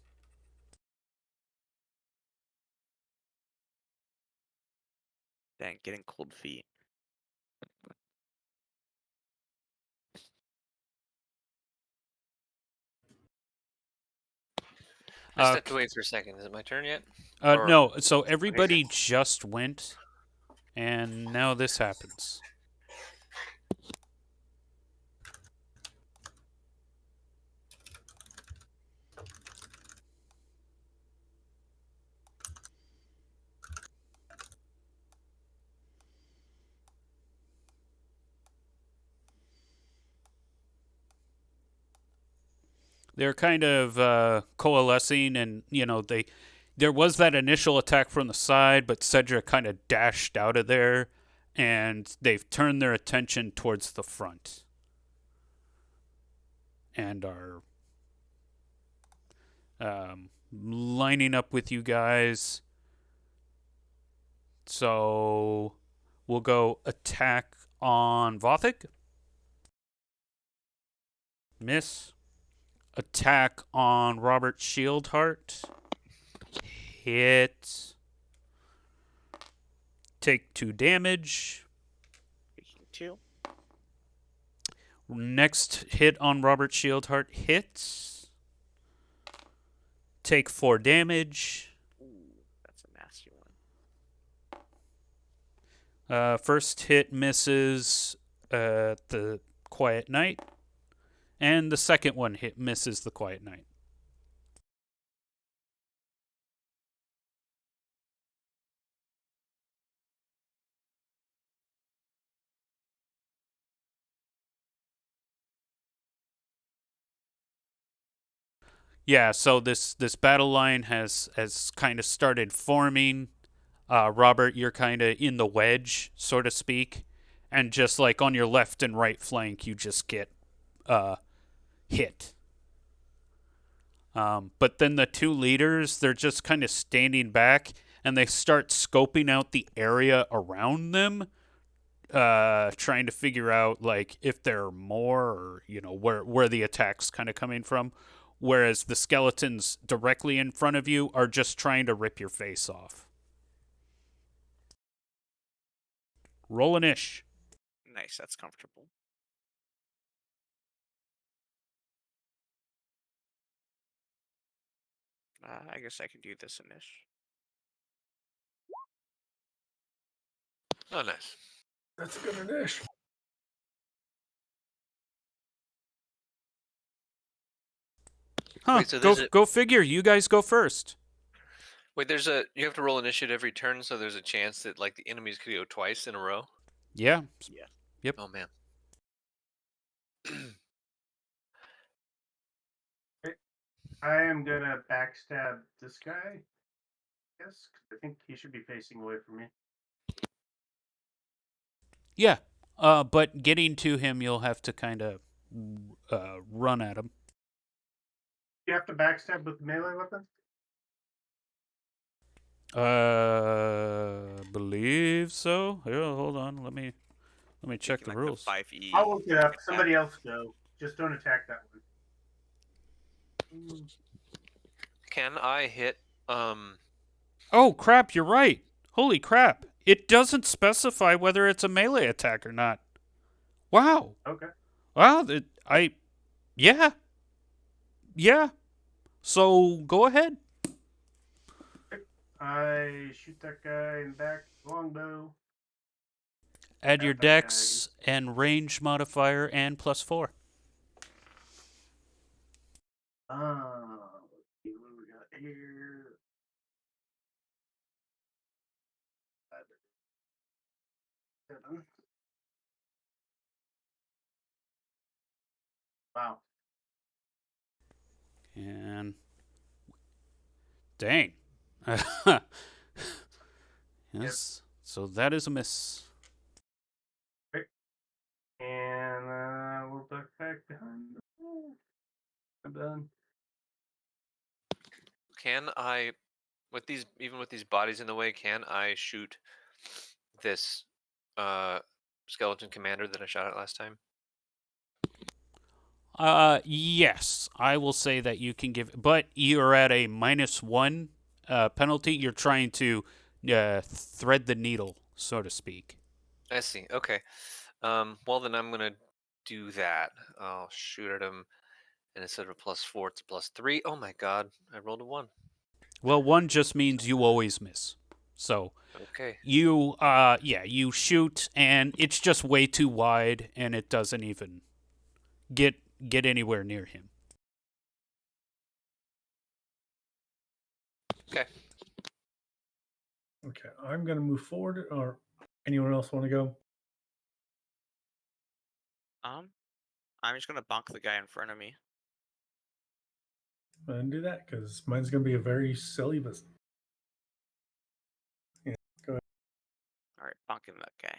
Dang, getting cold feet. I stepped away for a second. Is it my turn yet? Or- No, so everybody just went, and now this happens. They're kind of coalescing, and there was that initial attack from the side, but Cedric kind of dashed out of there, and they've turned their attention towards the front, and are lining up with you guys. So we'll go attack on Vothic. Miss. Attack on Robert Shieldheart. Hit. Take 2 damage. Taking 2. Next hit on Robert Shieldheart hits. Take 4 damage. Ooh, that's a nasty one. First hit misses the Quiet Knight. And the second one misses the Quiet Knight. Yeah, so this battle line has kind of started forming. Robert, you're kind of in the wedge, so to speak, and just like on your left and right flank, you just get hit. But then the 2 leaders, they're just kind of standing back, and they start scoping out the area around them, trying to figure out like if there are more, or where the attack's kind of coming from. Whereas the skeletons directly in front of you are just trying to rip your face off. Roll an ish. Nice, that's comfortable. I guess I can do this in ish. Oh, nice. That's a good dish. Huh, Wait, so go figure. You guys go first. Wait, you have to roll initiative every turn, so there's a chance that like the enemies could go twice in a row. Yeah. Yeah. Yep. Oh man. I am gonna backstab this guy. Yes, 'cause I think he should be facing away from me. Yeah. But getting to him, you'll have to kind of run at him. You have to backstab with melee weapons. Believe so. Here, hold on. Let me check the Taking, like, rules. The 5e. I'll look it up. Somebody else go. Just don't attack that one. Can I hit? Oh crap! You're right. Holy crap! It doesn't specify whether it's a melee attack or not. Wow. Okay. Wow. Yeah. So go ahead. I shoot that guy in the back, longbow. Add your Got that guy. dex and range modifier and +4. Let's see what we got here. 7. Wow. And dang. Yes. So that is a miss. Okay. And we'll duck back behind the wall. I'm done. Can I, with these, even with these bodies in the way, can I shoot this skeleton commander that I shot at last time? Yes, I will say that you can give, but you're at a -1 penalty. You're trying to thread the needle, so to speak. I see. Okay. Well, then I'm gonna do that. I'll shoot at him, and instead of a +4, it's a +3. Oh my God! I rolled a 1. Well, 1 just means you always miss. So Okay. you, you shoot, and it's just way too wide, and it doesn't even get anywhere near him. Okay. Okay, I'm going to move forward. Or anyone else want to go? I'm just gonna bonk the guy in front of me. And do that because mine's going to be a very silly business. Yeah, go ahead. All right, bonking that guy.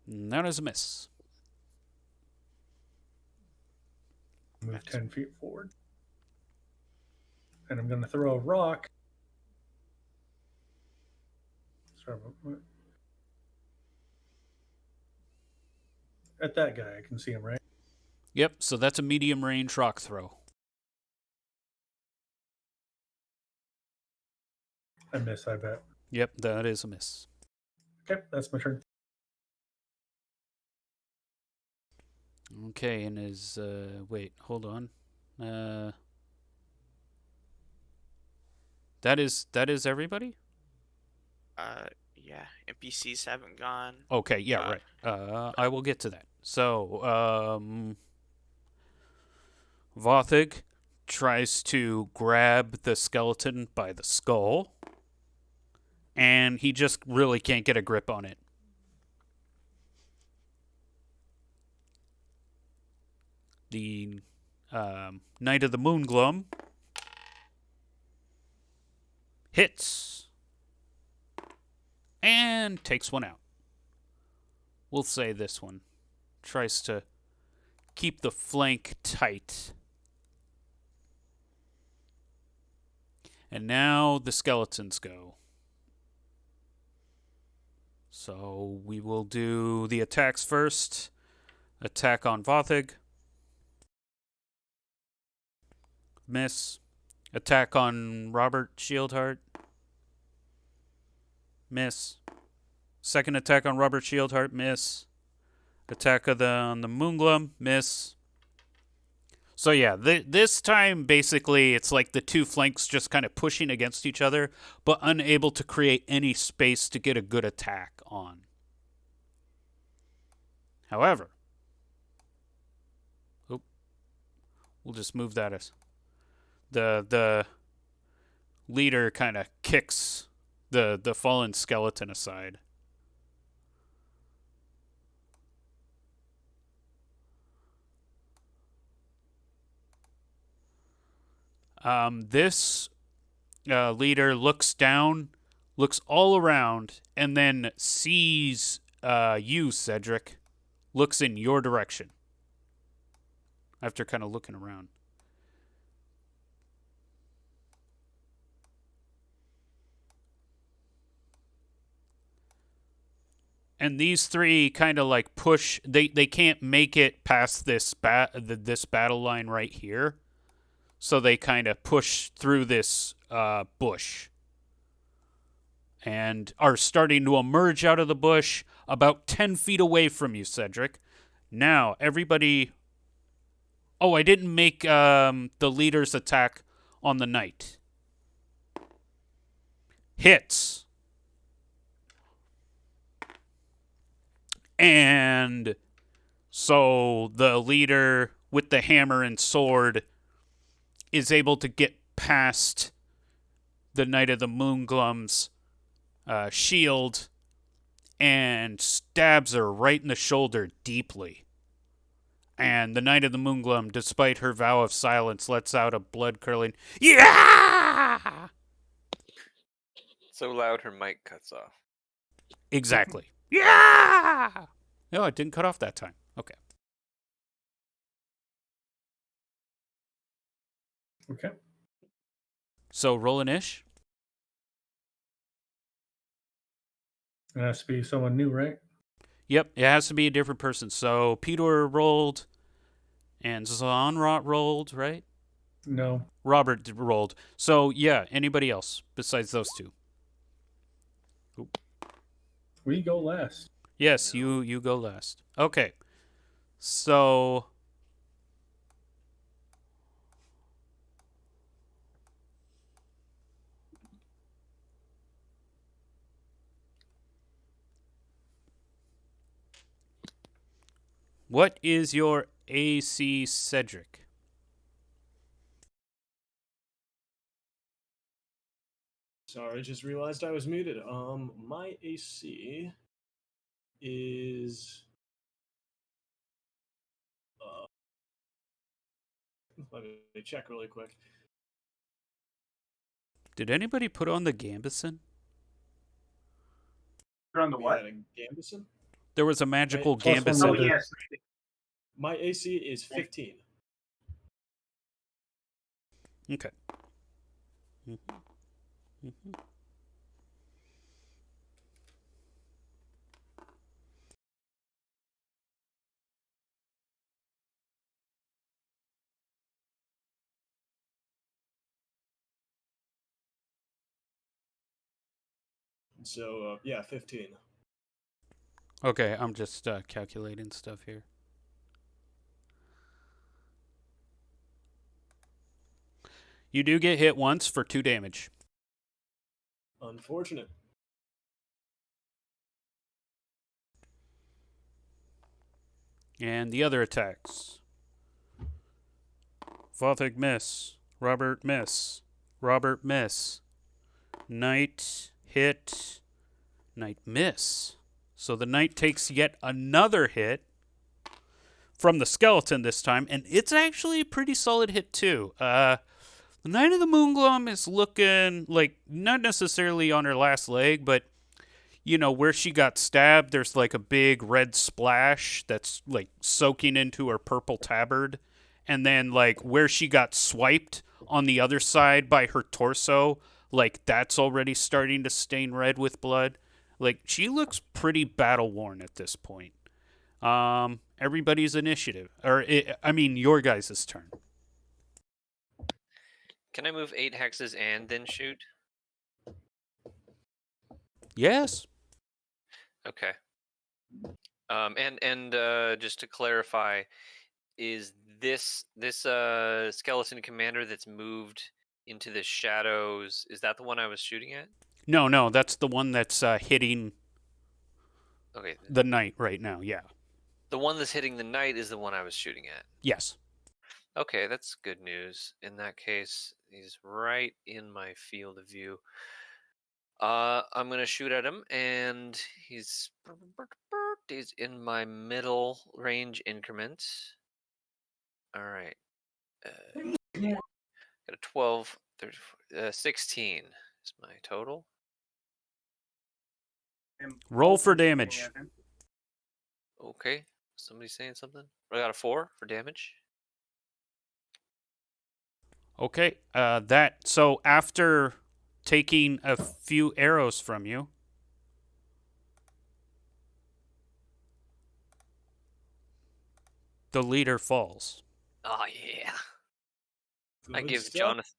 That is a miss. Move 10 feet forward. And I'm going to throw a rock. Sorry, at that guy. I can see him, right? Yep, so that's a medium range rock throw. I miss, I bet. Yep, that is a miss. Okay, that's my turn. Okay, and his wait, hold on. That is everybody? Yeah, NPCs haven't gone. Okay, yeah, right. I will get to that. So, Vothig tries to grab the skeleton by the skull, and he just really can't get a grip on it. The Knight of the Moonglum hits and takes one out. We'll say this one tries to keep the flank tight. And now the skeletons go. So we will do the attacks first. Attack on Vothig. Miss. Attack on Robert Shieldheart. Miss. Second attack on Robert Shieldheart. Miss. Attack on the Moonglum. Miss. So yeah, this time basically it's like the two flanks just kind of pushing against each other, but unable to create any space to get a good attack on. However, we'll just move that as the leader kind of kicks the fallen skeleton aside. This leader looks down, looks all around, and then sees you, Cedric, looks in your direction after kind of looking around. And these three kind of like push. They can't make it past this this battle line right here, so they kind of push through this bush and are starting to emerge out of the bush about 10 feet away from you, Cedric. Now, everybody... Oh, I didn't make the leader's attack on the knight. Hits. And so the leader with the hammer and sword is able to get past the Knight of the Moonglum's shield and stabs her right in the shoulder deeply. And the Knight of the Moonglum, despite her vow of silence, lets out a blood-curdling, "Yeah!" So loud her mic cuts off. Exactly. Yeah! No, it didn't cut off that time. Okay. Okay. So roll an ish. It has to be someone new, right? Yep, it has to be a different person. So Peter rolled, and Zonrot rolled, right? No. Robert rolled. So yeah, anybody else besides those two? We go last. Yes, you go last. Okay. So what is your AC, Cedric? Sorry, just realized I was muted. My AC is. Let me check really quick. Did anybody put on the Gambison? You're on the We what? had a Gambison. There was a magical Plus one Gambison. Oh other. yes. My AC is 15. Okay. Mm-hmm. So yeah, 15. Okay, I'm just calculating stuff here. You do get hit once for 2 damage. Unfortunate. And the other attacks. Vothig miss. Robert miss. Robert miss. Knight hit. Knight miss. So the knight takes yet another hit from the skeleton this time, and it's actually a pretty solid hit too. The Knight of the Moonglum is looking like not necessarily on her last leg, but you know, where she got stabbed, there's like a big red splash that's like soaking into her purple tabard. And then, like, where she got swiped on the other side by her torso, like, that's already starting to stain red with blood. Like, she looks pretty battle worn at this point. Everybody's initiative. Your guys' turn. Can I move 8 hexes and then shoot? Yes. Okay. And just to clarify, is this skeleton commander that's moved into the shadows? Is that the one I was shooting at? No, that's the one that's hitting Okay. the knight right now. Yeah. The one that's hitting the knight is the one I was shooting at. Yes. Okay, that's good news. In that case, he's right in my field of view. I'm gonna shoot at him, and he's in my middle range increment. All right. Got a 12, 34, 16 is my total. Roll for damage. Okay. Somebody saying something? I got a 4 for damage. Okay. So after taking a few arrows from you, the leader falls. Oh yeah. I Good give stuff. Jonathan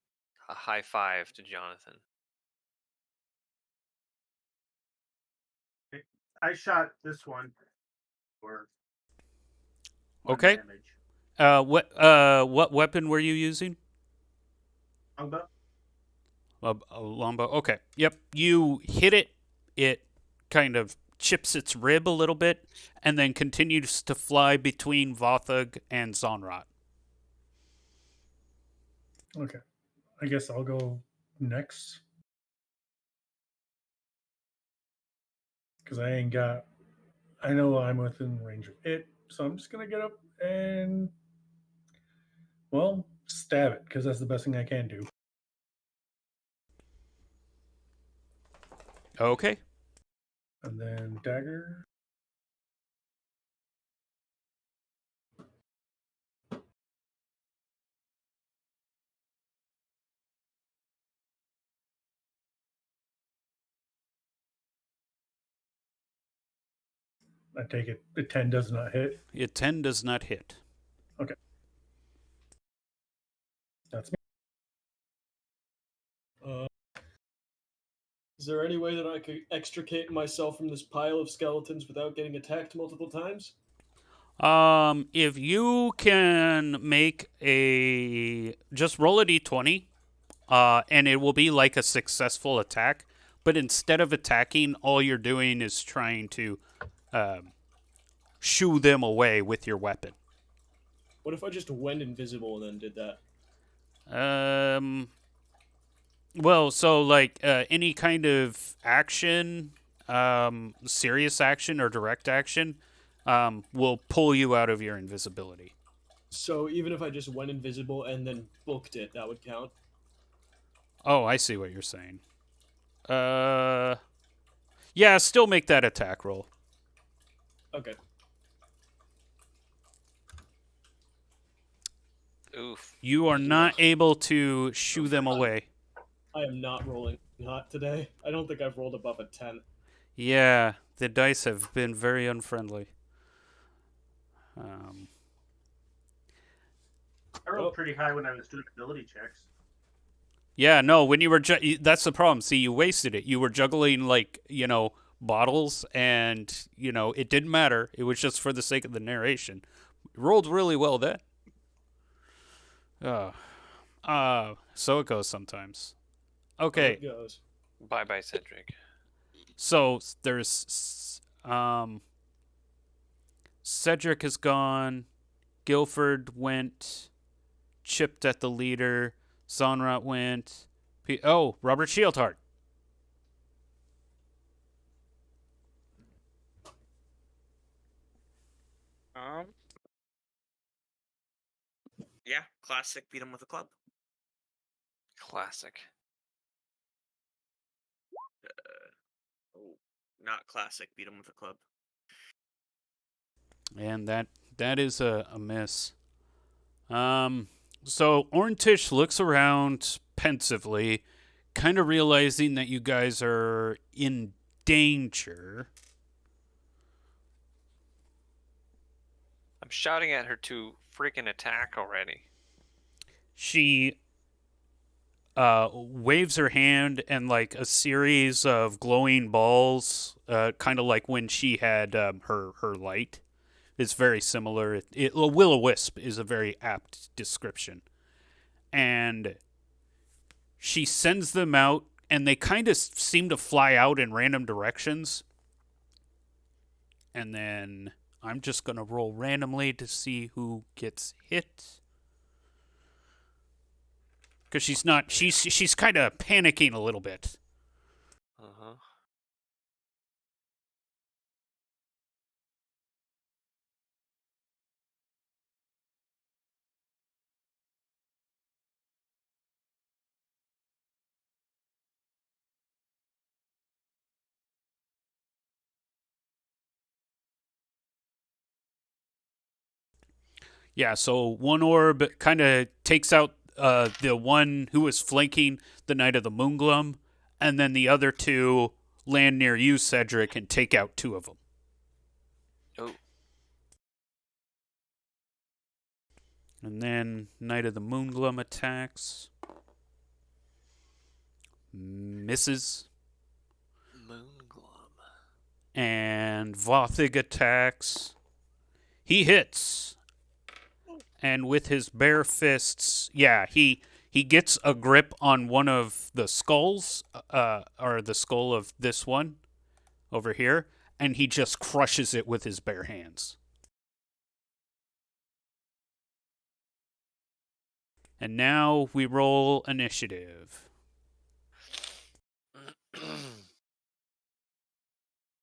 a high five to Jonathan. I shot this one for one Okay. damage. What weapon were you using? Longbow? A longbow. Okay. Yep. You hit it. It kind of chips its rib a little bit, and then continues to fly between Vothug and Zonrot. Okay. I guess I'll go next. because I ain't got. I know I'm within range of it, so I'm just gonna get up and well stab it because that's the best thing I can do. Okay. And then dagger. I take it the 10 does not hit. A 10 does not hit. Okay. That's me. Is there any way that I could extricate myself from this pile of skeletons without getting attacked multiple times? If you can make just roll a d20, and it will be like a successful attack. But instead of attacking, all you're doing is trying to shoo them away with your weapon. What if I just went invisible and then did that? Well, so like any kind of action, serious action or direct action, will pull you out of your invisibility. So even if I just went invisible and then booked it, that would count? Oh, I see what you're saying. Yeah, still make that attack roll. Okay. Oof. You are not able to shoo them away. I am not rolling hot today. I don't think I've rolled above a 10. Yeah, the dice have been very unfriendly. I rolled pretty high when I was doing ability checks. Yeah, no, when you were that's the problem. See, you wasted it. You were juggling like, bottles and, it didn't matter. It was just for the sake of the narration. You rolled really well then. So it goes sometimes. Okay. So it goes. Bye bye, Cedric. So there's Cedric is gone. Guilford went. Chipped at the leader. Sonrat went. Robert Shieldheart. Yeah, classic. Beat him with a club. Classic. Oh, not classic. Beat him with a club. And that is a miss. So Orntish looks around pensively, kind of realizing that you guys are in danger. I'm shouting at her to freaking attack already. She waves her hand, and like a series of glowing balls, kind of like when she had her light. It's very similar. A will-o-wisp is a very apt description. And she sends them out, and they kind of seem to fly out in random directions. And then I'm just going to roll randomly to see who gets hit. Because she's kind of panicking a little bit. Uh-huh. Yeah, so one orb kind of takes out the one who was flanking the Knight of the Moonglum, and then the other two land near you, Cedric, and take out two of them. Oh. And then Knight of the Moonglum attacks. Misses. Moonglum. And Vothig attacks. He hits. And with his bare fists, he gets a grip on one of the skulls, or the skull of this one over here, and he just crushes it with his bare hands. And now we roll initiative.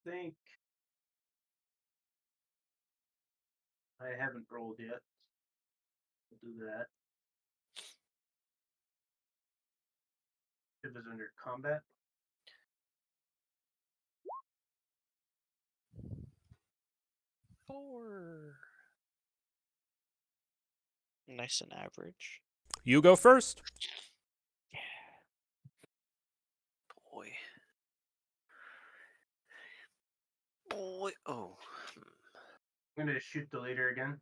think I haven't rolled yet. I'll do that. It was under combat. Four. Nice and average. You go first. Boy. Boy. Oh. I'm going to shoot the leader again.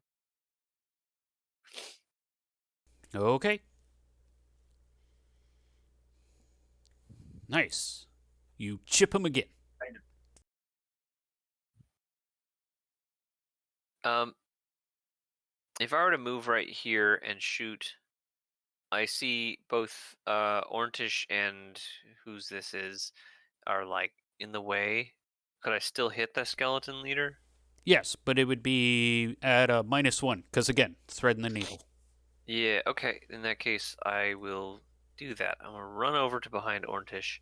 Okay. Nice. You chip him again. If I were to move right here and shoot, I see both Orntish and whose this is are like in the way. Could I still hit the skeleton leader? Yes, but it would be at a -1, because again, threading the needle. Yeah, okay. In that case, I will do that. I'm gonna run over to behind Orntish.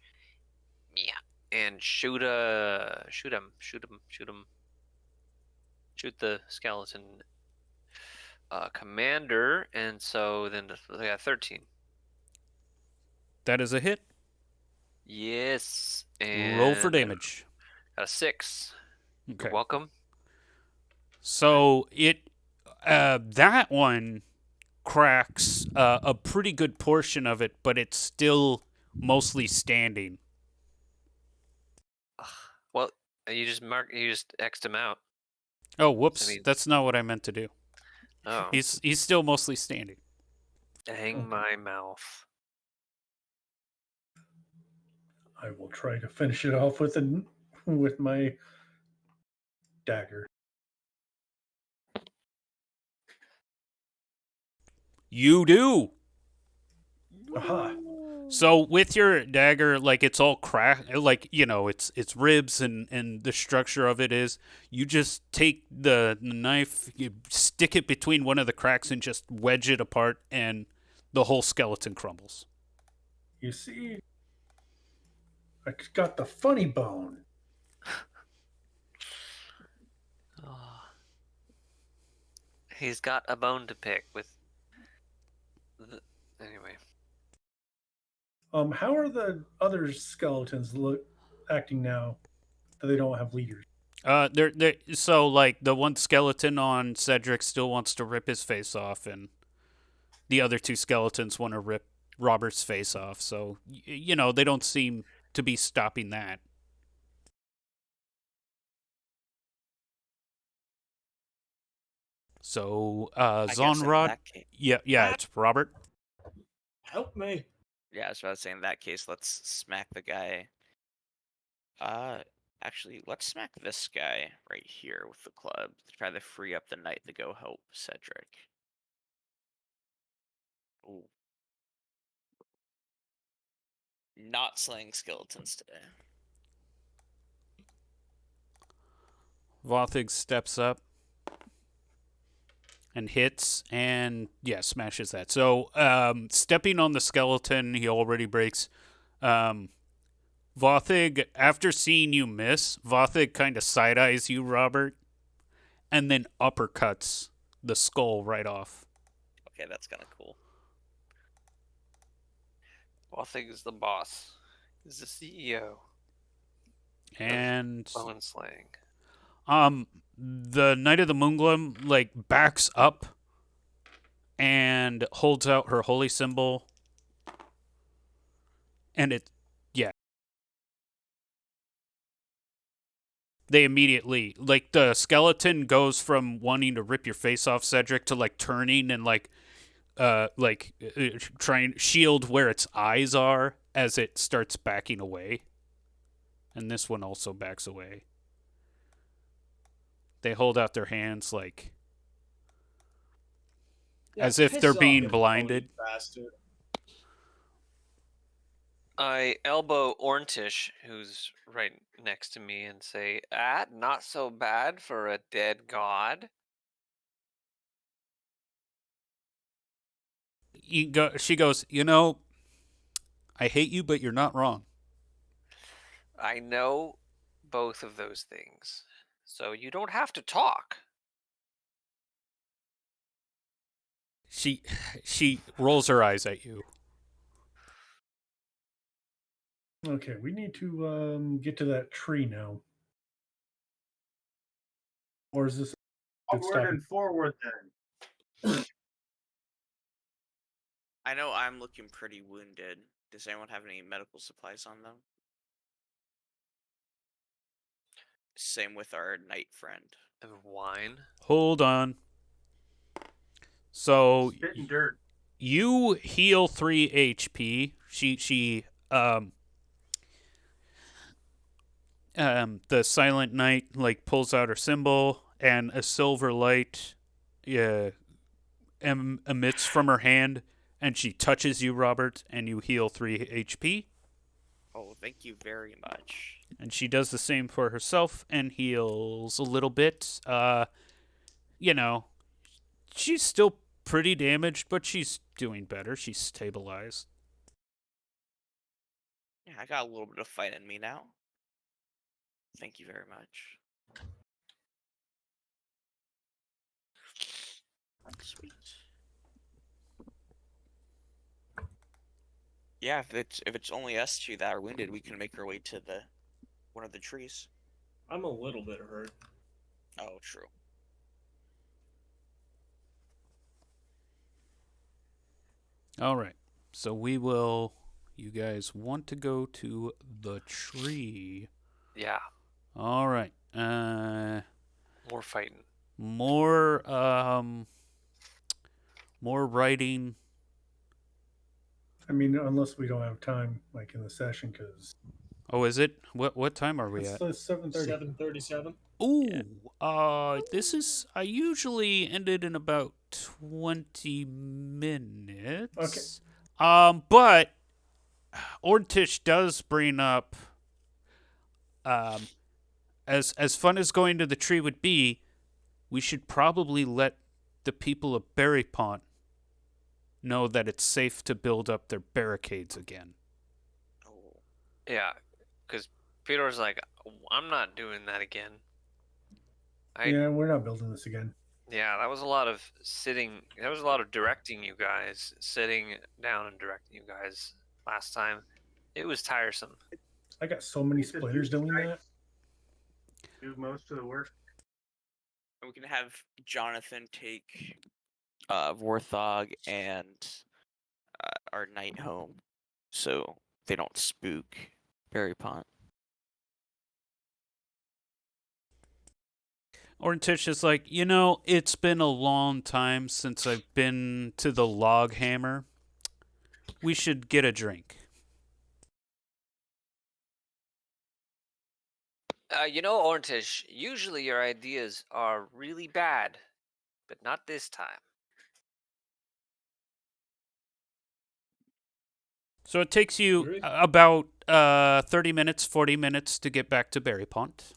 Yeah. And shoot him. Shoot the skeleton commander, and so then I got 13. That is a hit. Yes. And Roll for damage. Got a 6. Okay. You're welcome. So that one cracks a pretty good portion of it, but it's still mostly standing. Well, you just X'd him out. Oh, whoops! I mean- That's not what I meant to do. Oh, He's still mostly standing. dang my mouth. I will try to finish it off with my dagger. You do. Aha! So with your dagger, like it's all cracked, like its ribs and the structure of it is. You just take the knife, you stick it between one of the cracks, and just wedge it apart, and the whole skeleton crumbles. You see, I got the funny bone. Oh. He's got a bone to pick with. Anyway. How are the other skeletons acting now that they don't have leaders? So like the one skeleton on Cedric still wants to rip his face off, and the other two skeletons want to rip Robert's face off. So they don't seem to be stopping that. So I guess in Zonrod, that case, yeah, it's Robert. Help me. yeah, I was about to say in that case, let's smack the guy. Actually, let's smack this guy right here with the club to try to free up the knight to go help Cedric. Ooh. Not slaying skeletons today. Vothig steps up and hits, and smashes that. So stepping on the skeleton, he already breaks. Vothig, after seeing you miss, Vothig kind of side-eyes you, Robert, and then uppercuts the skull right off. Okay, that's kind of cool. Bothig is the boss. He's the CEO. And Bone slaying. the Knight of the Moongloom like backs up and holds out her holy symbol, and they immediately, like, the skeleton goes from wanting to rip your face off, Cedric, to like turning and trying shield where its eyes are as it starts backing away. And this one also backs away. They hold out their hands like as if piss they're off, being you blinded. phony bastard. I elbow Orntish, who's right next to me, and say, not so bad for a dead god. She goes, I hate you, but you're not wrong. I know, both of those things. So you don't have to talk. She rolls her eyes at you. Okay, we need to get to that tree now. Or is this good Onward stop? and forward then. I know I'm looking pretty wounded. Does anyone have any medical supplies on them? Same with our knight friend. And wine. Hold on. So Spit and dirt. you heal 3 HP. She the silent knight like pulls out her symbol and a silver light emits from her hand and she touches you, Robert, and you heal 3 HP. Oh, thank you very much. And she does the same for herself and heals a little bit. You know, she's still pretty damaged, but she's doing better. She's stabilized. Yeah, I got a little bit of fight in me now. Thank you very much. Sweet. Yeah, if it's only us two that are wounded, we can make our way to one of the trees. I'm a little bit hurt. Oh, true. All right. So we will. You guys want to go to the tree? Yeah. All right. More fighting. More writing. I mean, unless we don't have time, like in the session, because Oh, is it? What time are we it's at? 7:30. 7:37. Ooh, this is. I usually ended in about 20 minutes. Okay. But Ortish does bring up. As fun as going to the tree would be, we should probably let the people of Berrypont know that it's safe to build up their barricades again. Oh, Yeah, because Peter's like, I'm not doing that again. Yeah, we're not building this again. Yeah, that was a lot of sitting. That was a lot of directing you guys, sitting down and directing you guys last time. It was tiresome. I got so many He said splinters you doing guys that. Do most of the work. and we can have Jonathan take Vorthog and our knight home, so they don't spook Berrypont. Ortish is like, it's been a long time since I've been to the Log Hammer. We should get a drink. Orntish, usually your ideas are really bad, but not this time. So it takes you Agree. about 30 minutes, 40 minutes to get back to Berrypont.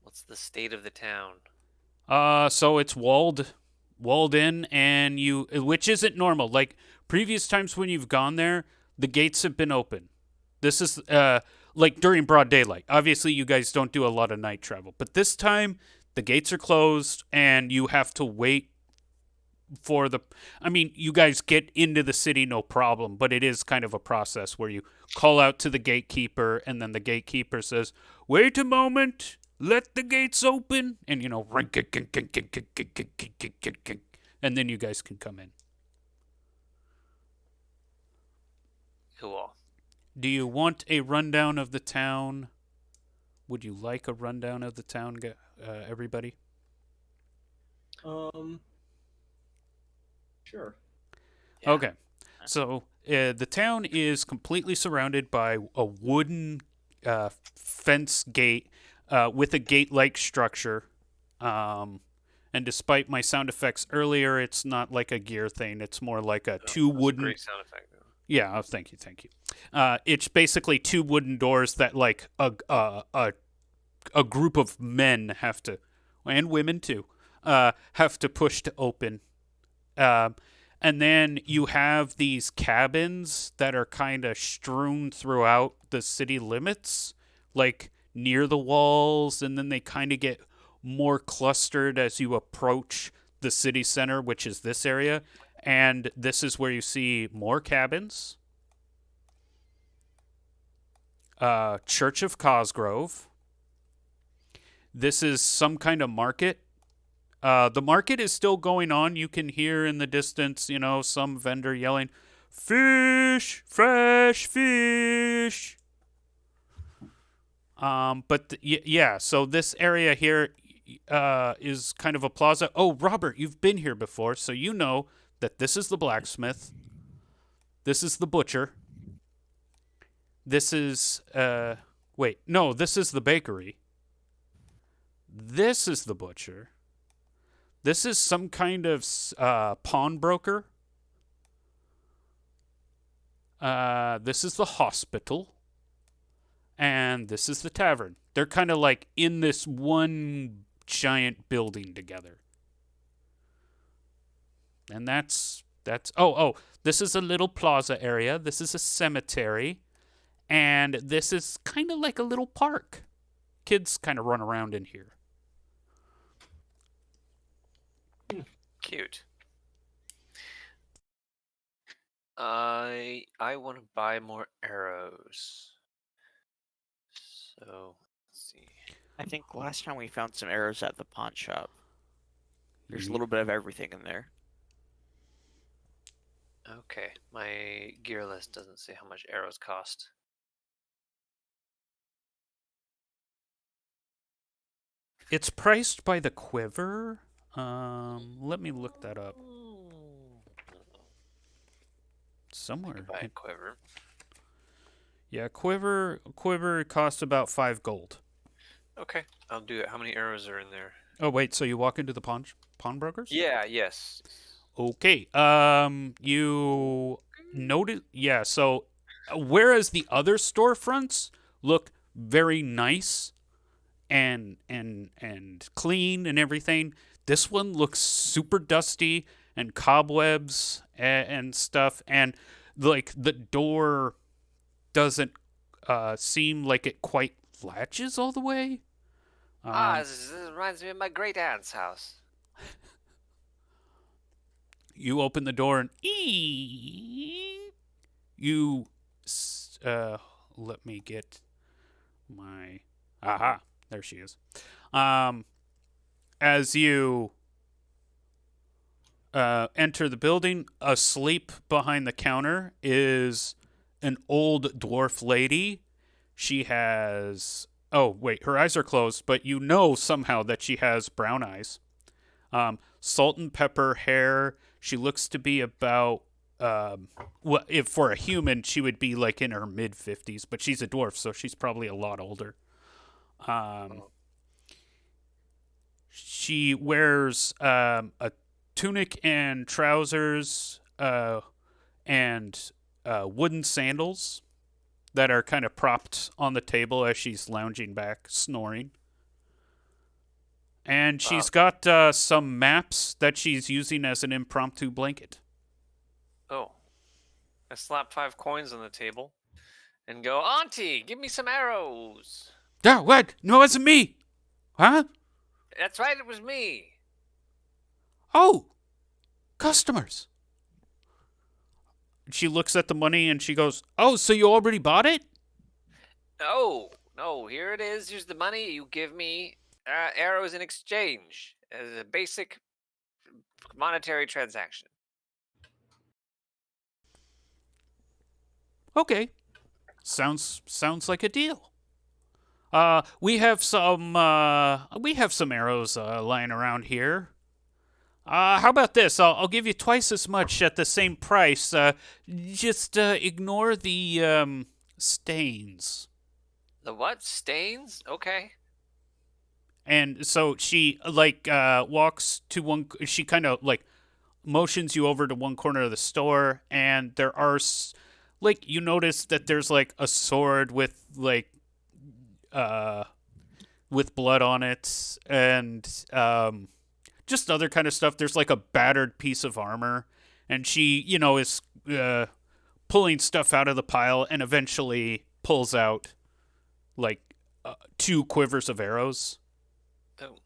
What's the state of the town? So it's walled in, and which isn't normal. Like previous times when you've gone there, the gates have been open. This is like during broad daylight. Obviously, you guys don't do a lot of night travel, but this time the gates are closed, and you have to wait for the. I mean, you guys get into the city no problem, but it is kind of a process where you call out to the gatekeeper, and then the gatekeeper says, "Wait a moment. Let the gates open," and and then you guys can come in. Cool. Do you want a rundown of the town? Would you like a rundown of the town, everybody? Sure. Yeah. Okay. So the town is completely surrounded by a wooden fence gate with a gate-like structure. And despite my sound effects earlier, it's not like a gear thing. It's more like a two That's a wooden. great sound effect. Yeah, oh, thank you. It's basically two wooden doors that like a group of men have to, and women too, have to push to open. And then you have these cabins that are kind of strewn throughout the city limits, like near the walls, and then they kind of get more clustered as you approach the city center, which is this area. And this is where you see more cabins. Church of Cosgrove. This is some kind of market. The market is still going on. You can hear in the distance, some vendor yelling, "Fish! Fresh fish!" So this area here is kind of a plaza. Oh, Robert, you've been here before, so you know that this is the blacksmith. This is the butcher. This is, this is the bakery. This is the butcher. This is some kind of pawnbroker. This is the hospital. And this is the tavern. They're kind of like in this one giant building together. And this is a little plaza area. This is a cemetery. And this is kind of like a little park. Kids kind of run around in here. Cute. I want to buy more arrows. So, let's see. I think last time we found some arrows at the pawn shop. There's a little bit of everything in there. Okay, my gear list doesn't say how much arrows cost. It's priced by the quiver. Let me look that up. Somewhere. Buy a quiver. Yeah, quiver costs about 5 gold. Okay, I'll do it. How many arrows are in there? Oh wait, so you walk into the pawnbrokers? Yeah, yes. Okay. You notice? Yeah. So, whereas the other storefronts look very nice and clean and everything, this one looks super dusty and cobwebs and stuff, and like the door doesn't seem like it quite latches all the way. This reminds me of my great aunt's house. You open the door and let me get my there she is. As you enter the building, asleep behind the counter is an old dwarf lady. She has her eyes are closed, but you know somehow that she has brown eyes. Salt and pepper hair. She looks to be about if for a human she would be like in her mid-50s, but she's a dwarf, so she's probably a lot older. She wears a tunic and trousers and wooden sandals that are kind of propped on the table as she's lounging back, snoring. And she's got some maps that she's using as an impromptu blanket. Oh. I slap 5 coins on the table and go, Auntie, give me some arrows. Yeah, what? No, it wasn't me. Huh? That's right, it was me. Oh, customers. She looks at the money and she goes, "Oh, so you already bought it?" No, here it is. Here's the money. You give me arrows in exchange as a basic monetary transaction. Okay. Sounds like a deal. We have some arrows lying around here. How about this? I'll give you twice as much at the same price. Just ignore the stains. The what? Stains? Okay. And so she walks to one. She kind of motions you over to one corner of the store, and there are you notice that there's a sword with blood on it, and just other kind of stuff. There's a battered piece of armor, And she, is pulling stuff out of the pile and eventually pulls out like 2 quivers of arrows. Oh,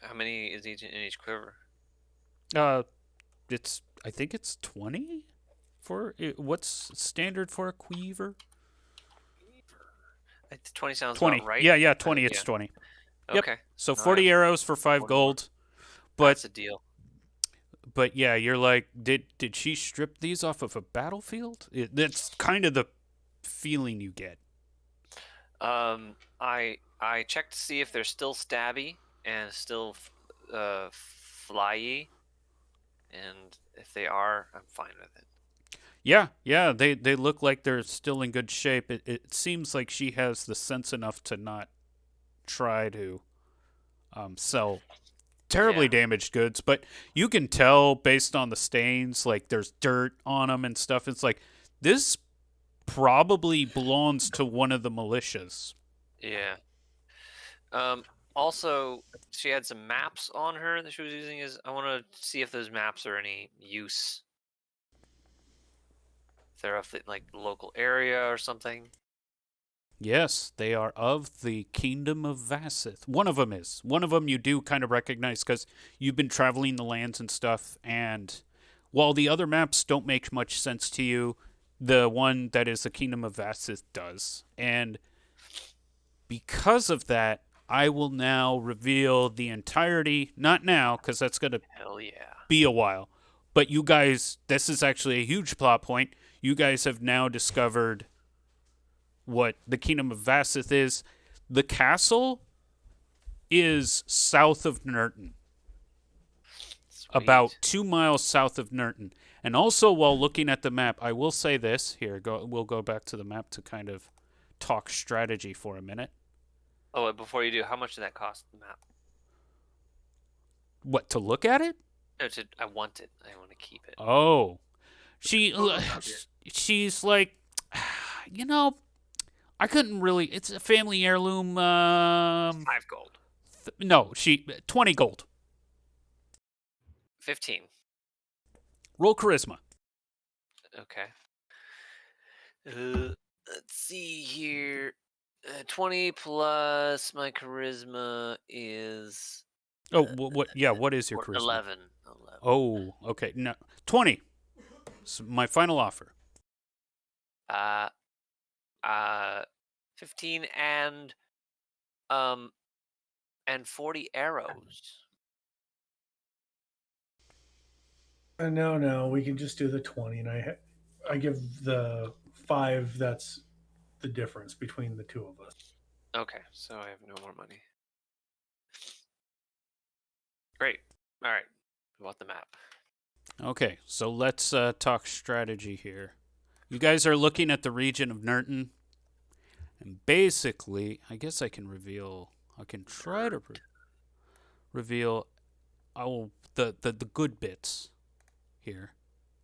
how many is each in each quiver? I think it's 20 for what's standard for a quiver? 20 sounds 20. about right. Yeah, 20. It's Yeah. 20. Yep. Okay. So All 40 right. arrows for 5 40 more. gold. That's But a deal. yeah, you're like, did she strip these off of a battlefield? That's kind of the feeling you get. I checked to see if they're still stabby and still flyy, and if they are, I'm fine with it. Yeah, they look like they're still in good shape. It seems like she has the sense enough to not try to sell terribly Yeah. damaged goods, but you can tell based on the stains, like there's dirt on them and stuff. It's like this probably belongs to one of the militias. Yeah. Also, she had some maps on her that she was using. I want to see if those maps are any use. If they're of the local area or something. Yes, they are of the Kingdom of Vassith. One of them is. One of them you do kind of recognize because you've been traveling the lands and stuff. And while the other maps don't make much sense to you, the one that is the Kingdom of Vassith does. And because of that, I will now reveal the entirety. Not now, because that's going to Hell yeah. be a while. But you guys, this is actually a huge plot point. You guys have now discovered what the Kingdom of Vassith is. The castle is south of Nurton, Sweet. about 2 miles south of Nurton. And also, while looking at the map, I will say this. Here, we'll go back to the map to kind of talk strategy for a minute. Oh, wait, before you do, how much did that cost the map? What, to look at it? No, I want it. I want to keep it. Oh. Photocopy it. She's like, I couldn't really. It's a family heirloom. 5 gold. No, 20 gold. 15. Roll charisma. Okay. Let's see here. 20 plus my charisma is Oh, what? Yeah, what is your charisma? 11. Oh, okay. No, 20. So my final offer. 15 and 40 arrows. No, we can just do the 20, and I give the 5. That's the difference between the two of us. Okay, so I have no more money. Great. All right. I want the map. Okay, so let's talk strategy here. You guys are looking at the region of Nurton, and basically, I guess I can reveal. I can try to reveal. The good bits here.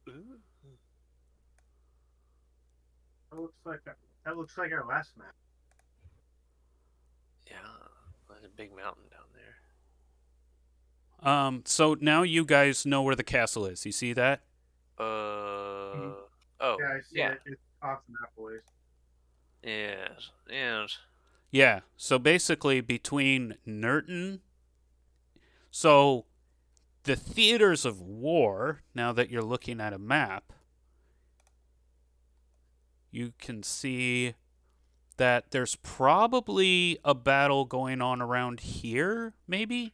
Ooh. That looks like our last map. Yeah, there's a big mountain down there. So now you guys know where the castle is. You see that? Oh, Yeah, I see yeah. it. It's off the map, boys. Yes, yes. Yeah. So basically, between Nurton, so the theaters of war. Now that you're looking at a map, you can see that there's probably a battle going on around here, maybe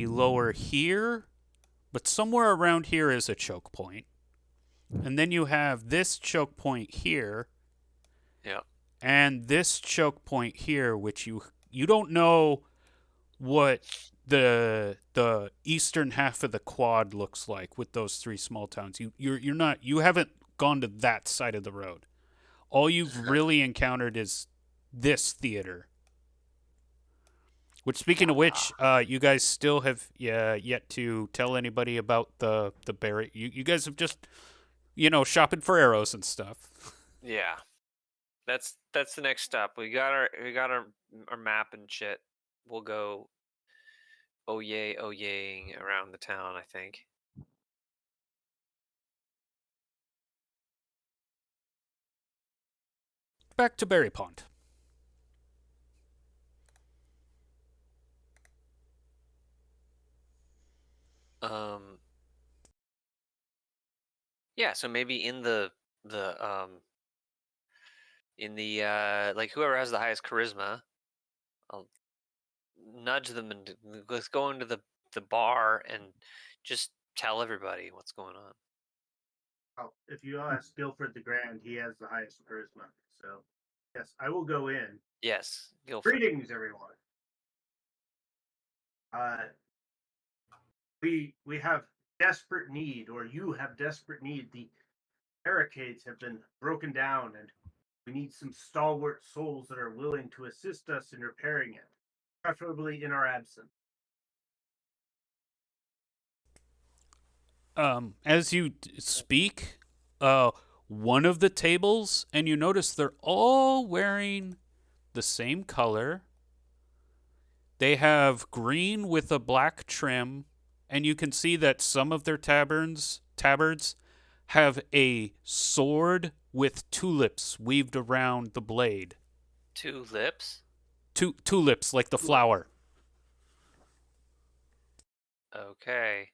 lower here, but somewhere around here is a choke point. And then you have this choke point here. Yeah. And this choke point here, which you don't know what the eastern half of the quad looks like with those 3 small towns. You haven't gone to that side of the road. All you've really encountered is this theater. Which, speaking of which, you guys still have yet to tell anybody about the Barry. You guys have just, shopping for arrows and stuff. Yeah. That's the next step. We got our map and shit. We'll go oh yaying around the town, I think. back to Berry Pond. Um. Yeah. So maybe the in the like whoever has the highest charisma, I'll nudge them and let's go into the bar and just tell everybody what's going on. Oh, if you ask Guilford the Grand, he has the highest charisma. So, yes, I will go in. Yes, Guilford. Greetings, everyone. Uh, we have desperate need, or you have desperate need. The barricades have been broken down, and we need some stalwart souls that are willing to assist us in repairing it, preferably in our absence. As you speak, one of the tables, and you notice they're all wearing the same color. They have green with a black trim, and you can see that some of their tabards have a sword with tulips weaved around the blade. Tulips. Tulips, like the flower. Okay.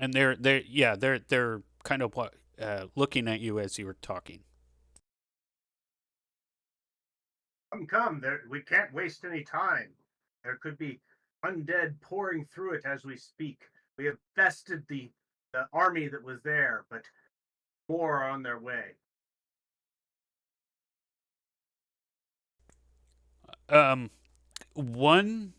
And they're kind of looking at you as you were talking. Come, we can't waste any time. There could be undead pouring through it as we speak. We have bested the army that was there, but more are on their way. One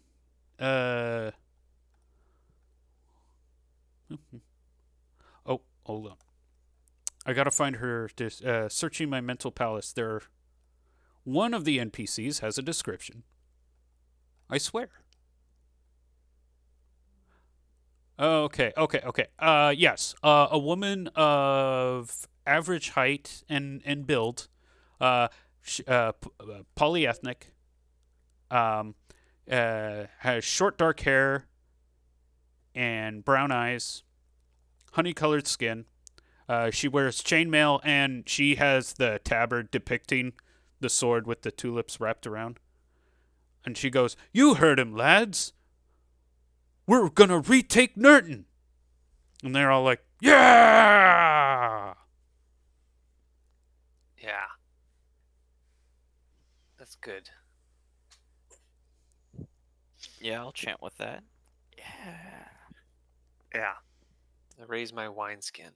oh, hold on. I gotta find her. Searching my mental palace. One of the NPCs has a description. I swear. Okay. Yes. A woman of average height and build, polyethnic, has short dark hair and brown eyes, honey-colored skin. She wears chainmail, and she has the tabard depicting the sword with the tulips wrapped around. And she goes, "You heard him, lads. We're gonna retake Nurton." And they're all like, "Yeah!" Yeah. That's good. Yeah, I'll chant with that. Yeah. Yeah. I raise my wineskin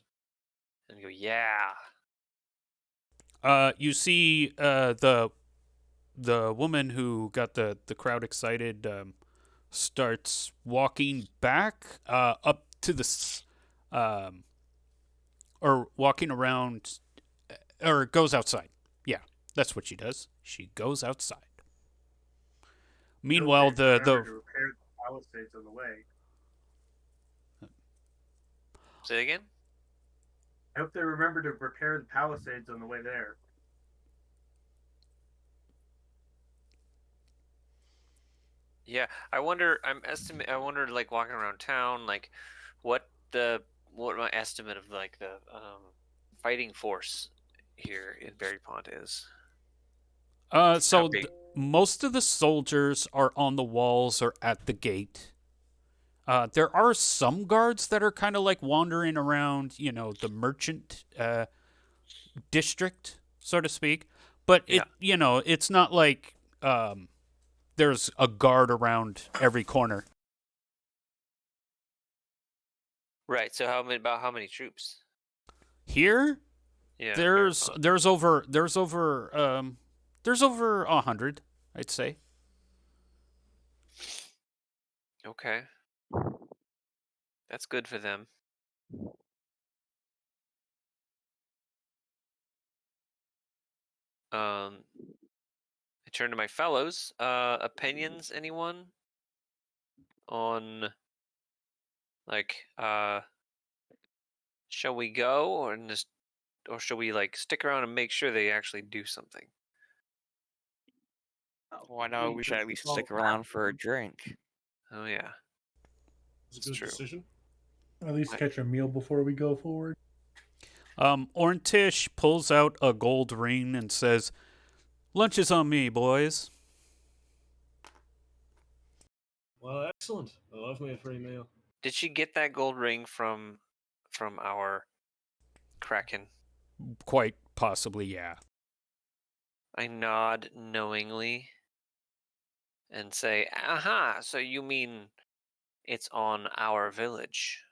and go, yeah. You see the woman who got the crowd excited starts walking back up to the or walking around or goes outside. Yeah, that's what she does. She goes outside. Meanwhile, Remember the to repair the palisades on the way. Say it again? I hope they remember to repair the palisades on the way there. Yeah. I wonder, I wonder, like, walking around town, like, what my estimate of, like, the fighting force here in Berry Pond is. so big? most of the soldiers are on the walls or at the gate. There are some guards that are kind of like wandering around, the merchant district, so to speak. But Yeah. it's not like there's a guard around every corner. Right. So about how many troops? Here, Yeah. there's over 100, I'd say. Okay. That's good for them. I turn to my fellows. Opinions, anyone? On, like, shall we go or shall we, like, stick around and make sure they actually do something? Why not? We should at least stick around for a drink. Oh yeah. It's a It's good true. decision. At least catch a meal before we go forward. Orntish pulls out a gold ring and says, "Lunch is on me, boys." Well, excellent. I love me a free meal. Did she get that gold ring from our Kraken? Quite possibly, yeah. I nod knowingly and say, "Aha! So you mean it's on our village?"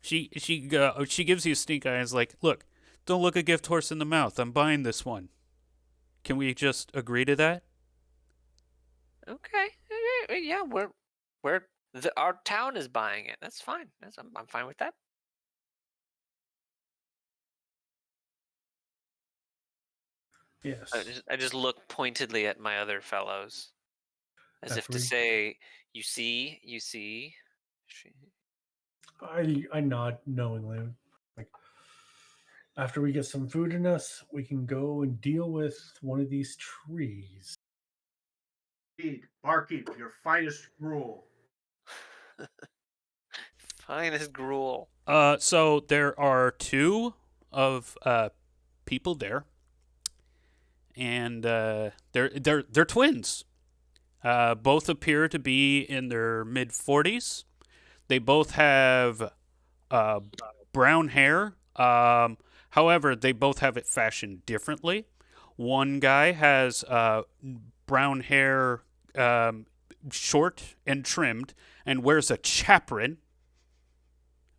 She gives you a stink eye and is like, "Look, don't look a gift horse in the mouth. I'm buying this one. Can we just agree to that?" Okay. Yeah, our town is buying it. That's fine. I'm fine with that. Yes. I just look pointedly at my other fellows, as if After to we- say, "You see, you see." I nod knowingly. Like, after we get some food in us, we can go and deal with one of these trees. Indeed, barkeep, your finest rule. Fine as gruel. So there are two of people there, and they're twins. Both appear to be in their mid-40s. They both have uh, brown hair. However, they both have it fashioned differently. One guy has brown hair, short and trimmed, and wears a chaprin,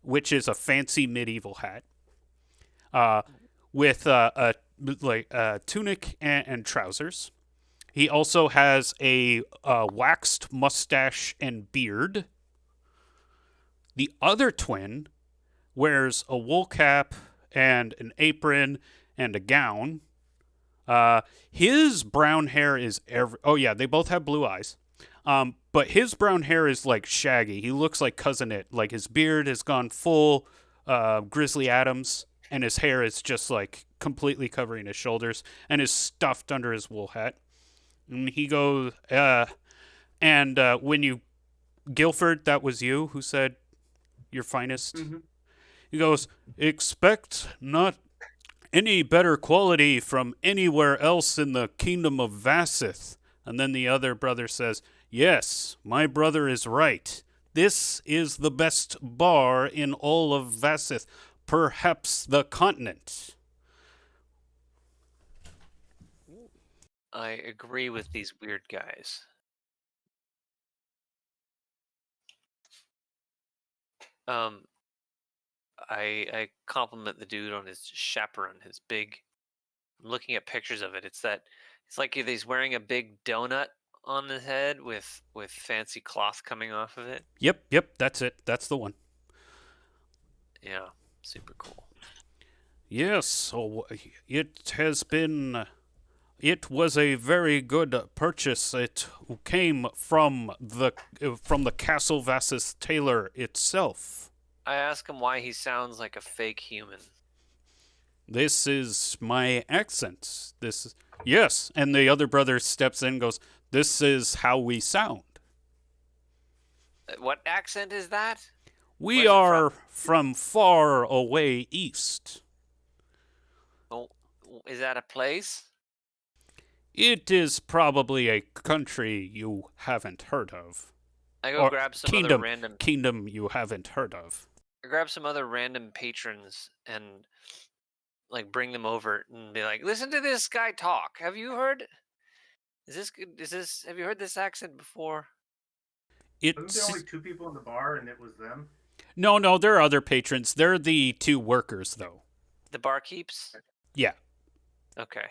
which is a fancy medieval hat, with a tunic and trousers. He also has a waxed mustache and beard. The other twin wears a wool cap and an apron and a gown. His brown hair is oh yeah, they both have blue eyes. But his brown hair is like shaggy. He looks like Cousin It. Like his beard has gone full Grizzly Adams, and his hair is just like completely covering his shoulders and is stuffed under his wool hat. And he goes, when you, Guilford, that was you who said your finest. Mm-hmm. He goes, expect not any better quality from anywhere else in the kingdom of Vassith. And then the other brother says, yes, my brother is right. This is the best bar in all of Vassith, perhaps the continent. I agree with these weird guys. I compliment the dude on his chaperon, his big. I'm looking at pictures of it. It's like he's wearing a big donut on his head with fancy cloth coming off of it. Yep, that's it. That's the one. Yeah, super cool. Yes, so it has been. It was a very good purchase. It came from the Castle Vassus tailor itself. I ask him why he sounds like a fake human. This is my accent. Yes, and the other brother steps in and goes, this is how we sound. What accent is that? We Where's it are from far away east. Oh, is that a place? It is probably a country you haven't heard of. I go Or grab some kingdom, other random. Kingdom you haven't heard of. I grab some other random patrons and like bring them over and be like, listen to this guy talk. Have you heard? Have you heard this accent before? Wasn't there only two people in the bar and it was them? No, there are other patrons. They're the two workers, though. The barkeeps? Yeah. Okay.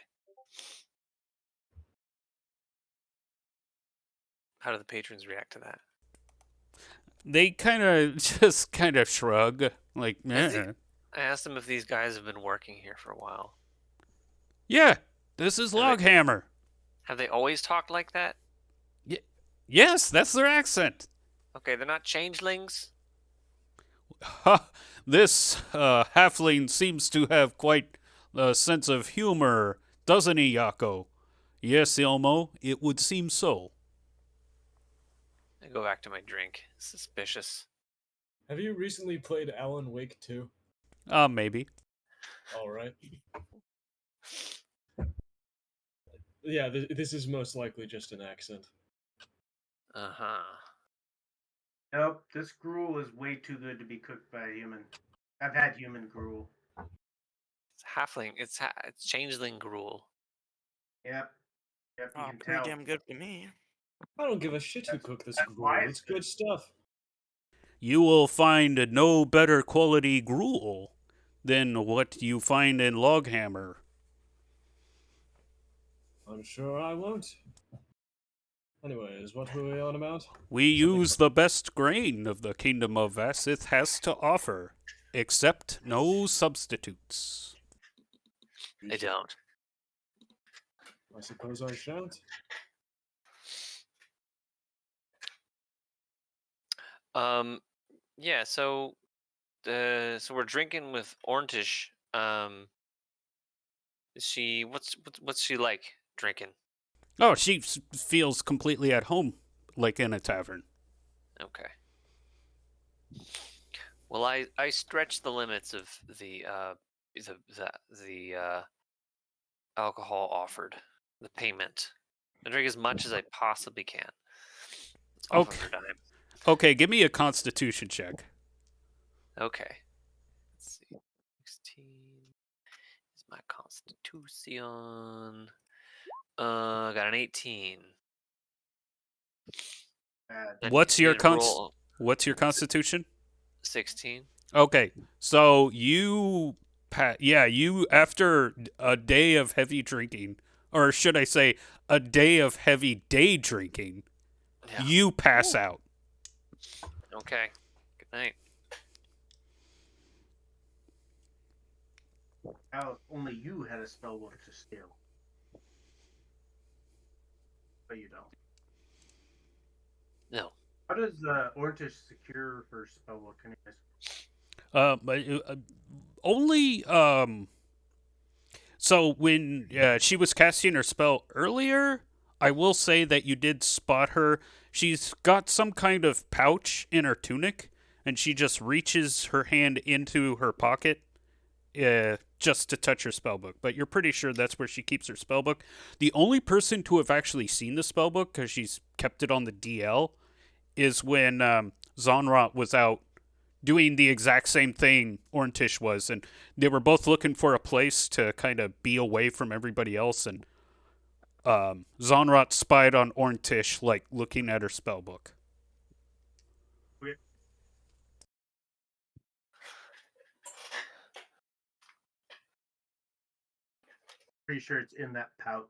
How do the patrons react to that? They kind of shrug, like, eh. I asked them if these guys have been working here for a while. Yeah, this is Loghammer. Have they always talked like that? Yes, that's their accent. Okay, they're not changelings? This halfling seems to have quite a sense of humor, doesn't he, Yako? Yes, Ilmo, it would seem so. I go back to my drink. Suspicious. Have you recently played Alan Wake 2? Maybe. All right. Yeah, this is most likely just an accent. Uh-huh. Nope, this gruel is way too good to be cooked by a human. I've had human gruel. It's halfling. It's changeling gruel. Yep. Yep, you Oh, can pretty tell. damn good to me. I don't give a shit who cooked this that's why gruel. it's It's good stuff. You will find no better quality gruel than what you find in Loghammer. I'm sure I won't. Anyways, what were we on about? We Something use the best grain of the Kingdom of Vassith has to offer, except no substitutes. I don't. I suppose I shan't. Yeah. So we're drinking with Orntish. Is she what's she like drinking? Oh, she feels completely at home, like in a tavern. Okay. Well, I stretch the limits of the alcohol offered, the payment. I drink as much as I possibly can. It's off of her dime. Okay, give me a Constitution check. Okay. Let's see. 16 is my Constitution. Got an 18. Then What's your roll What's your Constitution? 16. Okay, so you after a day of heavy drinking, or should I say, a day of heavy day drinking, Yeah. you pass out. Okay. Good night. Now, if only you had a spellbook to steal. But you don't. No. How does Ortish secure her spellbook, anyways? But only So when she was casting her spell earlier, I will say that you did spot her. She's got some kind of pouch in her tunic, and she just reaches her hand into her pocket just to touch her spellbook. But you're pretty sure that's where she keeps her spellbook. The only person to have actually seen the spellbook, because she's kept it on the DL, is when Zonrot was out doing the exact same thing Orntish was, and they were both looking for a place to kind of be away from everybody else, and Zonrot spied on Orntish, like, looking at her spellbook. Pretty sure it's in that pouch.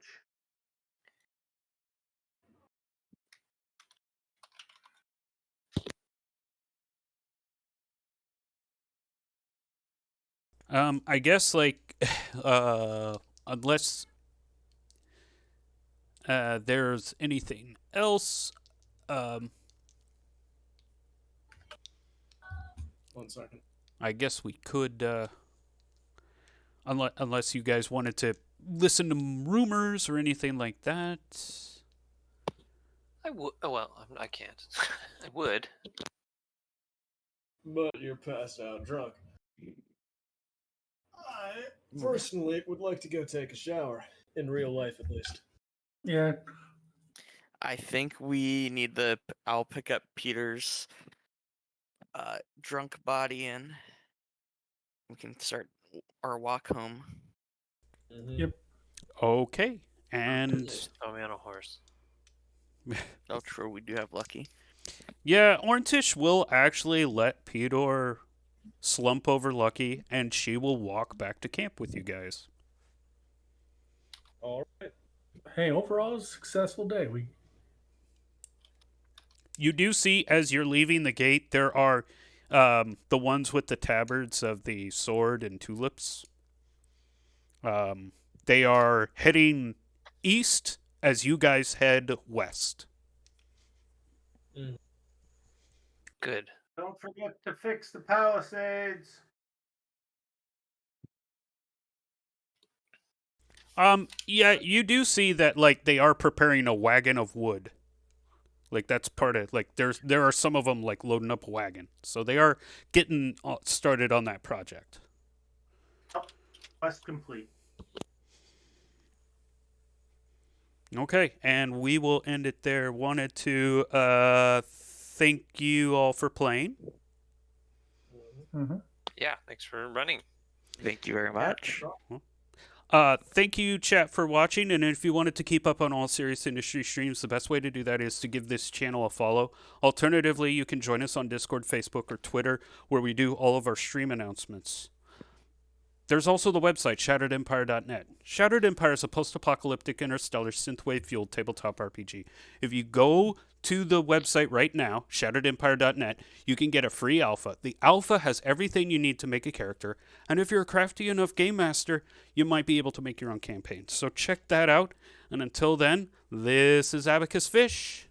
I guess, like, unless there's anything else, 1 second. I guess we could, unless you guys wanted to listen to rumors or anything like that. I would. Oh well, I can't. I would. But you're passed out drunk. I personally would like to go take a shower. In real life, at least. Yeah. I think we need the. I'll pick up Peter's drunk body and we can start our walk home. Mhm. Yep. Okay, and Just throw me on a horse. Oh, true. We do have Lucky. yeah, Orntish will actually let Pedor slump over Lucky, and she will walk back to camp with you guys. All right. Hey, overall, a successful day. You do see, as you're leaving the gate, there are the ones with the tabards of the sword and tulips. They are heading east as you guys head west. Good. Don't forget to fix the palisades. Yeah, you do see that, like, they are preparing a wagon of wood. Like, that's part of, like, there are some of them, like, loading up a wagon. So they are getting started on that project. Quest complete. Okay, and we will end it there. Wanted to thank you all for playing. Mm-hmm. Yeah, thanks for running. Thank you very much. Thank you, chat, for watching. And if you wanted to keep up on all serious industry streams, the best way to do that is to give this channel a follow. Alternatively, you can join us on Discord, Facebook, or Twitter, where we do all of our stream announcements. There's also the website, shatteredempire.net. Shattered Empire is a post-apocalyptic interstellar synthwave-fueled tabletop RPG. If you go to the website right now, shatteredempire.net, you can get a free alpha. The alpha has everything you need to make a character, and if you're a crafty enough game master, you might be able to make your own campaign. So check that out, and until then, this is Abacus Fish,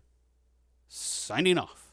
signing off.